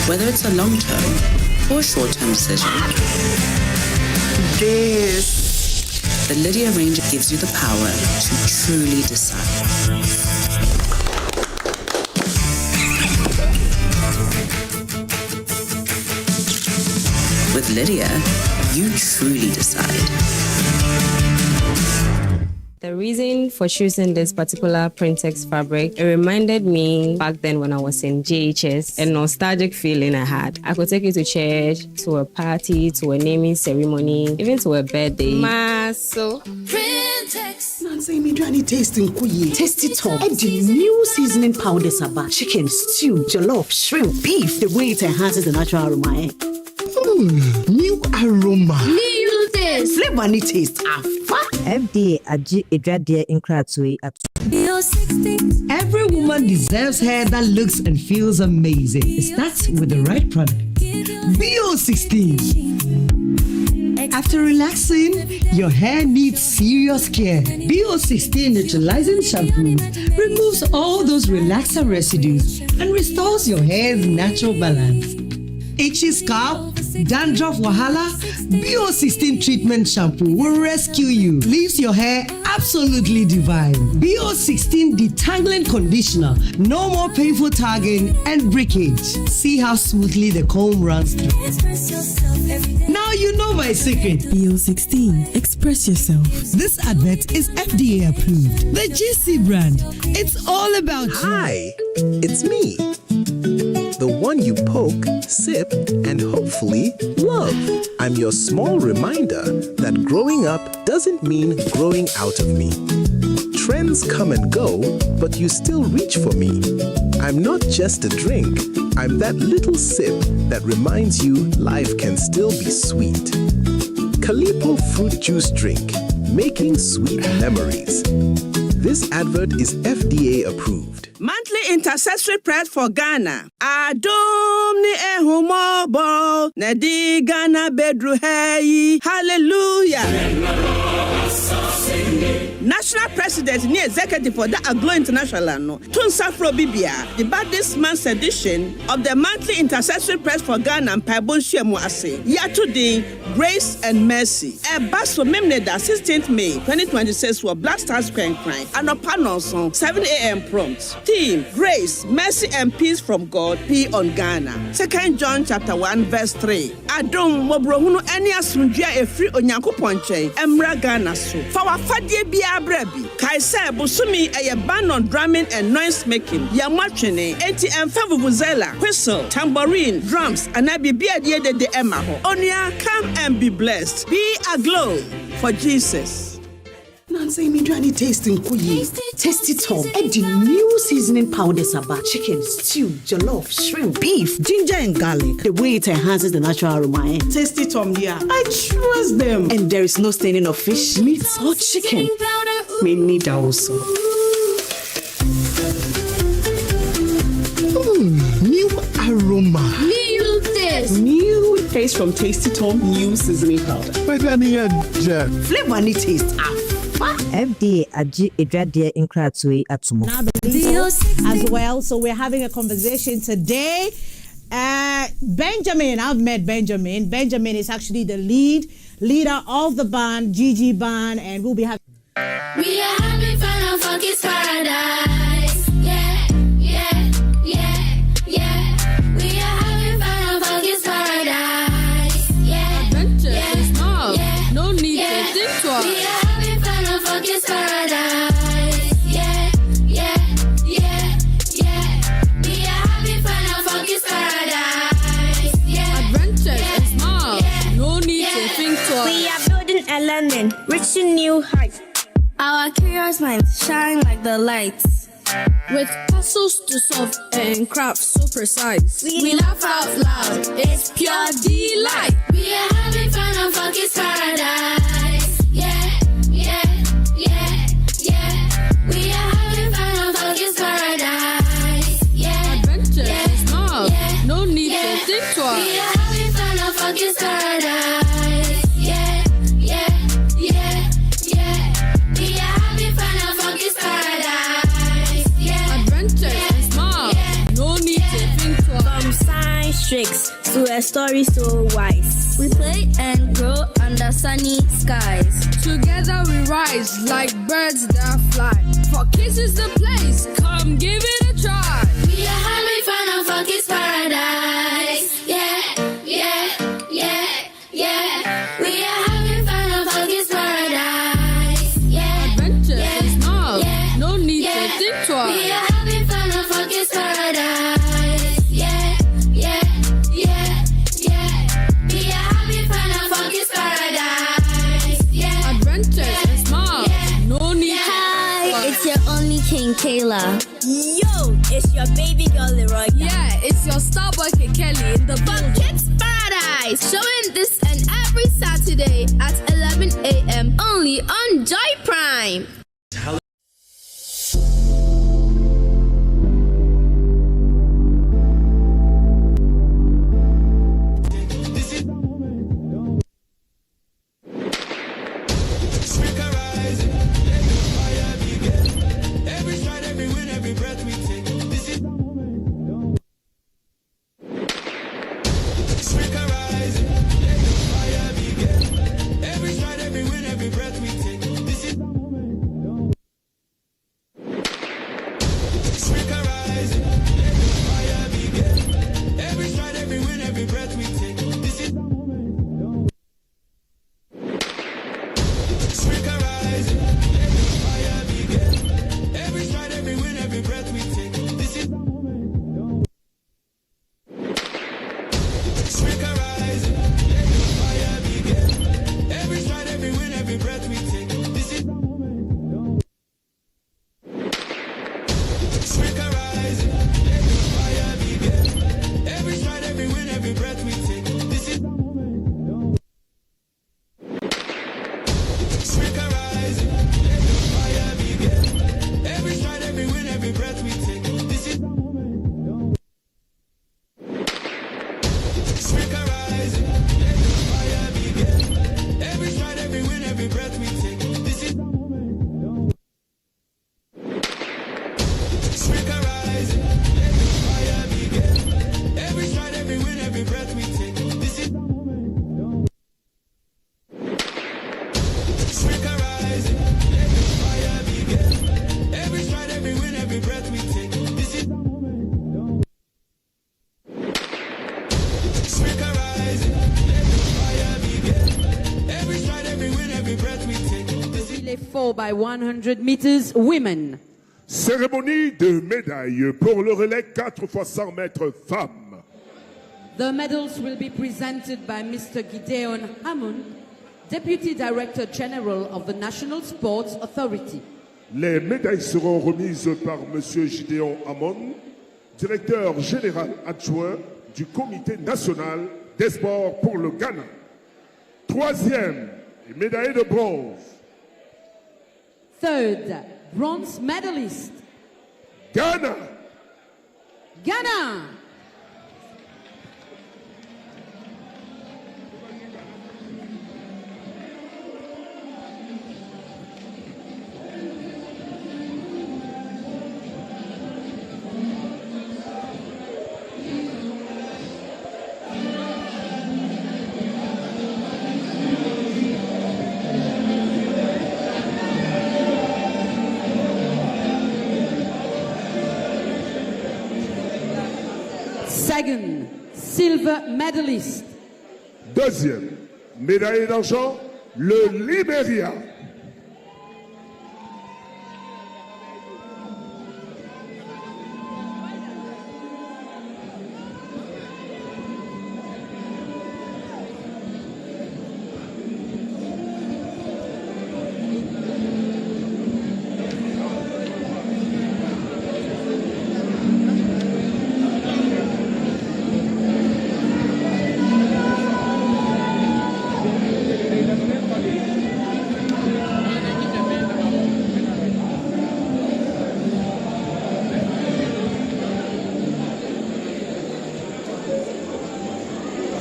Whether it's a long-term or short-term decision, the Lydia Ranger gives you the power to truly decide. With Lydia, you truly decide. The reason for choosing this particular Printex fabric, it reminded me back then when I was in JHS, a nostalgic feeling I had. I could take it to church, to a party, to a naming ceremony, even to a birthday. Maso. Printex. Nancy, me trying to tasting kuyi. Tasty top. And the new seasoning powders about chicken, stew, jollof, shrimp, beef. The way it enhances the natural aroma. New aroma. New taste. Flavor and taste. FDA Aji Edradia Inkratui at Every woman deserves hair that looks and feels amazing. It starts with the right product. BO16. After relaxing, your hair needs serious care. BO16 neutralizing shampoo removes all those relaxer residues and restores your hair's natural balance. Itchy scalp, dandruff wahala, BO16 treatment shampoo will rescue you. Leaves your hair absolutely divine. BO16 detangling conditioner. No more painful tagging and breakage. See how smoothly the comb runs through. Now you know my secret. BO16. Express yourself. This advert is FDA approved. The GC brand. It's all about you. Hi, it's me. The one you poke, sip, and hopefully love. I'm your small reminder that growing up doesn't mean growing out of me. Trends come and go, but you still reach for me. I'm not just a drink, I'm that little sip that reminds you life can still be sweet. Calipo fruit juice drink, making sweet memories. This advert is FDA approved. Monthly intercessory prayers for Ghana. Adom ni ehumobo na di Ghana bedru hey. Hallelujah. National President ni executive for the ACCRA International no Tunsafro Bibia about this month's edition of the monthly intercessory prayers for Ghana and Pabon Ase. Today, Grace and Mercy. A bus for Memneda 16th May 2026 for Black Stars Crane and a panel song 7 a.m. prompt. Theme: Grace, Mercy and Peace from God be on Ghana. 2 John chapter 1 verse 3. Adom mobrohunu eni asunjia efri onyanko ponche emra Ghana so. For our fadie bi abrebi. Kaisa busumi eye ban on drumming and noise making. Ya machene enti emfa vuvuzela, whistle, tambourine, drums and abibia die de emma ho. Onia, come and be blessed. Be aglow for Jesus. Nancy, me trying to tasting kuyi. Tasty top. And the new seasoning powders about chicken, stew, jollof, shrimp, beef, ginger and garlic. The way it enhances the natural aroma. Tasty Tom, yeah. I trust them. And there is no staining of fish, meat, or chicken. Me need also. New aroma. New taste. New taste from Tasty Tom new seasoning powder. Flavor and taste. FDA Aji Edradia Inkratui Atumo. As well, so we're having a conversation today. Benjamin, I've met Benjamin. Benjamin is actually the leader of the band, GG Band, and we'll be having. We are having fun on Funky's Paradise. Yeah, yeah, yeah, yeah. We are having fun on Funky's Paradise. Yeah. Learn, reaching new heights. Our curious minds shine like the lights. With puzzles to solve and crafts so precise. We laugh out loud, it's pure delight. We are having fun on Funky's Paradise. Yeah, yeah, yeah, yeah. We are having fun on Funky's Paradise. Yeah, adventure yeah, is small, yeah, no need yeah. to think twice. We are having fun on Funky's Paradise. Yeah, yeah, yeah, yeah. We are having fun on Funky's Paradise. Yeah, adventure is small, no need to think twice. From science tricks to a story so wise. We play and grow under sunny skies. Together we rise like birds that fly. For kids is the place, come give it a try. we are having fun on Funky's Paradise. Yeah, yeah, yeah, yeah. We are having fun on Funky's Paradise. Yeah, Adventure yeah, is small, yeah, no need yeah. to think twice. We are having fun on Funky's Paradise. Yeah, yeah, yeah, yeah. We are having fun on Funky's Paradise. Yeah, Adventure yeah, is small, yeah. no need to Hi, it's your only King Kayla. Yo, it's your baby girl Leroy. Yeah, it's your starboy Kelly in the building. Kids Paradise, showing this and every Saturday at 11 a.m. only on Joy Prime. Relay 4x100 meters women. Cérémonie de médailles pour le relais 4x100 mètres femmes. The medals will be presented by Mr. Gideon Hammond, Deputy Director General of the National Sports Authority. Les médailles seront remises par M. Gideon Hammond, Directeur général adjoint du Comité national des sports pour le Ghana. Troisième, médaille de bronze. Third, bronze medalist. Ghana. Ghana. Second, silver medalist. Deuxième, médaille d'argent, le Libéria.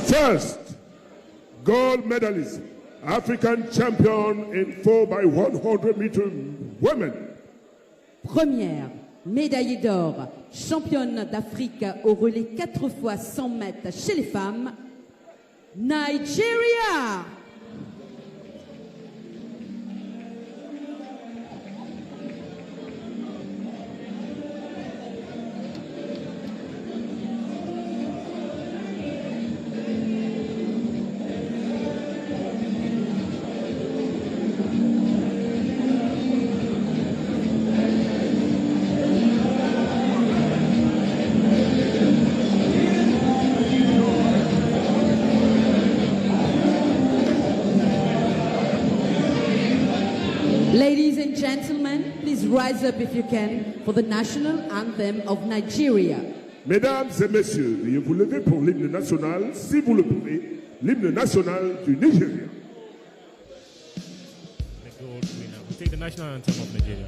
First, gold medalist, African champion in 4x100 meter women. Première, médaillée d'or, championne d'Afrique au relais 4 fois 100 mètres chez les femmes, Nigeria. Ladies and gentlemen, please rise up if you can for the national anthem of Nigeria. Mesdames et messieurs, veuillez vous lever pour l'hymne national, si vous le pouvez, l'hymne national du Nigeria. The gold winner. We'll take the national anthem of Nigeria.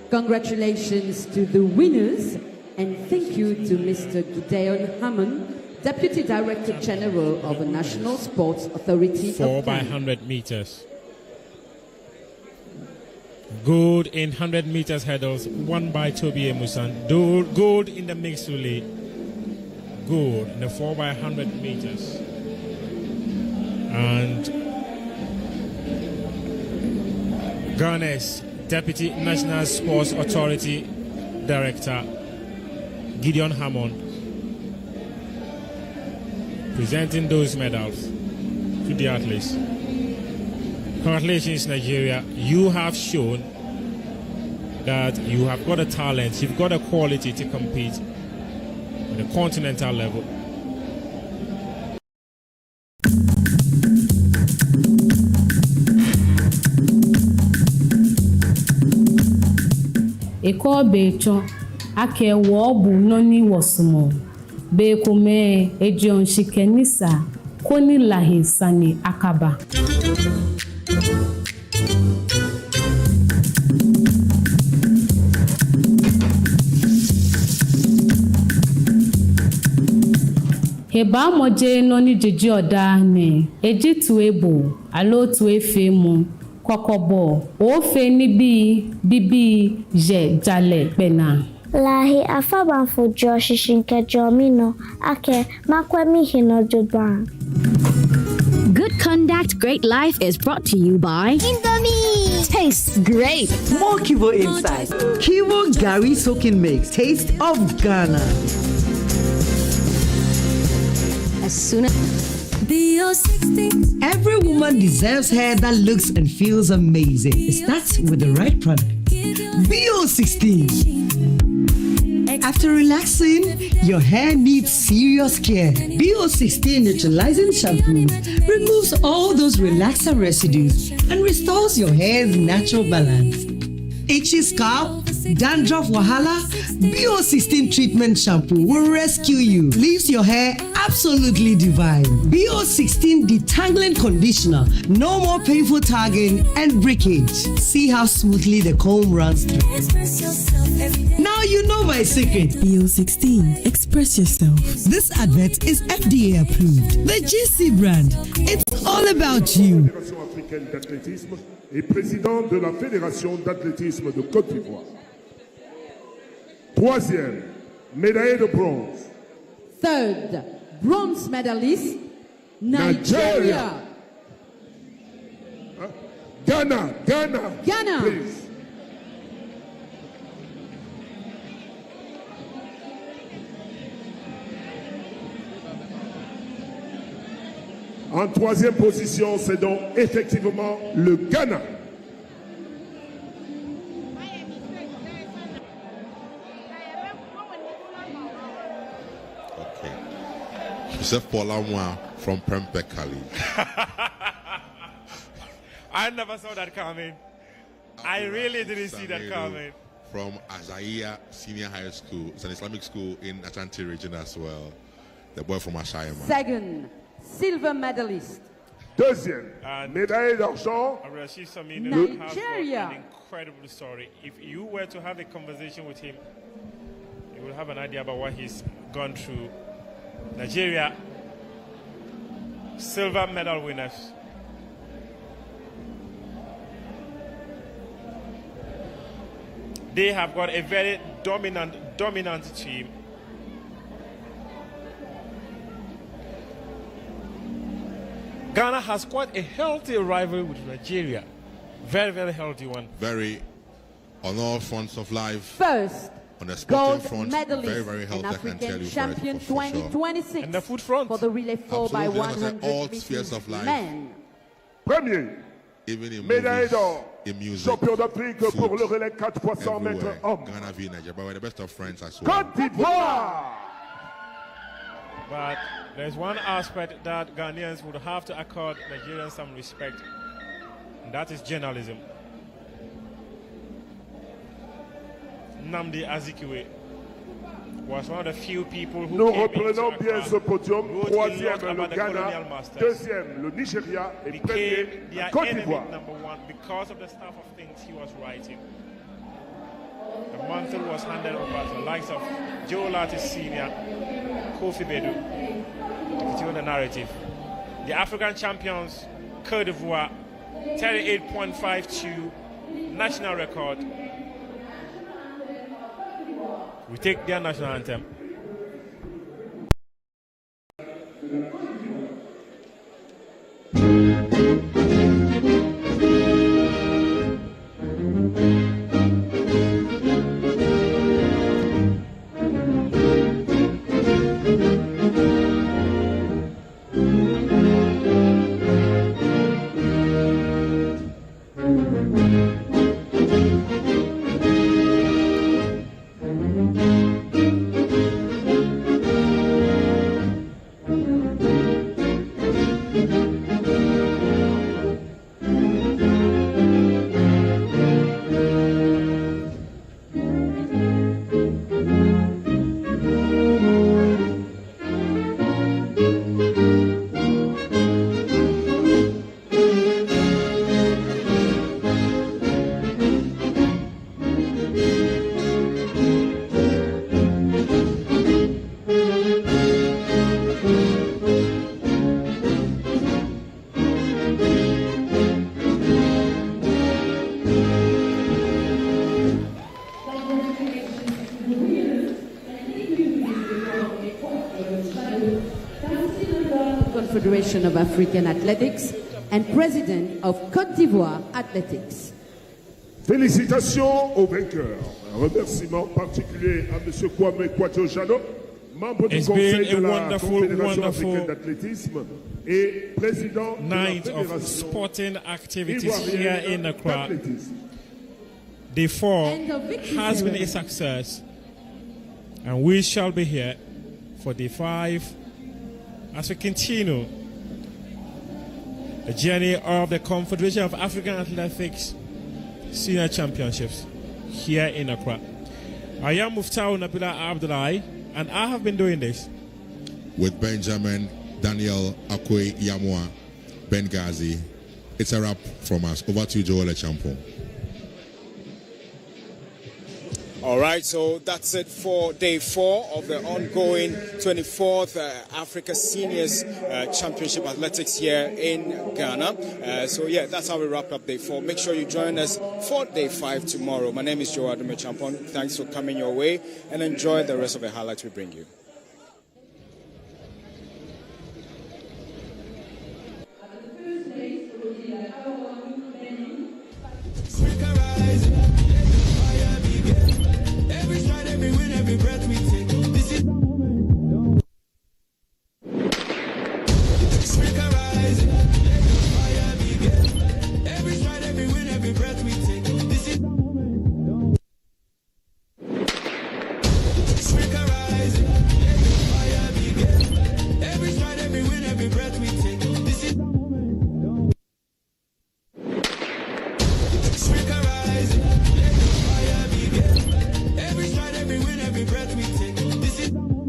Congratulations to the winners, and thank you to Mr. Gideon Hammond, Deputy Director General of the National Sports Authority. 4x100 meters. Gold in 100 meters hurdles, won by Toby Emusan. Gold in the mixed relay. Gold in the 4x100 meters. And Ghana's Deputy National Sports Authority Director Gideon Hammond presenting those medals to the athletes. Congratulations, Nigeria. You have shown that you have got a talent, you've got a quality to compete at the continental level. Eko becho ake wobu noni wasumo be kume ejon shikenisa koni lahi sani akaba. Heba moje noni jiji oda ne eji tuebo alo tuefe mu kokobo ofe ni bibi je jale pena. Lahi afabanfo jo shishinke jomino ake makwemi hino jodban. Good Conduct, Great Life is brought to you by Indomie. Tastes great. More Kivo inside. Kivo Gary Soaking Mix. Taste of Ghana. as soon as... Every woman deserves hair that looks and feels amazing. It starts with the right product. BO16. After relaxing, your hair needs serious care. BO16 neutralizing shampoo removes all those relaxer residues and restores your hair's natural balance. Itchy scalp, dandruff wahala, BO16 treatment shampoo will rescue you. Leaves your hair absolutely divine. BO16 detangling conditioner. No more painful tagging and breakage. See how smoothly the comb runs through. Now you know my secret. BO16. Express yourself. This advert is FDA approved. The GC brand. It's all about you. Et président de la Fédération d'athlétisme de Côte d'Ivoire. Troisième, médaillé de bronze. Third, bronze medalist, Nigeria. Ghana. Please. En troisième position, c'est donc effectivement le Ghana. Okay. Joseph Polamwa from Prempekali. I never saw that coming. I really didn't see that coming. From Azaiya Senior High School. It's an Islamic school in Ashanti region as well. The boy from Ashayama. Second, silver medalist. Deuxième, médaille d'argent, Nigeria. An incredible story. If you were to have a conversation with him, you will have an idea about what he's gone through. Nigeria, silver medal winners. They have got a very dominant team. Ghana has quite a healthy rivalry with Nigeria. Very, very healthy one. Very on all fronts of life. First, on the sporting gold front, medalist very, very healthy, and African champion 2026. Sure. And the foot front. For the relay 4x100 all spheres of life. Men. Premier, even in médaille d'or, music, champion d'Afrique pour le relais 4x100 mètres hommes. Ghana v Nigeria, but we're the best of friends as Côte well. d'Ivoire. But there's one aspect that Ghanaians would have to accord Nigerians some respect, and that is journalism. Nnamdi Azikiwe was one of the few people who Nous came reprenons into bien Accra, ce podium. wrote a Troisième, lot le about the Ghana. colonial masters. Deuxième, le Nigeria. Et premier, Became la their Côte enemy d'Ivoire. number one because of the stuff of things he was writing. The mantle was handed over to the likes of Joe Latis Sr., Kofi Bedu, to continue the narrative. The African champions, Côte d'Ivoire, 38.52 national record. We take their national anthem. Confederation of African Athletics and President of Côte d'Ivoire Athletics. Félicitations aux vainqueurs. Un remerciement particulier à M. Kwame Kwajo Jano, It's been a wonderful night of sporting activities here in Accra. Day 4 has been a success, and we shall be here for Day 5 as we continue the journey of the Confederation of African Athletics Senior Championships here in Accra. I am Muftau Nabila Abdullahi, and I have been doing this with Benjamin Daniel Akwe Yamwa Benghazi. It's a wrap from us. Over to you, Joel Champon. All right, so that's it for Day 4 of the ongoing 24th Africa Seniors Championship Athletics here in Ghana. So yeah, that's how we wrap up Day 4. Make sure you join us for Day 5 tomorrow. My name is Joe Adome Champon. Thanks for coming your way, and enjoy the rest of the highlights we bring you. Every breath we take, this is the moment. Africa rising, fire begin. Every stride, every win, every breath we take, this is the moment. Africa rising, fire begin. Every stride, every win, every breath we take, this is the moment. Africa rising, fire begin. Every stride, every win, every breath we take, this is the moment.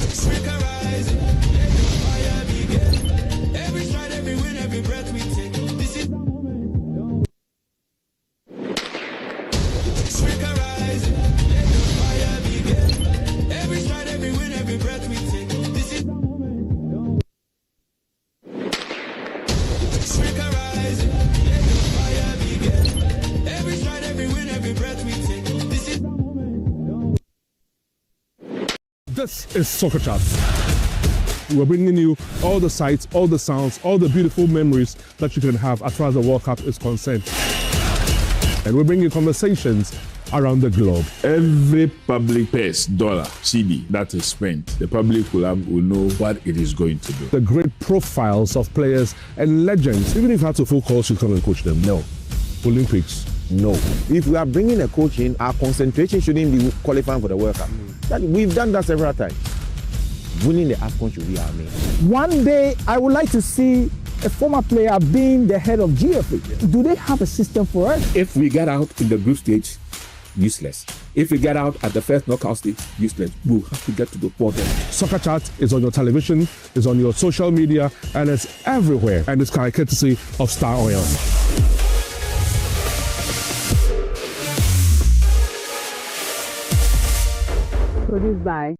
Africa rising, fire begin. Every stride, every win, every breath we take, this is the moment. Africa rising, fire begin. Every stride, every win, every breath we take, this is the moment. Africa rising, fire begin. Every stride, every win, every breath we take, this is the moment. This is Soccer Chat. We're bringing you all the sights, all the sounds, all the beautiful memories that you can have as far as the World Cup is concerned. And we're bringing conversations around the globe. Every public purse, dollar, CD that is spent, the public will know what it is going to do. The great profiles of players and legends. Even if you had to full course, you come and coach them. No. Olympics. No. If we are bringing a coach in, our concentration shouldn't be qualifying for the World Cup. We've done that several times. Winning the AFCON should be our main. One day, I would like to see a former player being the head of GFA. Do they have a system for us? If we get out in the group stage, useless. If we get out at the first knockout stage, useless. We'll have to get to the quarter. Soccer Chat is on your television, is on your social media, and it's everywhere. And it's courtesy of Star Oil. Produced by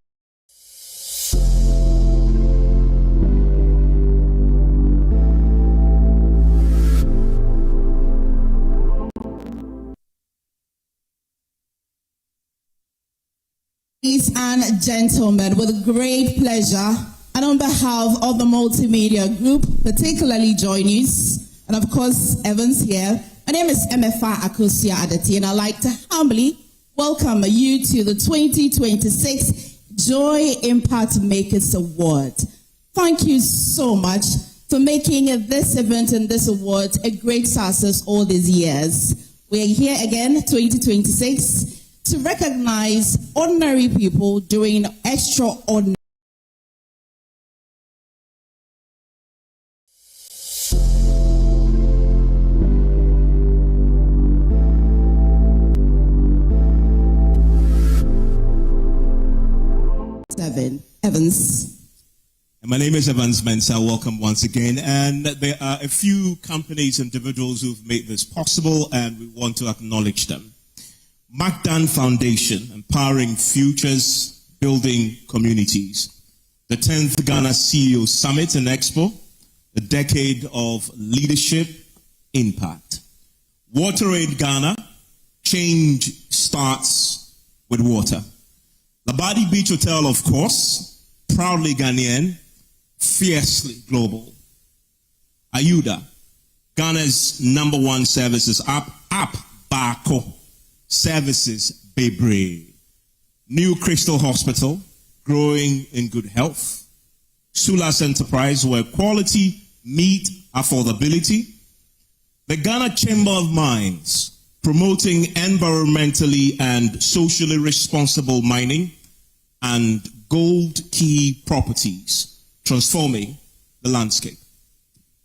Ladies and gentlemen, with great pleasure, and on behalf of the Multimedia Group, particularly Joy News, and of course, Evans here, my name is MFA Akosia Adati, and I'd like to humbly welcome you to the 2026 Joy Impact Makers Award. Thank you so much for making this event and this award a great success all these years. We are here again, 2026, to recognize ordinary people doing extraordinary. Evans. My name is Evans Mensah. Welcome once again. And there are a few companies, individuals who've made this possible, and we want to acknowledge them. Magdan Foundation, empowering futures, building communities. The 10th Ghana CEO Summit and Expo, the decade of leadership impact. WaterAid Ghana, change starts with water. Labadi Beach Hotel, of course, proudly Ghanaian, fiercely global. Ayuda, Ghana's #1 services app Bako, services Bebre. New Crystal Hospital, growing in good health. Sulas Enterprise, where quality meet affordability. The Ghana Chamber of Mines, promoting environmentally and socially responsible mining. And Gold Key Properties, transforming the landscape.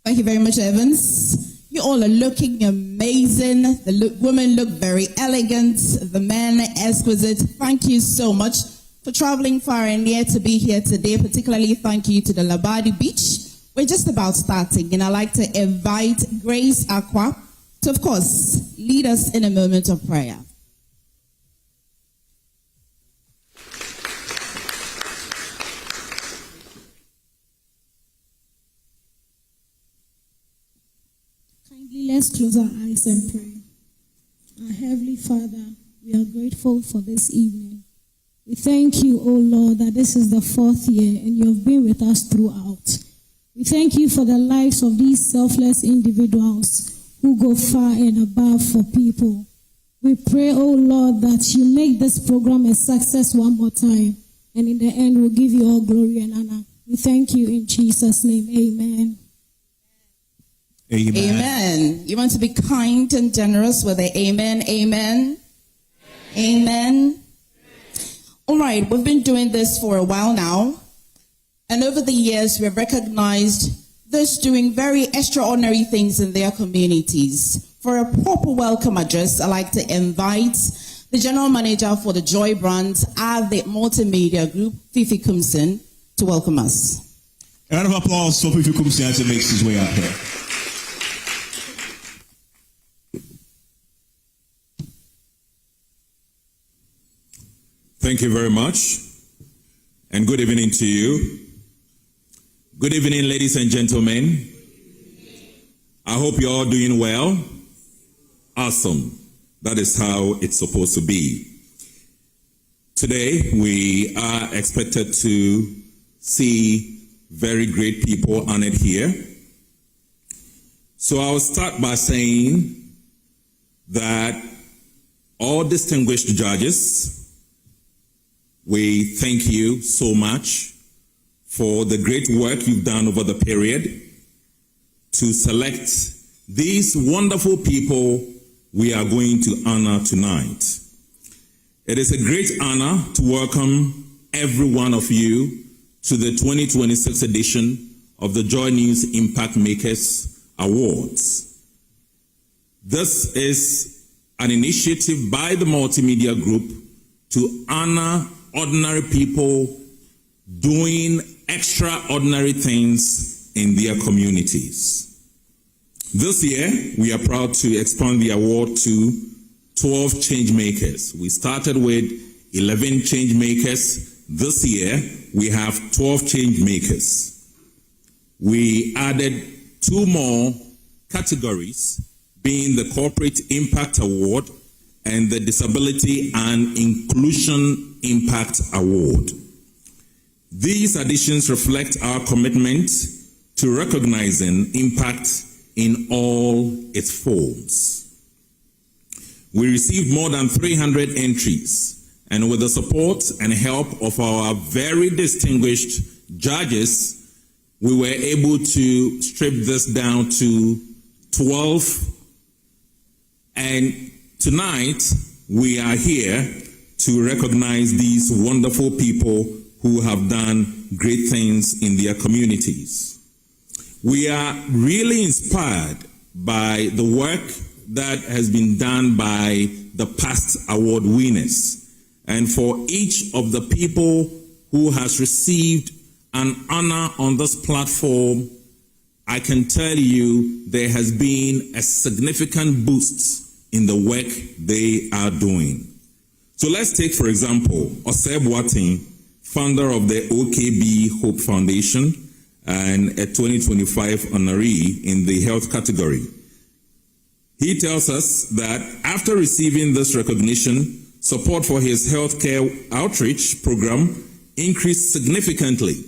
Thank you very much, Evans. You all are looking amazing. The women look very elegant. The men exquisite. Thank you so much for traveling far and near to be here today. Particularly thank you to the Labadi Beach. We're just about starting, and I'd like to invite Grace ACCRA to, of course, lead us in a moment of prayer. Let's close our eyes and pray. Our Heavenly Father, we are grateful for this evening. We thank you, O Lord, that this is the 4th year and you have been with us throughout. We thank you for the lives of these selfless individuals who go far and above for people. We pray, O Lord, that you make this program a success one more time, and in the end we'll give you all glory and honor. We thank you in Jesus' name. Amen. Amen. Amen. You want to be kind and generous with the amen, amen, amen. All right, we've been doing this for a while now. And over the years, we have recognized those doing very extraordinary things in their communities. For a proper welcome address, I'd like to invite the General Manager for the Joy Brand at the Multimedia Group, Fifi Kumsin, to welcome us. A round of applause for Fifi Kumsin as he makes his way up here. Thank you very much, and good evening to you. Good evening, ladies and gentlemen. I hope you're all doing well. Awesome. That is how it's supposed to be. Today, we are expected to see very great people honored here. So I'll start by saying that all distinguished judges, we thank you so much for the great work you've done over the period to select these wonderful people we are going to honor tonight. It is a great honor to welcome every one of you to the 2026 edition of the Joy News Impact Makers Awards. This is an initiative by the Multimedia Group to honor ordinary people doing extraordinary things in their communities. This year, we are proud to expand the award to 12 change makers. We started with 11 change makers. This year, we have 12 change makers. We added 2 more categories, being the Corporate Impact Award and the Disability and Inclusion Impact Award. These additions reflect our commitment to recognizing impact in all its forms. We received more than 300 entries, and with the support and help of our very distinguished judges, we were able to strip this down to 12. And tonight, we are here to recognize these wonderful people who have done great things in their communities. We are really inspired by the work that has been done by the past award winners. And for each of the people who has received an honor on this platform, I can tell you there has been a significant boost in the work they are doing. So let's take, for example, Osei Boateng, founder of the OKB Hope Foundation and a 2025 honoree in the health category. He tells us that after receiving this recognition, support for his healthcare outreach program increased significantly,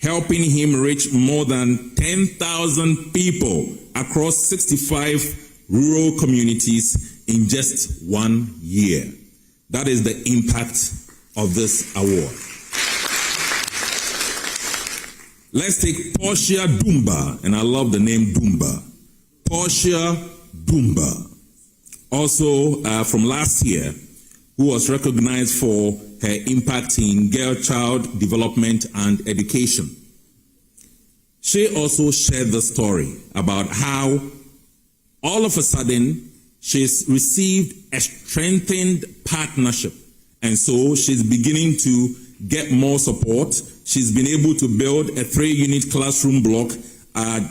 helping him reach more than 10,000 people across 65 rural communities in just 1 year. That is the impact of this award. Let's take Portia Dumba, and I love the name Dumba. Portia Dumba, also from last year, who was recognized for her impact in girl-child development and education. She also shared the story about how all of a sudden she's received a strengthened partnership, and so she's beginning to get more support. She's been able to build a 3-unit classroom block at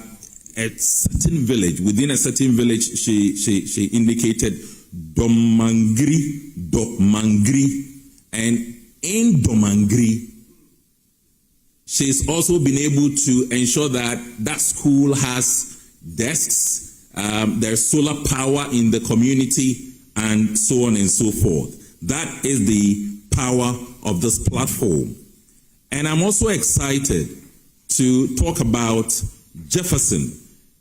a certain village. Within a certain village, she indicated Domangri, and in Domangri, she's also been able to ensure that that school has desks, there's solar power in the community, and so on and so forth. That is the power of this platform. And I'm also excited to talk about Jefferson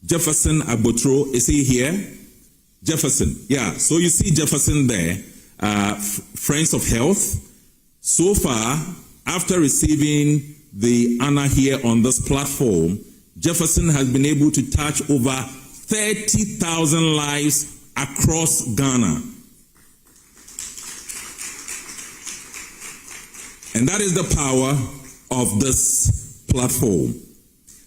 Abotro. Is he here? Jefferson, yeah. So you see Jefferson there, Friends of Health. So far, after receiving the honor here on this platform, Jefferson has been able to touch over 30,000 lives across Ghana. And that is the power of this platform.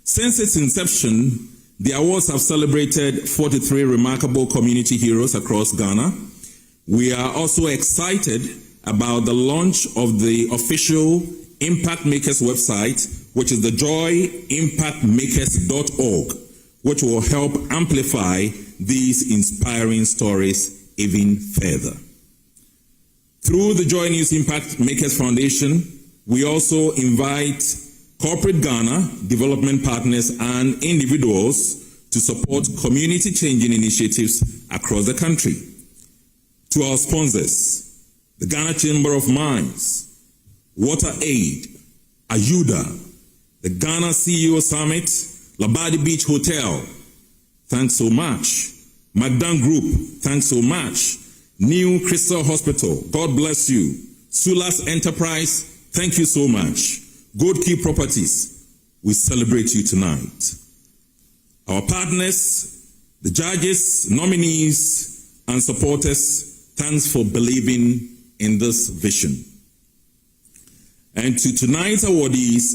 Since its inception, the awards have celebrated 43 remarkable community heroes across Ghana. We are also excited about the launch of the official Impact Makers website, which is the joyimpactmakers.org, which will help amplify these inspiring stories even further. Through the Joy News Impact Makers Foundation, we also invite corporate Ghana, development partners, and individuals to support community-changing initiatives across the country. To our sponsors, the Ghana Chamber of Mines, Water Aid, Ayuda, the Ghana CEO Summit, Labadi Beach Hotel, thanks so much. Magdan Group, thanks so much. New Crystal Hospital, God bless you. Sulas Enterprise, thank you so much. Good Key Properties, we celebrate you tonight. Our partners, the judges, nominees, and supporters, thanks for believing in this vision. And to tonight's awardees,